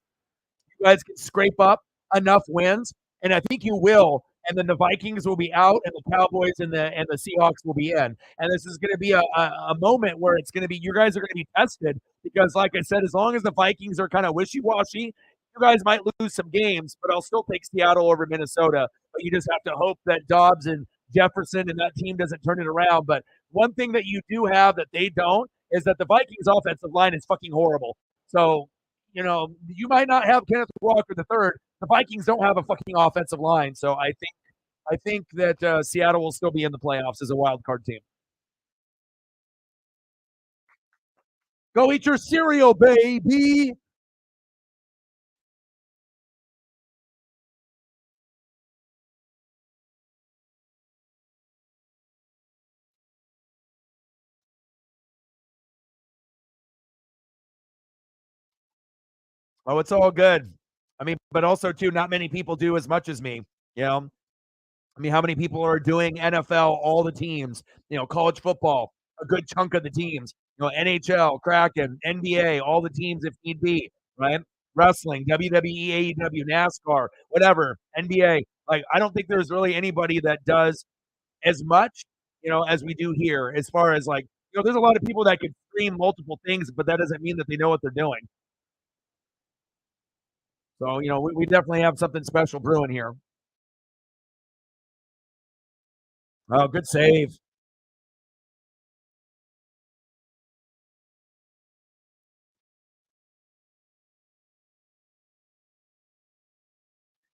you guys can scrape up enough wins, and I think you will. And then the Vikings will be out, and the Cowboys and the Seahawks will be in. And this is going to be a moment where it's going to be, you guys are going to be tested because, like I said, as long as the Vikings are kind of wishy-washy, you guys might lose some games, but I'll still take Seattle over Minnesota. But you just have to hope that Dobbs and Jefferson and that team doesn't turn it around. But one thing that you do have that they don't is that the Vikings offensive line is fucking horrible. So, you might not have Kenneth Walker III. The Vikings don't have a fucking offensive line. So I think that Seattle will still be in the playoffs as a wild card team. Go eat your cereal, baby. Oh, it's all good. I mean, but also too, not many people do as much as me. I mean, how many people are doing NFL, all the teams, college football, a good chunk of the teams, NHL, Kraken, NBA, all the teams if need be, right? Wrestling, WWE, AEW, NASCAR, whatever, NBA. Like, I don't think there's really anybody that does as much, as we do here, as far as there's a lot of people that can stream multiple things, but that doesn't mean that they know what they're doing. So, we definitely have something special brewing here. Oh, good save.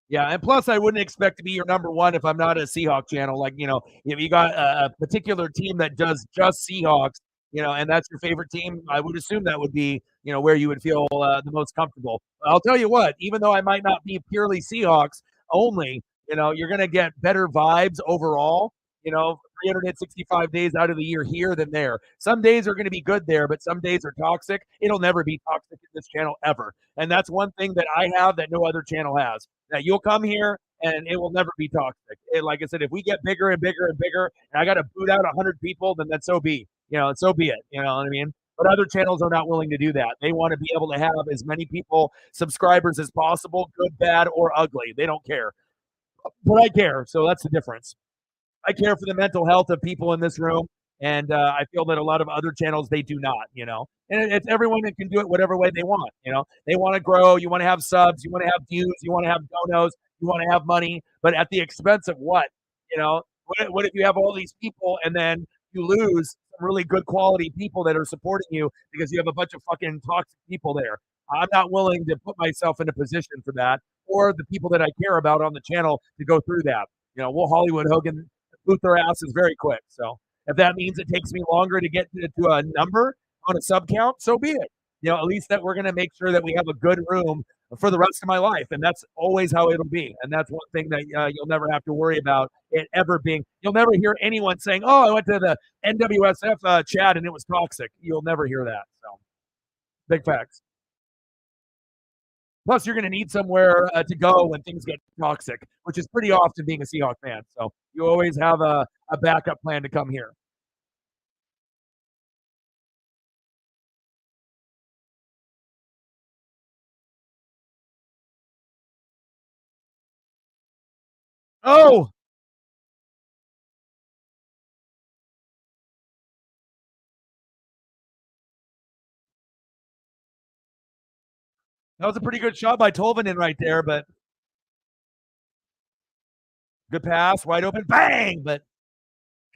Yeah, and plus, I wouldn't expect to be your number one if I'm not a Seahawk channel. Like, if you got a particular team that does just Seahawks, and that's your favorite team, I would assume that would be, where you would feel the most comfortable. I'll tell you what, even though I might not be purely Seahawks only, you're going to get better vibes overall, 365 days out of the year here than there. Some days are going to be good there, but some days are toxic. It'll never be toxic in this channel ever. And that's one thing that I have that no other channel has. That you'll come here and it will never be toxic. Like I said, if we get bigger and bigger and bigger, and I got to boot out 100 people, then that's so be. So be it. You know what I mean? But other channels are not willing to do that. They want to be able to have as many people, subscribers as possible, good, bad, or ugly. They don't care. But I care. So that's the difference. I care for the mental health of people in this room, and I feel that a lot of other channels they do not. And it's everyone that can do it whatever way they want. They want to grow. You want to have subs. You want to have views. You want to have donos. You want to have money, but at the expense of what? What if you have all these people and then you lose some really good quality people that are supporting you because you have a bunch of fucking toxic people there? I'm not willing to put myself in a position for that, or the people that I care about on the channel to go through that. We'll Hollywood Hogan boot their asses very quick. So If that means it takes me longer to get to a number on a sub count, so be it. At least that we're going to make sure that we have a good room for the rest of my life, and that's always how it'll be. And that's one thing that you'll never have to worry about it ever being. You'll never hear anyone saying, "Oh, I went to the NWSF chat and it was toxic." You'll never hear that. So, big facts. Plus, you're going to need somewhere to go when things get toxic, which is pretty often being a Seahawk fan. So you always have a backup plan to come here. Oh, that was a pretty good shot by Tolvanen right there, but good pass, wide open, bang! But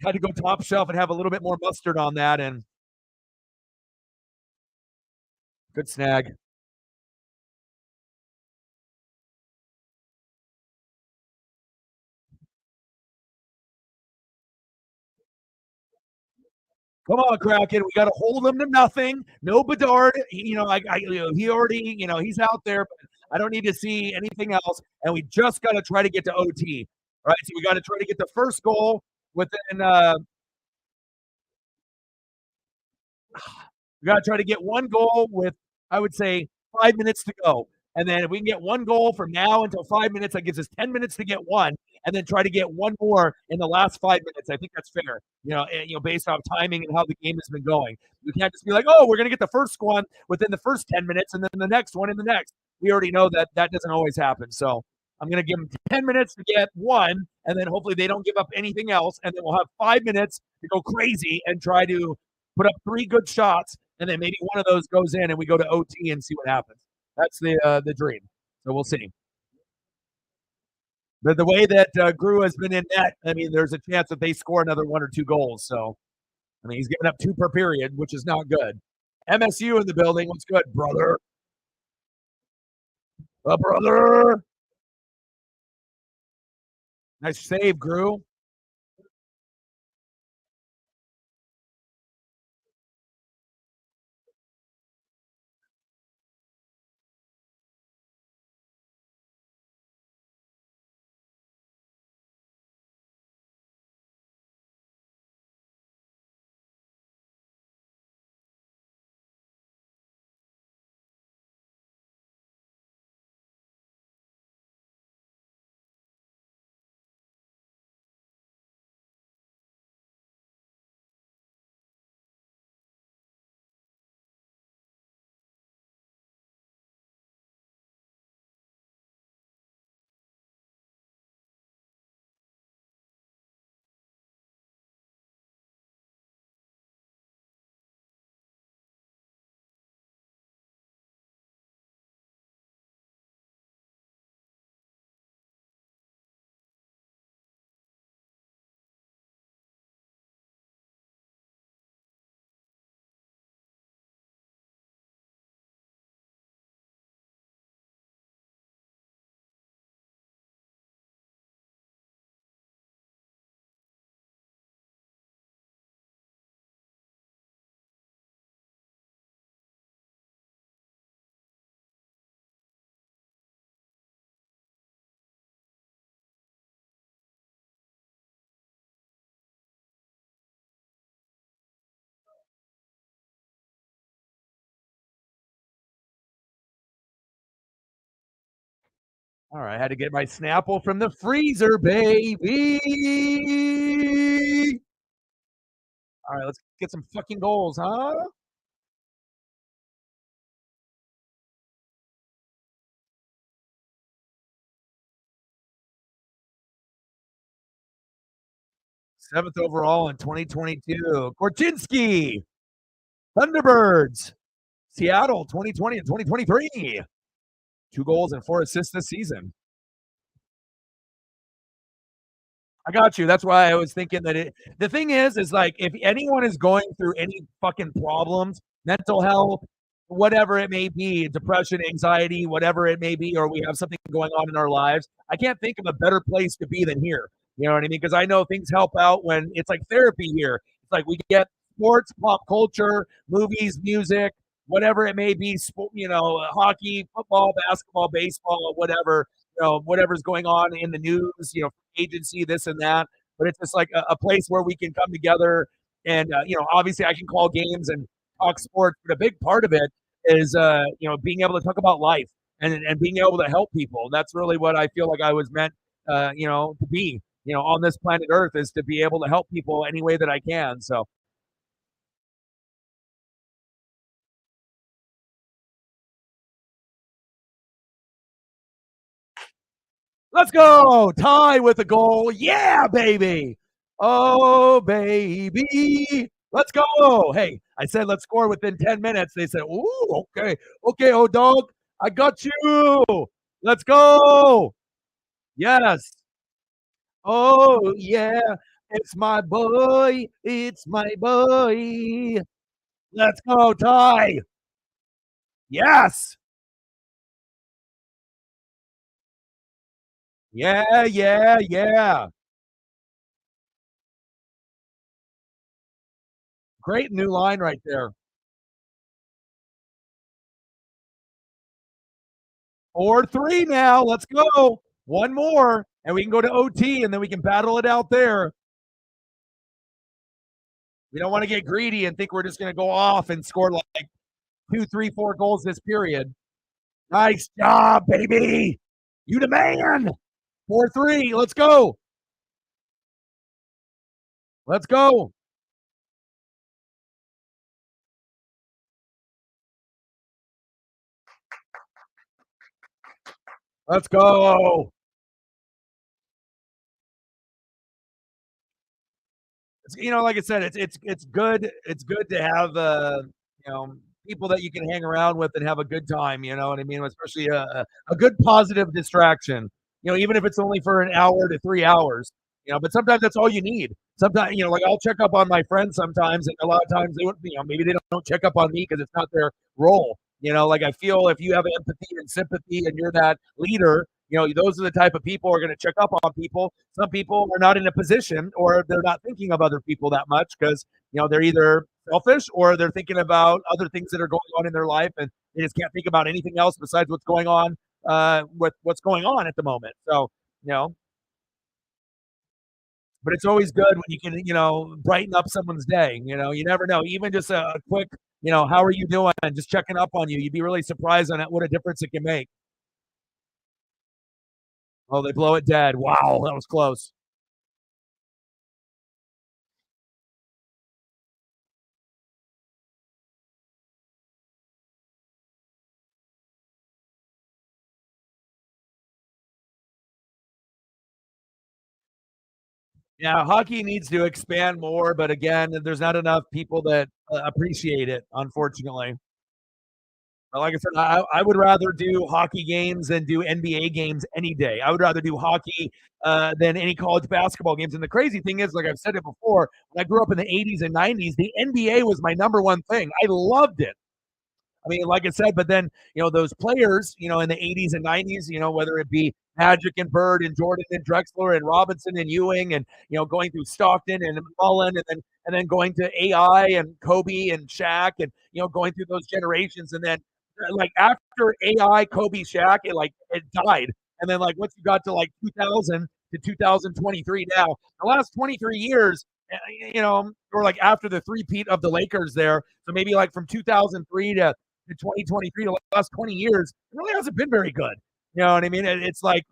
had to go top shelf and have a little bit more mustard on that, and good snag. Come on, Kraken. We got to hold him to nothing. No Bedard. He already, he's out there, but I don't need to see anything else. And we just got to try to get to OT. All right. So we got to try to get the first goal within, we got to try to get one goal with, I would say, 5 minutes to go. And then if we can get one goal from now until 5 minutes, that gives us 10 minutes to get one, and then try to get one more in the last 5 minutes. I think that's fair, based off timing and how the game has been going. We can't just be like, oh, we're going to get the first one within the first 10 minutes and then the next one in the next. We already know that that doesn't always happen. So I'm going to give them 10 minutes to get one, and then hopefully they don't give up anything else. And then we'll have 5 minutes to go crazy and try to put up 3 good shots, and then maybe one of those goes in, and we go to OT and see what happens. That's the dream. So we'll see. But the way that Grew has been in net, I mean, there's a chance that they score another 1 or 2 goals. So, I mean, he's giving up 2 per period, which is not good. MSU in the building. What's good, brother? Brother. Nice save, Grew. All right, I had to get my Snapple from the freezer, baby. All right, let's get some fucking goals, huh? Seventh overall in 2022. Korchinski, Thunderbirds, Seattle 2020 and 2023. 2 goals and 4 assists this season. I got you. That's why I was thinking that the thing is like if anyone is going through any fucking problems, mental health, whatever it may be, depression, anxiety, whatever it may be, or we have something going on in our lives, I can't think of a better place to be than here. You know what I mean? Because I know things help out when it's like therapy here. It's like we get sports, pop culture, movies, music, whatever it may be, hockey, football, basketball, baseball, whatever, whatever's going on in the news, agency, this and that. But it's just like a place where we can come together and, obviously I can call games and talk sports, but a big part of it is, being able to talk about life and being able to help people. That's really what I feel like I was meant, to be, on this planet Earth, is to be able to help people any way that I can. So let's go. Tie with a goal. Yeah, baby. Oh, baby. Let's go. Hey, I said let's score within 10 minutes. They said, ooh, okay. Okay, oh, dog. I got you. Let's go. Yes. Oh, yeah. It's my boy. It's my boy. Let's go, Ty. Yes. Yeah, yeah, yeah. Great new line right there. 4-3 now. Let's go. One more, and we can go to OT, and then we can battle it out there. We don't want to get greedy and think we're just going to go off and score like 2, 3, 4 goals this period. Nice job, baby. You the man. 4-3. Let's go. Let's go. Let's go. Like I said, it's good. It's good to have you know people that you can hang around with and have a good time. You know what I mean? Especially a good positive distraction. Even if it's only for an hour to 3 hours. But sometimes that's all you need. Sometimes, like I'll check up on my friends sometimes, and a lot of times they, maybe they don't check up on me because it's not their role. Like I feel if you have empathy and sympathy and you're that leader, those are the type of people who are going to check up on people. Some people are not in a position or they're not thinking of other people that much because, they're either selfish or they're thinking about other things that are going on in their life and they just can't think about anything else besides what's going on with what's going on at the moment. So, you know, but it's always good when you can, brighten up someone's day. You never know. Even just a quick, how are you doing? Just checking up on you. You'd be really surprised on what a difference it can make. Oh, they blow it dead. Wow, that was close. Yeah, hockey needs to expand more, but again, there's not enough people that appreciate it, unfortunately. But like I said, I would rather do hockey games than do NBA games any day. I would rather do hockey than any college basketball games. And the crazy thing is, like I've said it before, when I grew up in the 80s and 90s, the NBA was my number one thing. I loved it. I mean, like I said, but then, those players, in the 80s and 90s, whether it be Magic and Bird and Jordan and Drexler and Robinson and Ewing and, going through Stockton and Mullen and then going to AI and Kobe and Shaq and, going through those generations. And then like after AI, Kobe, Shaq, it died. And then like once you got to like 2000 to 2023 now, the last 23 years, or like after the three-peat of the Lakers there. So maybe like from 2003 to 2023, the last 20 years, it really hasn't been very good. You know what I mean? It's like,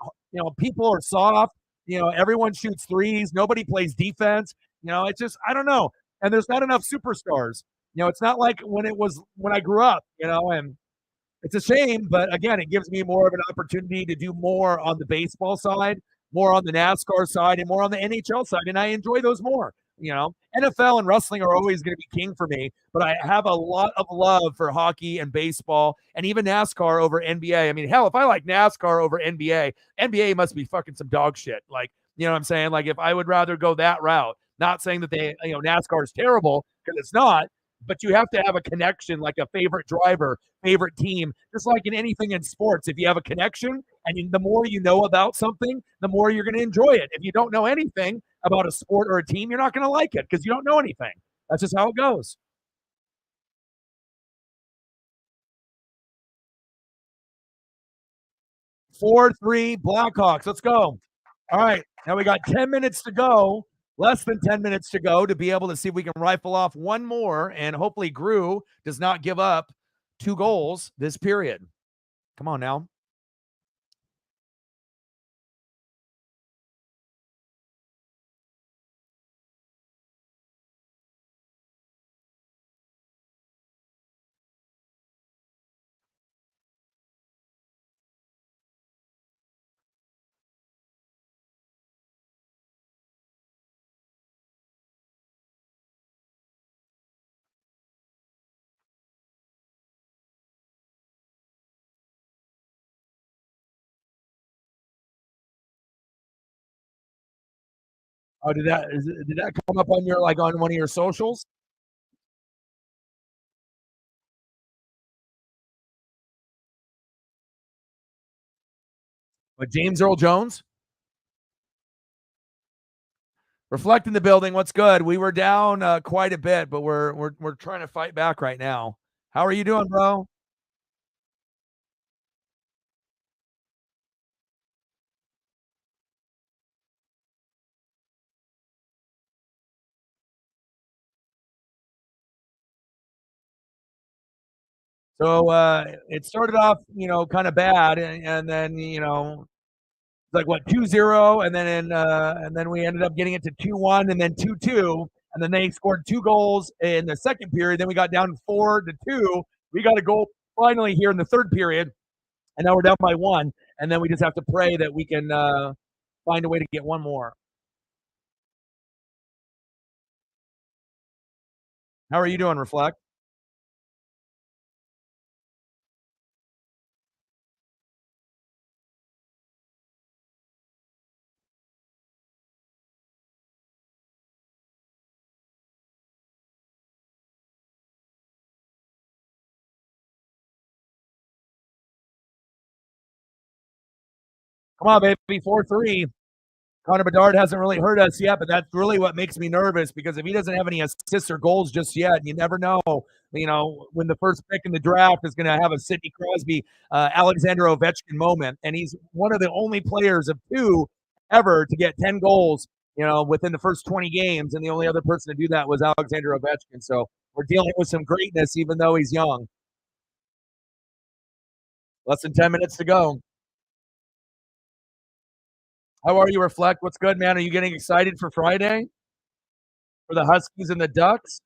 people are soft. Everyone shoots threes. Nobody plays defense. It's just, I don't know. And there's not enough superstars. It's not like when I grew up, and it's a shame, but again, it gives me more of an opportunity to do more on the baseball side, more on the NASCAR side, and more on the NHL side, and I enjoy those more. NFL and wrestling are always going to be king for me, but I have a lot of love for hockey and baseball and even NASCAR over NBA. I mean, hell, if I like NASCAR over NBA, NBA must be fucking some dog shit. Like, you know what I'm saying? Like, if I would rather go that route, not saying that NASCAR is terrible because it's not, but you have to have a connection, like a favorite driver, favorite team, just like in anything in sports. If you have a connection and the more you know about something, the more you're going to enjoy it. If you don't know anything about a sport or a team, you're not going to like it because you don't know anything. That's just how it goes. 4-3 Blackhawks. Let's go. All right. Now we got 10 minutes to go, less than 10 minutes to go to be able to see if we can rifle off one more. And hopefully, Grew does not give up 2 goals this period. Come on now. Oh, did that come up on your like on one of your socials? With James Earl Jones? Reflecting the building. What's good? We were down quite a bit, but we're trying to fight back right now. How are you doing, bro? So it started off, kind of bad, and then like what 2-0, and then we ended up getting it to 2-1, and then 2-2, and then they scored 2 goals in the second period. Then we got down 4-2. We got a goal finally here in the third period, and now we're down by 1, and then we just have to pray that we can find a way to get one more. How are you doing, Reflect? Come on, baby, 4-3. Connor Bedard hasn't really hurt us yet, but that's really what makes me nervous because if he doesn't have any assists or goals just yet, you never know. When the first pick in the draft is going to have a Sidney Crosby, Alexander Ovechkin moment, and he's one of the only players of 2 ever to get 10 goals, within the first 20 games, and the only other person to do that was Alexander Ovechkin. So we're dealing with some greatness, even though he's young. Less than 10 minutes to go. How are you, Reflect? What's good, man? Are you getting excited for Friday for the Huskies and the Ducks?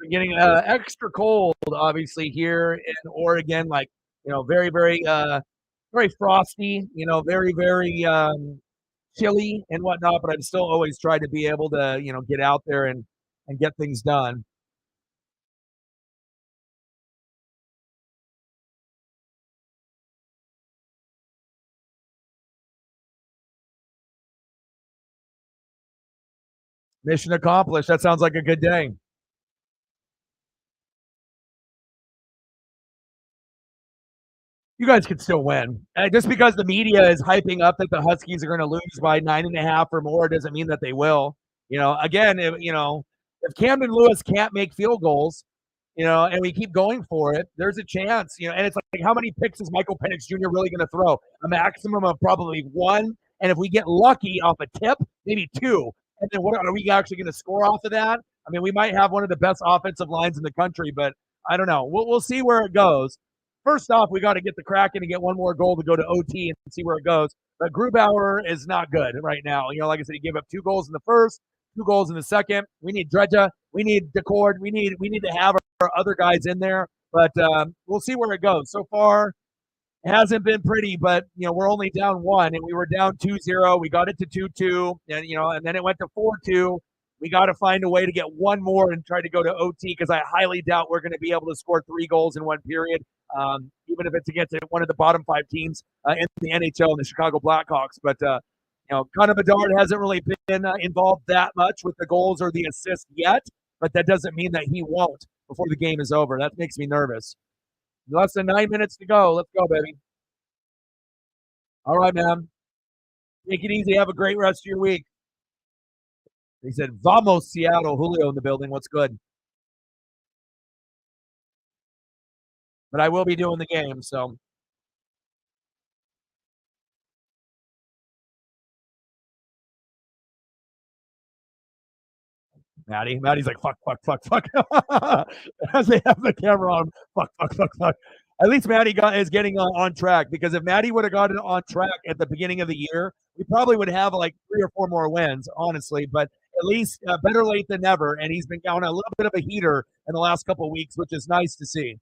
We're getting extra cold, obviously, here in Oregon. Like, very, very, very frosty. Very, very chilly and whatnot. But I'm still always trying to be able to, get out there and get things done. Mission accomplished. That sounds like a good day. You guys could still win. Just because the media is hyping up that the Huskies are going to lose by 9.5 or more doesn't mean that they will. Again, if Camden Lewis can't make field goals, and we keep going for it, there's a chance. And it's like how many picks is Michael Penix Jr. really going to throw? A maximum of probably 1, and if we get lucky off a tip, maybe 2. And then what are we actually going to score off of that? I mean, we might have one of the best offensive lines in the country, but I don't know. We'll see where it goes. First off, we got to get the Kraken and get one more goal to go to OT and see where it goes. But Grubauer is not good right now. Like I said, he gave up 2 goals in the first, 2 goals in the second. We need Dredja. We need Decord. We need to have our other guys in there. But we'll see where it goes. So far, it hasn't been pretty, but we're only down 1, and we were down 2-0. We got it to 2-2, and then it went to 4-2. We got to find a way to get one more and try to go to OT because I highly doubt we're going to be able to score 3 goals in one period, even if it's against one of the bottom 5 teams in the NHL, the Chicago Blackhawks. But Connor Bedard hasn't really been involved that much with the goals or the assists yet, but that doesn't mean that he won't before the game is over. That makes me nervous. Less than 9 minutes to go. Let's go, baby. All right, man. Take it easy. Have a great rest of your week. He said, "Vamos, Seattle." Julio in the building. What's good? But I will be doing the game, so Maddie's like, fuck, fuck, fuck, fuck. As they have the camera on, fuck, fuck, fuck, fuck. At least is getting on track, because if Maddie would have gotten on track at the beginning of the year, we probably would have like 3 or 4 more wins, honestly. But at least better late than never. And he's been on a little bit of a heater in the last couple of weeks, which is nice to see.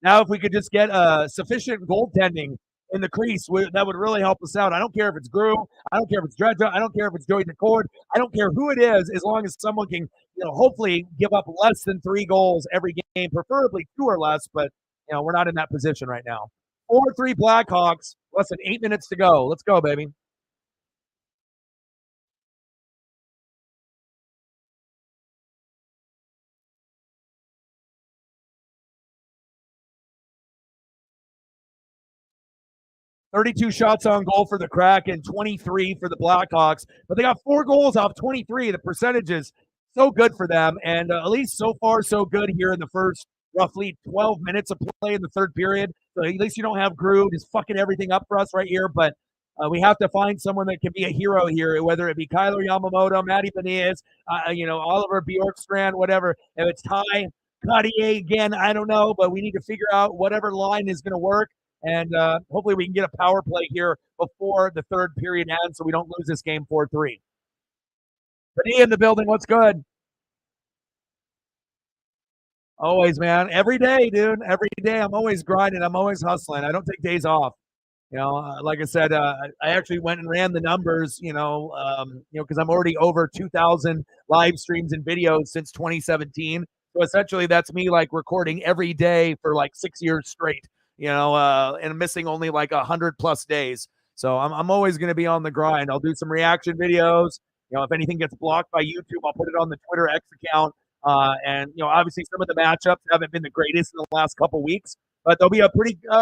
Now, if we could just get sufficient goaltending in the crease, that would really help us out. I don't care if it's Grew, I don't care if it's Dredger, I don't care if it's Joey McCord, I don't care who it is, as long as someone can, hopefully give up less than 3 goals every game, preferably 2 or less. But we're not in that position right now. 4-3 Blackhawks, less than 8 minutes to go. Let's go, baby. 32 shots on goal for the Kraken, 23 for the Blackhawks, but they got 4 goals off 23. The percentage is so good for them, and at least so far so good here in the first roughly 12 minutes of play in the third period. So at least you don't have Groove just fucking everything up for us right here, but we have to find someone that can be a hero here, whether it be Kyler Yamamoto, Matty Benitez, Oliver Bjorkstrand, whatever. If it's Ty Cartier again, I don't know, but we need to figure out whatever line is going to work. And hopefully we can get a power play here before the third period ends, so we don't lose this game 4-3. Benny in the building. What's good? Always, man. Every day, dude. Every day. I'm always grinding. I'm always hustling. I don't take days off. Like I said, I actually went and ran the numbers, because I'm already over 2,000 live streams and videos since 2017. So essentially, that's me like recording every day for like 6 years straight. And missing only like 100+ days. So I'm always going to be on the grind. I'll do some reaction videos. If anything gets blocked by YouTube, I'll put it on the Twitter X account. And obviously some of the matchups haven't been the greatest in the last couple weeks, but there'll be a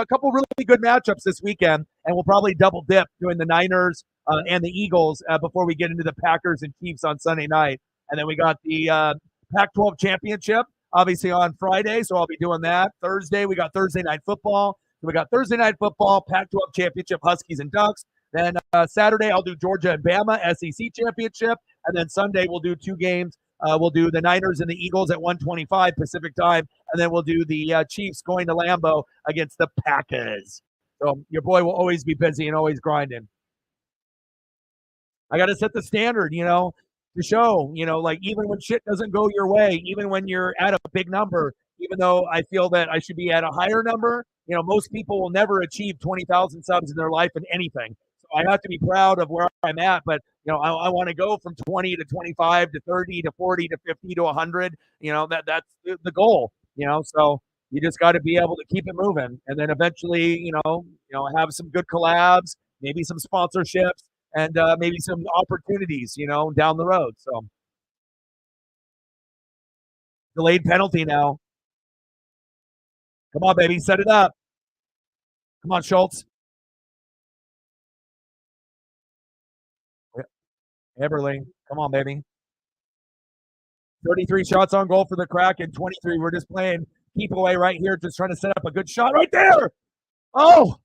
couple really good matchups this weekend, and we'll probably double dip doing the Niners and the Eagles before we get into the Packers and Chiefs on Sunday night. And then we got the Pac-12 championship, obviously on Friday, so I'll be doing that. Thursday, we got Thursday night football. So we got Thursday night football, Pac-12 championship, Huskies and Ducks. Then Saturday, I'll do Georgia and Bama, SEC championship. And then Sunday, we'll do 2 games. We'll do the Niners and the Eagles at 1:25 Pacific time. And then we'll do the Chiefs going to Lambeau against the Packers. So your boy will always be busy and always grinding. I got to set the standard, to show, like even when shit doesn't go your way, even when you're at a big number, even though I feel that I should be at a higher number, most people will never achieve 20,000 subs in their life in anything. So I have to be proud of where I'm at, but I want to go from 20 to 25 to 30 to 40 to 50 to 100. That's the goal. So you just got to be able to keep it moving, and then eventually, have some good collabs, maybe some sponsorships, and maybe some opportunities, down the road. So delayed penalty now. Come on, baby, set it up. Come on, Schultz. Eberle, come on, baby. 33 shots on goal for the Kraken, 23. We're just playing keep away right here, just trying to set up a good shot right there. Oh.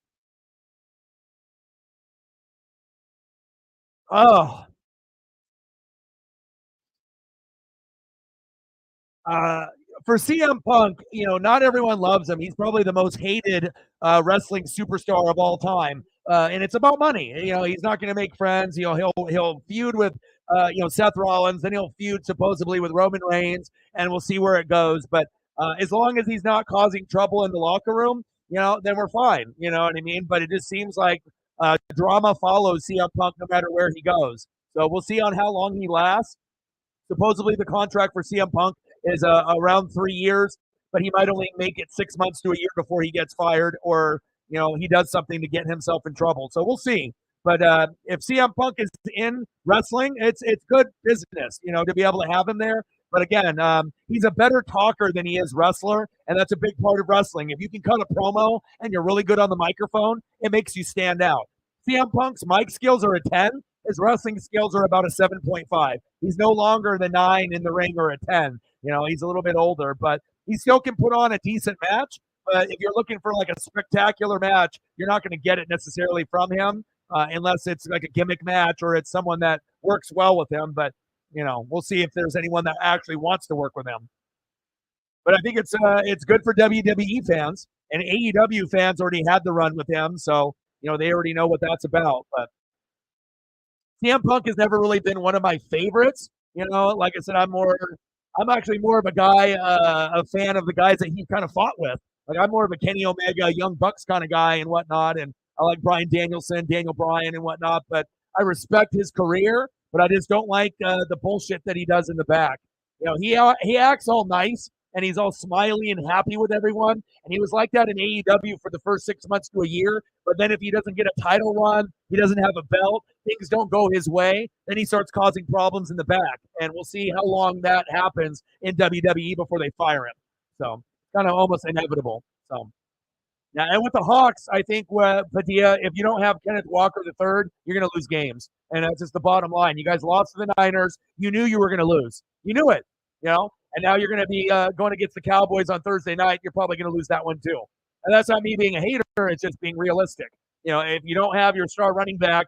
For CM Punk, not everyone loves him. He's probably the most hated wrestling superstar of all time, and it's about money. He's not going to make friends. He'll feud with Seth Rollins, then he'll feud supposedly with Roman Reigns, and we'll see where it goes. But as long as he's not causing trouble in the locker room, then we're fine. You know what I mean? But it just seems like drama follows CM Punk no matter where he goes. So we'll see on how long he lasts. Supposedly the contract for CM Punk is around 3 years, but he might only make it 6 months to a year before he gets fired, or he does something to get himself in trouble. So we'll see. But if CM Punk is in wrestling, it's good business, to be able to have him there. But again, he's a better talker than he is wrestler, and that's a big part of wrestling. If you can cut a promo and you're really good on the microphone, it makes you stand out. CM Punk's mic skills are a 10. His wrestling skills are about a 7.5. He's no longer the 9 in the ring or a 10. He's a little bit older, but he still can put on a decent match. But if you're looking for like a spectacular match, you're not going to get it necessarily from him unless it's like a gimmick match or it's someone that works well with him. But, we'll see if there's anyone that actually wants to work with him. But I think it's good for WWE fans, and AEW fans already had the run with him, so they already know what that's about. But CM Punk has never really been one of my favorites. Like I said, I'm actually more of a guy, a fan of the guys that he kind of fought with. Like I'm more of a Kenny Omega, Young Bucks kind of guy and whatnot, and I like Bryan Danielson, Daniel Bryan and whatnot. But I respect his career, but I just don't like the bullshit that he does in the back. He acts all nice. And he's all smiley and happy with everyone. And he was like that in AEW for the first 6 months to a year. But then if he doesn't get a title run, he doesn't have a belt, things don't go his way, then he starts causing problems in the back. And we'll see how long that happens in WWE before they fire him. So kind of almost inevitable. So now, and with the Hawks, I think Padilla, if you don't have Kenneth Walker III, you're going to lose games. And that's just the bottom line. You guys lost to the Niners. You knew you were going to lose. You knew it, And now you're going to be going against the Cowboys on Thursday night. You're probably going to lose that one too. And that's not me being a hater. It's just being realistic. If you don't have your star running back,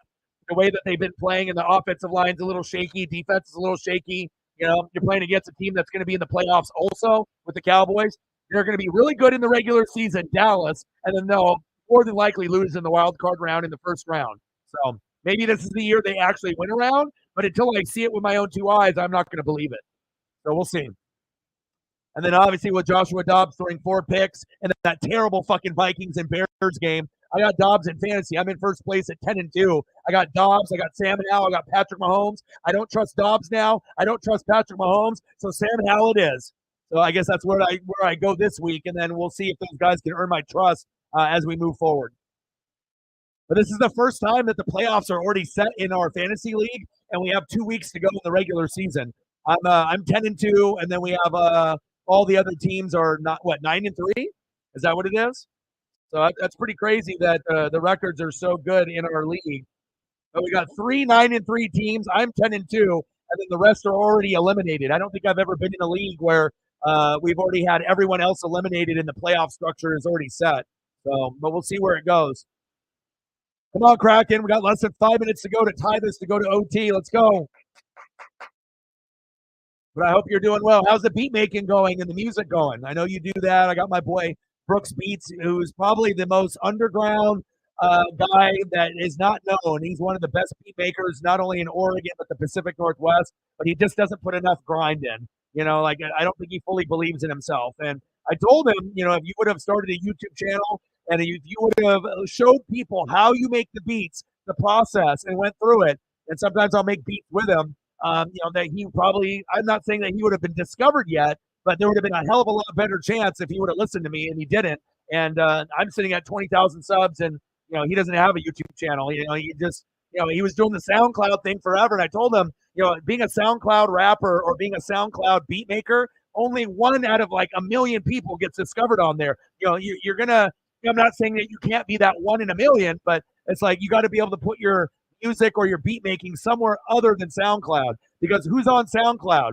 the way that they've been playing and the offensive line's a little shaky, defense is a little shaky. You're playing against a team that's going to be in the playoffs also with the Cowboys. They're going to be really good in the regular season, Dallas, and then they'll more than likely lose in the wild card round in the first round. So maybe this is the year they actually win a round, but until I see it with my own two eyes, I'm not going to believe it. So we'll see. And then obviously with Joshua Dobbs throwing 4 picks and that terrible fucking Vikings and Bears game, I got Dobbs in fantasy. I'm in first place at 10-2. I got Dobbs. I got Sam Howell. I got Patrick Mahomes. I don't trust Dobbs now. I don't trust Patrick Mahomes. So Sam Howell it is. So I guess that's where I go this week, and then we'll see if those guys can earn my trust as we move forward. But this is the first time that the playoffs are already set in our fantasy league, and we have 2 weeks to go in the regular season. I'm 10-2, and then we have all the other teams are 9-3? Is that what it is? So that's pretty crazy that the records are so good in our league. But we got 3 9-3 teams. I'm 10-2, and then the rest are already eliminated. I don't think I've ever been in a league where we've already had everyone else eliminated and the playoff structure is already set. So, but we'll see where it goes. Come on, Kraken. We got less than 5 minutes to go to tie this to go to OT. Let's go. But I hope you're doing well. How's the beat making going and the music going? I know you do that. I got my boy Brooks Beats, who's probably the most underground guy that is not known. He's one of the best beat makers, not only in Oregon, but the Pacific Northwest, but he just doesn't put enough grind in. I don't think he fully believes in himself. And I told him, if you would have started a YouTube channel and if you would have showed people how you make the beats, the process, and went through it, and sometimes I'll make beats with him, that he probably, I'm not saying that he would have been discovered yet, but there would have been a hell of a lot better chance if he would have listened to me, and he didn't. And I'm sitting at 20,000 subs, and he doesn't have a YouTube channel. He just, he was doing the SoundCloud thing forever, and I told him, being a SoundCloud rapper or being a SoundCloud beat maker, only 1 out of like a million people gets discovered on there. You're gonna. I'm not saying that you can't be that 1 in a million, but it's like you got to be able to put your music or your beat making somewhere other than SoundCloud, because who's on SoundCloud?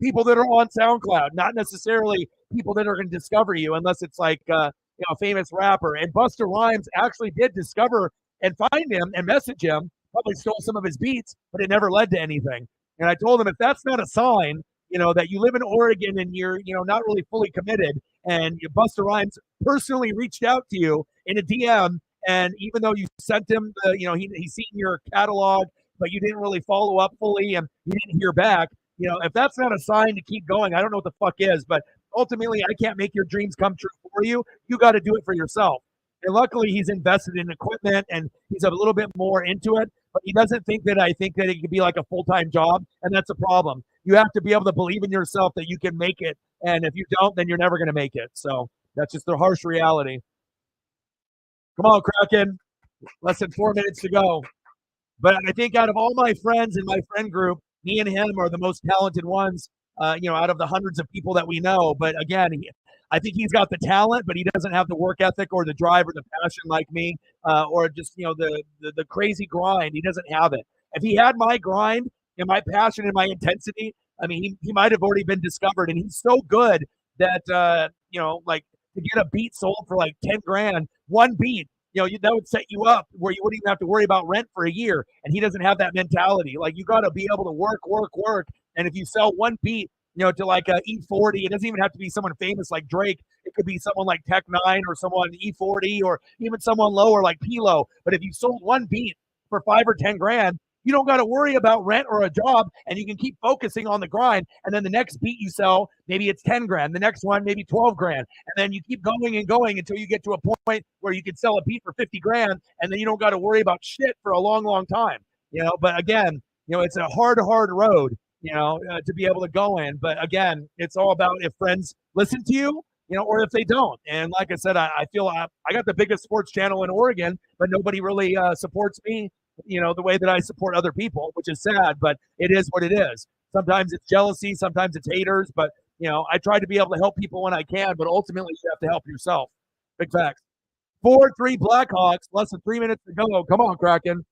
People that are on SoundCloud, not necessarily people that are going to discover you unless it's like a famous rapper. And Busta Rhymes actually did discover and find him and message him, probably stole some of his beats, but it never led to anything. And I told him, if that's not a sign, that you live in Oregon and you're, not really fully committed, and Busta Rhymes personally reached out to you in a DM, and even though you sent him, he's seen your catalog, but you didn't really follow up fully and you didn't hear back, if that's not a sign to keep going, I don't know what the fuck is. But ultimately, I can't make your dreams come true for you. You got to do it for yourself. And luckily, he's invested in equipment and he's a little bit more into it, but he doesn't think that I think that it could be like a full-time job, and that's a problem. You have to be able to believe in yourself that you can make it, and if you don't, then you're never going to make it. So that's just the harsh reality. Come on, Kraken. Less than 4 minutes to go. But I think out of all my friends in my friend group, me and him are the most talented ones. out of the hundreds of people that we know. But again, I think he's got the talent, but he doesn't have the work ethic or the drive or the passion like me, or just the crazy grind. He doesn't have it. If he had my grind and my passion and my intensity, I mean, he might have already been discovered. And he's so good that like to get a beat sold for like 10 grand, one beat, that would set you up where you wouldn't even have to worry about rent for a year. And he doesn't have that mentality. Like, you got to be able to work. And if you sell one beat, to like a E40, it doesn't even have to be someone famous like Drake. It could be someone like Tech Nine or someone E40 or even someone lower like Pilo. But if you sold one beat for 5 or 10 grand, you don't got to worry about rent or a job, and you can keep focusing on the grind. And then the next beat you sell, maybe it's 10 grand. The next one, maybe 12 grand. And then you keep going and going until you get to a point where you can sell a beat for 50 grand, and then you don't got to worry about shit for a long, long time. But again, it's a hard road, to be able to go in. But again, it's all about if friends listen to you, or if they don't. And like I said, I feel I got the biggest sports channel in Oregon, but nobody really supports me, the way that I support other people, which is sad, but it is what it is. Sometimes it's jealousy, sometimes it's haters, but I try to be able to help people when I can, but ultimately you have to help yourself. Big facts. 4-3 Blackhawks, less than 3 minutes to go. Come on, Kraken.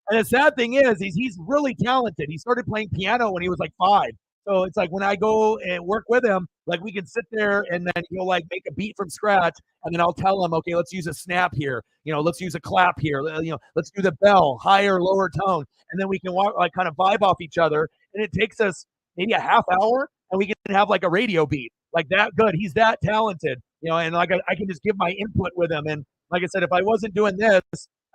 And the sad thing is he's really talented. He started playing piano when he was like 5. So it's like when I go and work with him, like we can sit there and then he'll like make a beat from scratch, and then I'll tell him, okay, let's use a snap here. Let's use a clap here. Let's do the bell, higher, lower tone, and then we can walk, like kind of vibe off each other. And it takes us maybe a half hour, and we can have like a radio beat, like that good. He's that talented, and like I can just give my input with him. And like I said, if I wasn't doing this,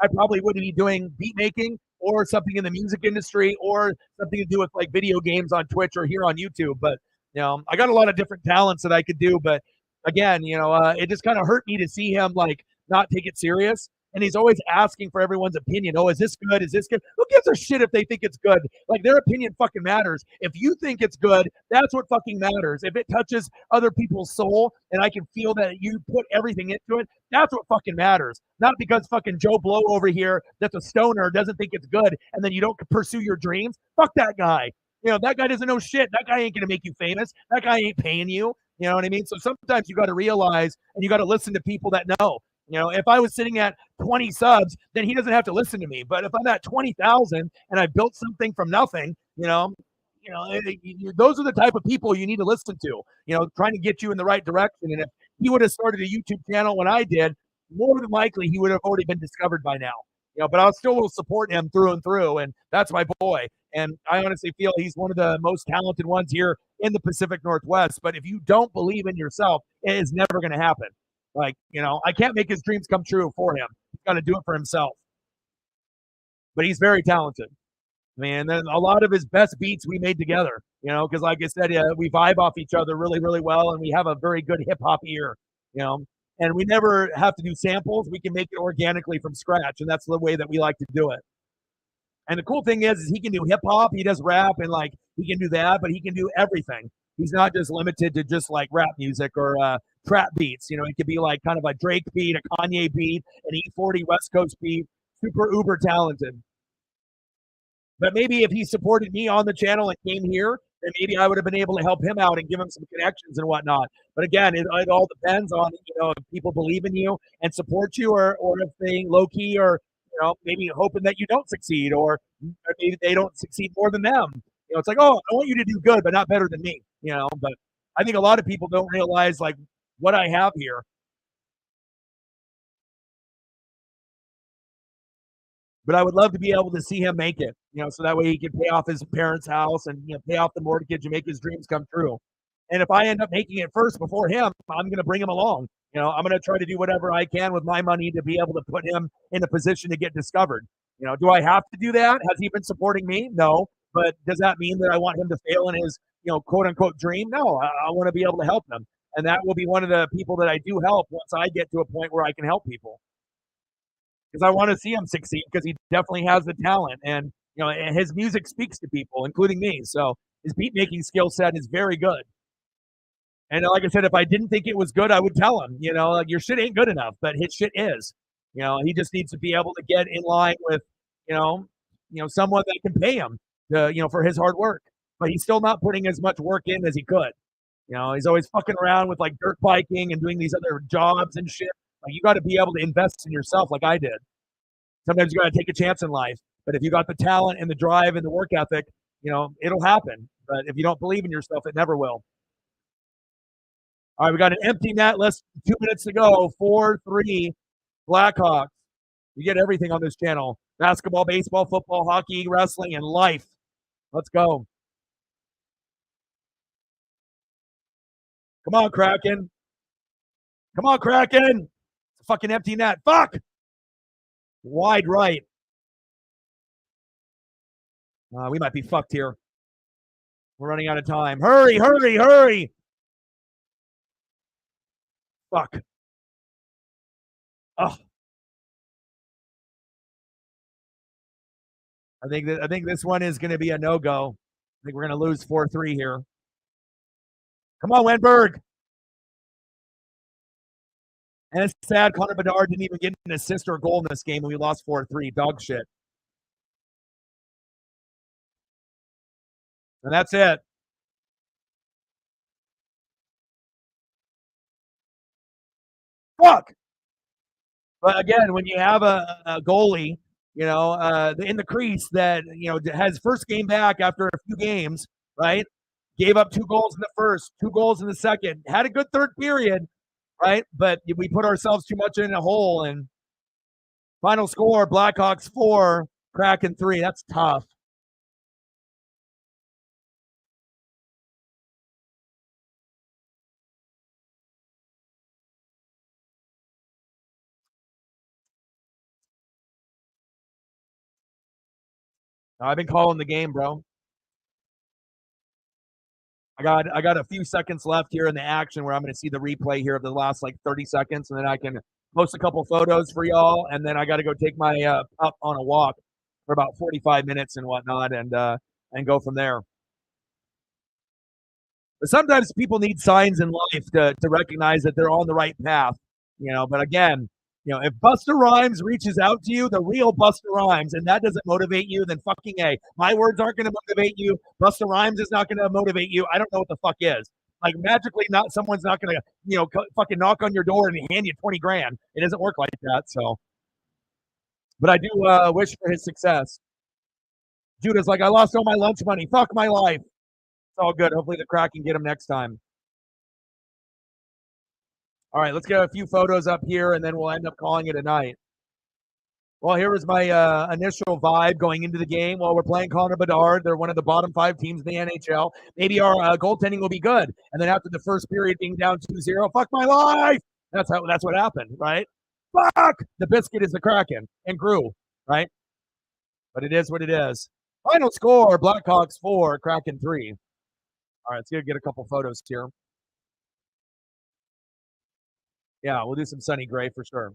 I probably wouldn't be doing beat making or something in the music industry or something to do with like video games on Twitch or here on YouTube. But, I got a lot of different talents that I could do. But again, it just kind of hurt me to see him like not take it serious. And he's always asking for everyone's opinion. Oh, is this good? Is this good? Who gives a shit if they think it's good? Like, their opinion fucking matters. If you think it's good, that's what fucking matters. If it touches other people's soul and I can feel that you put everything into it, that's what fucking matters. Not because fucking Joe Blow over here that's a stoner doesn't think it's good and then you don't pursue your dreams. Fuck that guy. That guy doesn't know shit. That guy ain't going to make you famous. That guy ain't paying you. You know what I mean? So sometimes you got to realize and you got to listen to people that know. If I was sitting at 20 subs, then he doesn't have to listen to me. But if I'm at 20,000 and I built something from nothing, those are the type of people you need to listen to, trying to get you in the right direction. And if he would have started a YouTube channel when I did, more than likely he would have already been discovered by now. But I still will support him through and through. And that's my boy. And I honestly feel he's one of the most talented ones here in the Pacific Northwest. But if you don't believe in yourself, it is never going to happen. Like, I can't make his dreams come true for him. He's got to do it for himself. But he's very talented. I mean, and then a lot of his best beats we made together, because like I said, we vibe off each other really, really well, and we have a very good hip-hop ear, and we never have to do samples. We can make it organically from scratch, and that's the way that we like to do it. And the cool thing is he can do hip-hop, he does rap, and like he can do that, but he can do everything. He's not just limited to just like rap music or trap beats. It could be like kind of a Drake beat, a Kanye beat, an E40 West Coast beat. Super uber talented. But maybe if he supported me on the channel and came here, then maybe I would have been able to help him out and give him some connections and whatnot. But again, it all depends on if people believe in you and support you, or if they low key or maybe hoping that you don't succeed, or maybe they don't succeed more than them. It's like, oh, I want you to do good, but not better than me. But I think a lot of people don't realize like what I have here. But I would love to be able to see him make it, so that way he can pay off his parents' house and pay off the mortgage and make his dreams come true. And if I end up making it first before him, I'm going to bring him along. I'm going to try to do whatever I can with my money to be able to put him in a position to get discovered. Do I have to do that? Has he been supporting me? No. But does that mean that I want him to fail in his, quote unquote dream? No, I want to be able to help him. And that will be one of the people that I do help once I get to a point where I can help people. Because I want to see him succeed, because he definitely has the talent, and and his music speaks to people, including me. So his beat making skill set is very good. And like I said, if I didn't think it was good, I would tell him, like, your shit ain't good enough, but his shit is. He just needs to be able to get in line with, someone that can pay him to, for his hard work. but he's still not putting as much work in as he could. He's always fucking around with like dirt biking and doing these other jobs and shit. Like you got to be able to invest in yourself, like I did. Sometimes you got to take a chance in life, but if you got the talent and the drive and the work ethic, it'll happen. But if you don't believe in yourself, it never will. All right, we got an empty net. Less 2 minutes to go. 4-3 Blackhawks. You get everything on this channel: basketball, baseball, football, hockey, wrestling, and life. Let's go. Come on, Kraken. Come on, Kraken. It's a fucking empty net. Fuck. Wide right. We might be fucked here. We're running out of time. Hurry, hurry, hurry. Fuck. Oh. I think this one is going to be a no-go. I think we're going to lose 4-3 here. Come on, Wenberg. And it's sad Connor Bedard didn't even get an assist or a goal in this game when we lost 4-3. Dog shit. And that's it. Fuck. But again, when you have a goalie, in the crease that, has first game back after a few games, right? Gave up 2 goals in the first, 2 goals in the second, had a good third period, right? But we put ourselves too much in a hole. And final score: Blackhawks 4, Kraken 3. That's tough. I've been calling the game, bro. I got a few seconds left here in the action where I'm going to see the replay here of the last like 30 seconds, and then I can post a couple photos for y'all, and then I got to go take my pup on a walk for about 45 minutes and whatnot, and go from there. But sometimes people need signs in life to recognize that they're on the right path, But again, if Busta Rhymes reaches out to you, the real Busta Rhymes, and that doesn't motivate you, then fucking A. My words aren't going to motivate you. Busta Rhymes is not going to motivate you. I don't know what the fuck is. Like magically, someone's not going to, fucking knock on your door and hand you 20 grand. It doesn't work like that. So, but I do wish for his success. Judah's like, I lost all my lunch money. Fuck my life. It's all good. Hopefully the Kraken get him next time. All right, let's get a few photos up here, and then we'll end up calling it a night. Well, here was my initial vibe going into the game. Well, we're playing Connor Bedard. They're one of the bottom 5 teams in the NHL. Maybe our goaltending will be good. And then after the first period being down 2-0, fuck my life. That's what happened, right? Fuck! The biscuit is the Kraken and grew, right? But it is what it is. Final score: Blackhawks 4, Kraken 3. All right, let's get a couple photos here. Yeah, we'll do some Sunny Gray for sure.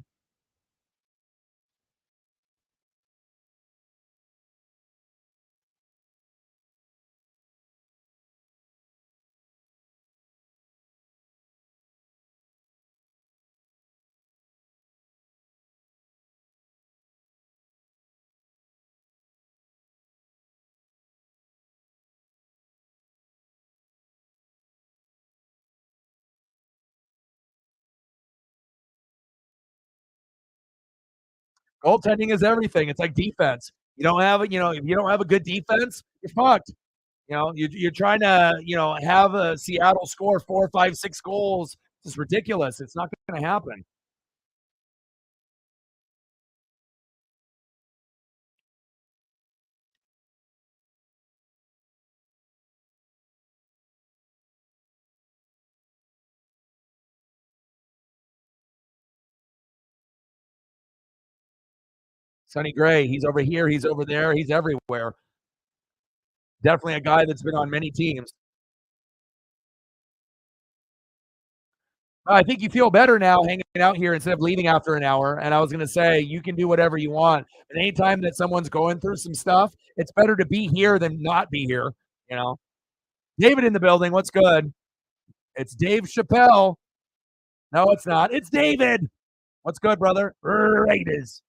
Goaltending is everything. It's like defense. You don't have, if you don't have a good defense, you're fucked. You're trying to, have a Seattle score 4, 5, 6 goals. It's ridiculous. It's not going to happen. Sonny Gray, he's over here, he's over there, he's everywhere. Definitely a guy that's been on many teams. I think you feel better now hanging out here instead of leaving after an hour. And I was going to say, you can do whatever you want. And anytime that someone's going through some stuff, it's better to be here than not be here. David in the building. What's good? It's Dave Chappelle. No, it's not. It's David. What's good, brother? Raiders.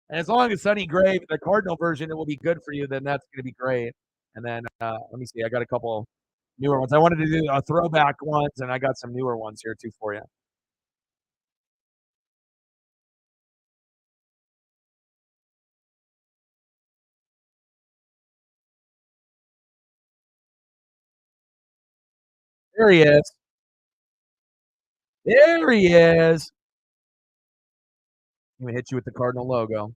And as long as Sonny Gray, the Cardinal version, it will be good for you, then that's going to be great. And then let me see, I got a couple newer ones. I wanted to do a throwback ones, and I got some newer ones here too for you. There he is. There he is. I'm gonna hit you with the Cardinal logo.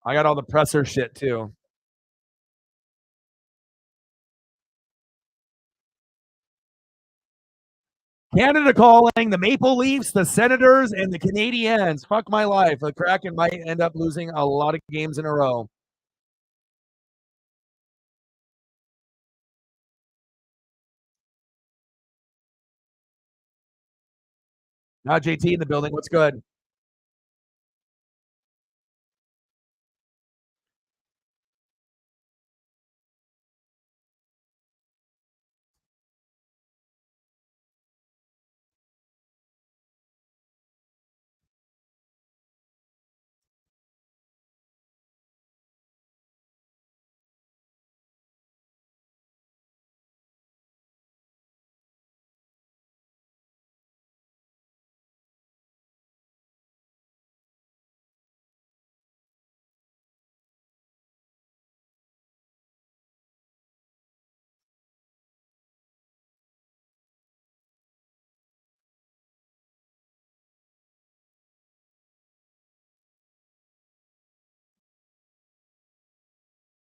I got all the presser shit too. Canada calling the Maple Leafs, the Senators, and the Canadiens. Fuck my life. The Kraken might end up losing a lot of games in a row. Now JT in the building. What's good?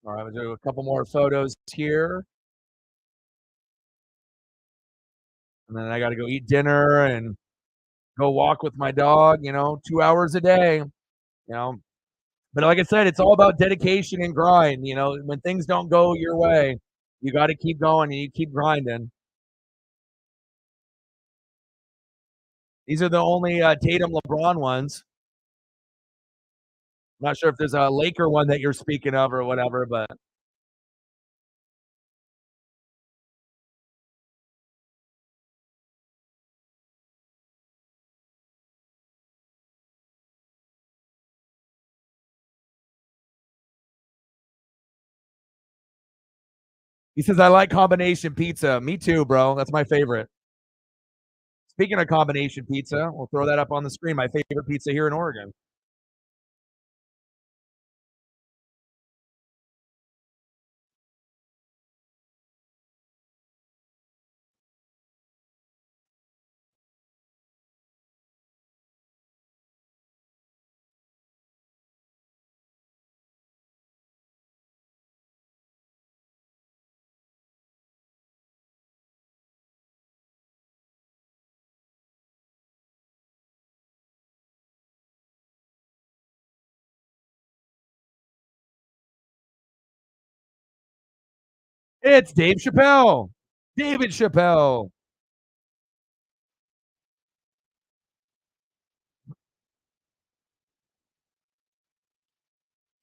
All right, we'll do a couple more photos here. And then I got to go eat dinner and go walk with my dog, 2 hours a day, you know. But like I said, it's all about dedication and grind. When things don't go your way, you got to keep going and you keep grinding. These are the only Tatum LeBron ones. I'm not sure if there's a Laker one that you're speaking of or whatever, but he says, I like combination pizza. Me too, bro. That's my favorite. Speaking of combination pizza, we'll throw that up on the screen. My favorite pizza here in Oregon. It's Dave Chappelle. David Chappelle.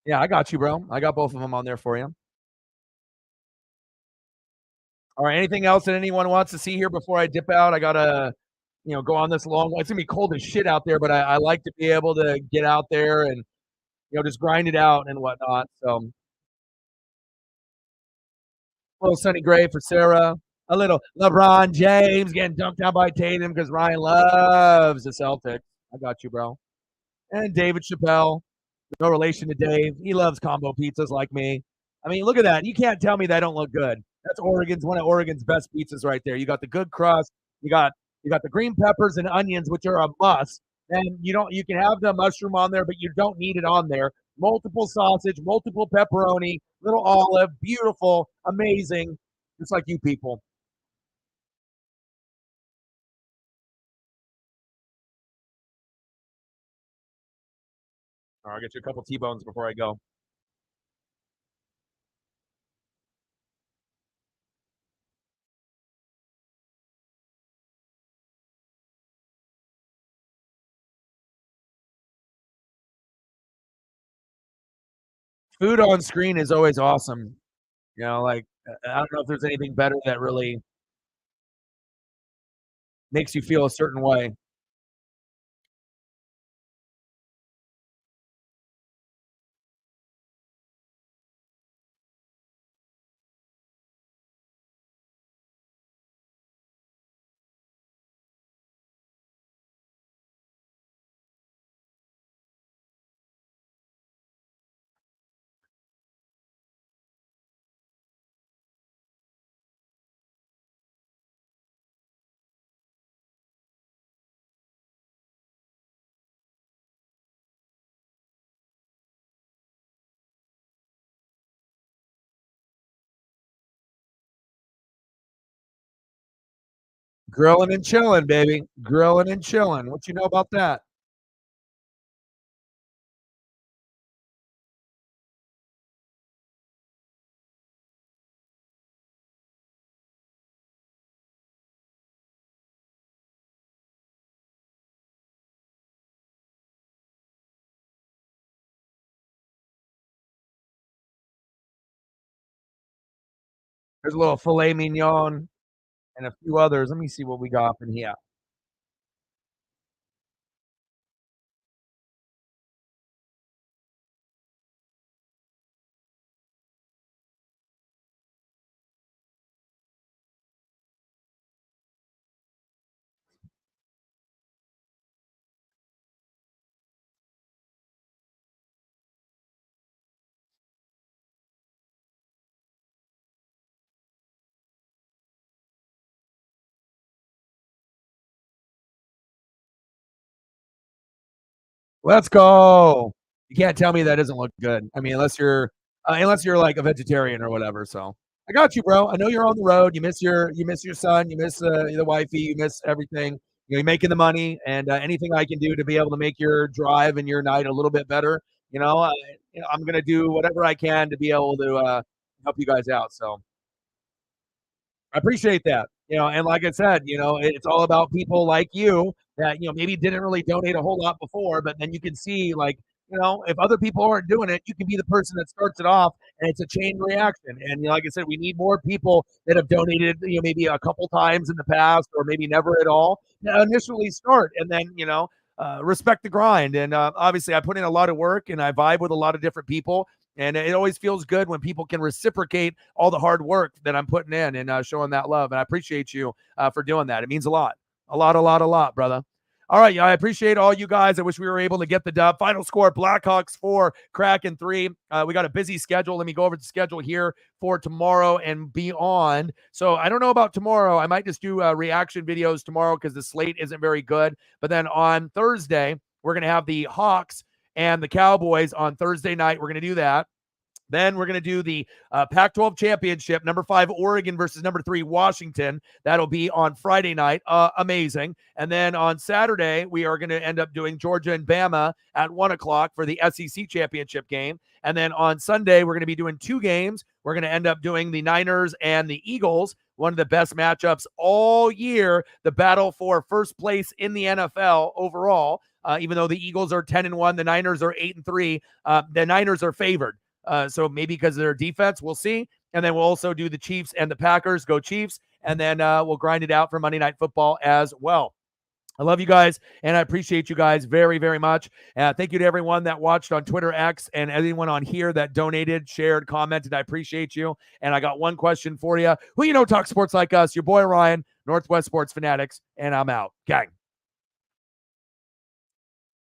Yeah, I got you, bro. I got both of them on there for you. All right. Anything else that anyone wants to see here before I dip out? I gotta, go on this long. It's gonna be cold as shit out there, but I like to be able to get out there and just grind it out and whatnot. So a little Sonny Gray for Sarah. A little LeBron James getting dunked out by Tatum because Ryan loves the Celtics. I got you, bro. And David Chappelle. No relation to Dave. He loves combo pizzas like me. I mean, look at that. You can't tell me that don't look good. That's one of Oregon's best pizzas right there. You got the good crust. You got the green peppers and onions, which are a must. And you can have the mushroom on there, but you don't need it on there. Multiple sausage, multiple pepperoni, little olive, beautiful, amazing, just like you people. All right, I'll get you a couple T-bones before I go. Food on screen is always awesome. Like I don't know if there's anything better that really makes you feel a certain way. Grilling and chilling, baby. Grilling and chilling. What you know about that? There's a little filet mignon and a few others. Let me see what we got up in here. Let's go. You can't tell me that doesn't look good. I mean, unless you're like a vegetarian or whatever. So I got you, bro. I know you're on the road. You miss your son. You miss the wifey. You miss everything. You're making the money, and anything I can do to be able to make your drive and your night a little bit better. I'm gonna do whatever I can to be able to help you guys out. So I appreciate that. And like I said, it's all about people like you that, maybe didn't really donate a whole lot before, but then you can see, like, if other people aren't doing it, you can be the person that starts it off, and it's a chain reaction. And like I said, we need more people that have donated, maybe a couple times in the past or maybe never at all to initially start, and then, respect the grind. And obviously, I put in a lot of work, and I vibe with a lot of different people. And it always feels good when people can reciprocate all the hard work that I'm putting in and showing that love. And I appreciate you for doing that. It means a lot, a lot, brother. All right. I appreciate all you guys. I wish we were able to get the dub. Final score, Blackhawks 4, Kraken 3. We got a busy schedule. Let me go over the schedule here for tomorrow and beyond. So I don't know about tomorrow. I might just do reaction videos tomorrow because the slate isn't very good. But then on Thursday, we're going to have the Hawks and the Cowboys on Thursday night. We're going to do that. Then we're going to do the Pac-12 championship, number 5 Oregon versus number 3 Washington. That'll be on Friday night. Amazing. And then on Saturday, we are going to end up doing Georgia and Bama at 1 o'clock for the SEC championship game. And then on Sunday, we're going to be doing 2 games. We're going to end up doing the Niners and the Eagles, one of the best matchups all year, the battle for first place in the NFL overall. Even though the Eagles are 10-1, the Niners are 8-3. The Niners are favored. So maybe because of their defense, we'll see. And then we'll also do the Chiefs and the Packers. Go Chiefs. And then we'll grind it out for Monday Night Football as well. I love you guys, and I appreciate you guys very, very much. Thank you to everyone that watched on Twitter X and everyone on here that donated, shared, commented. I appreciate you. And I got one question for you. Who talk sports like us? Your boy Ryan, Northwest Sports Fanatics, and I'm out. Gang.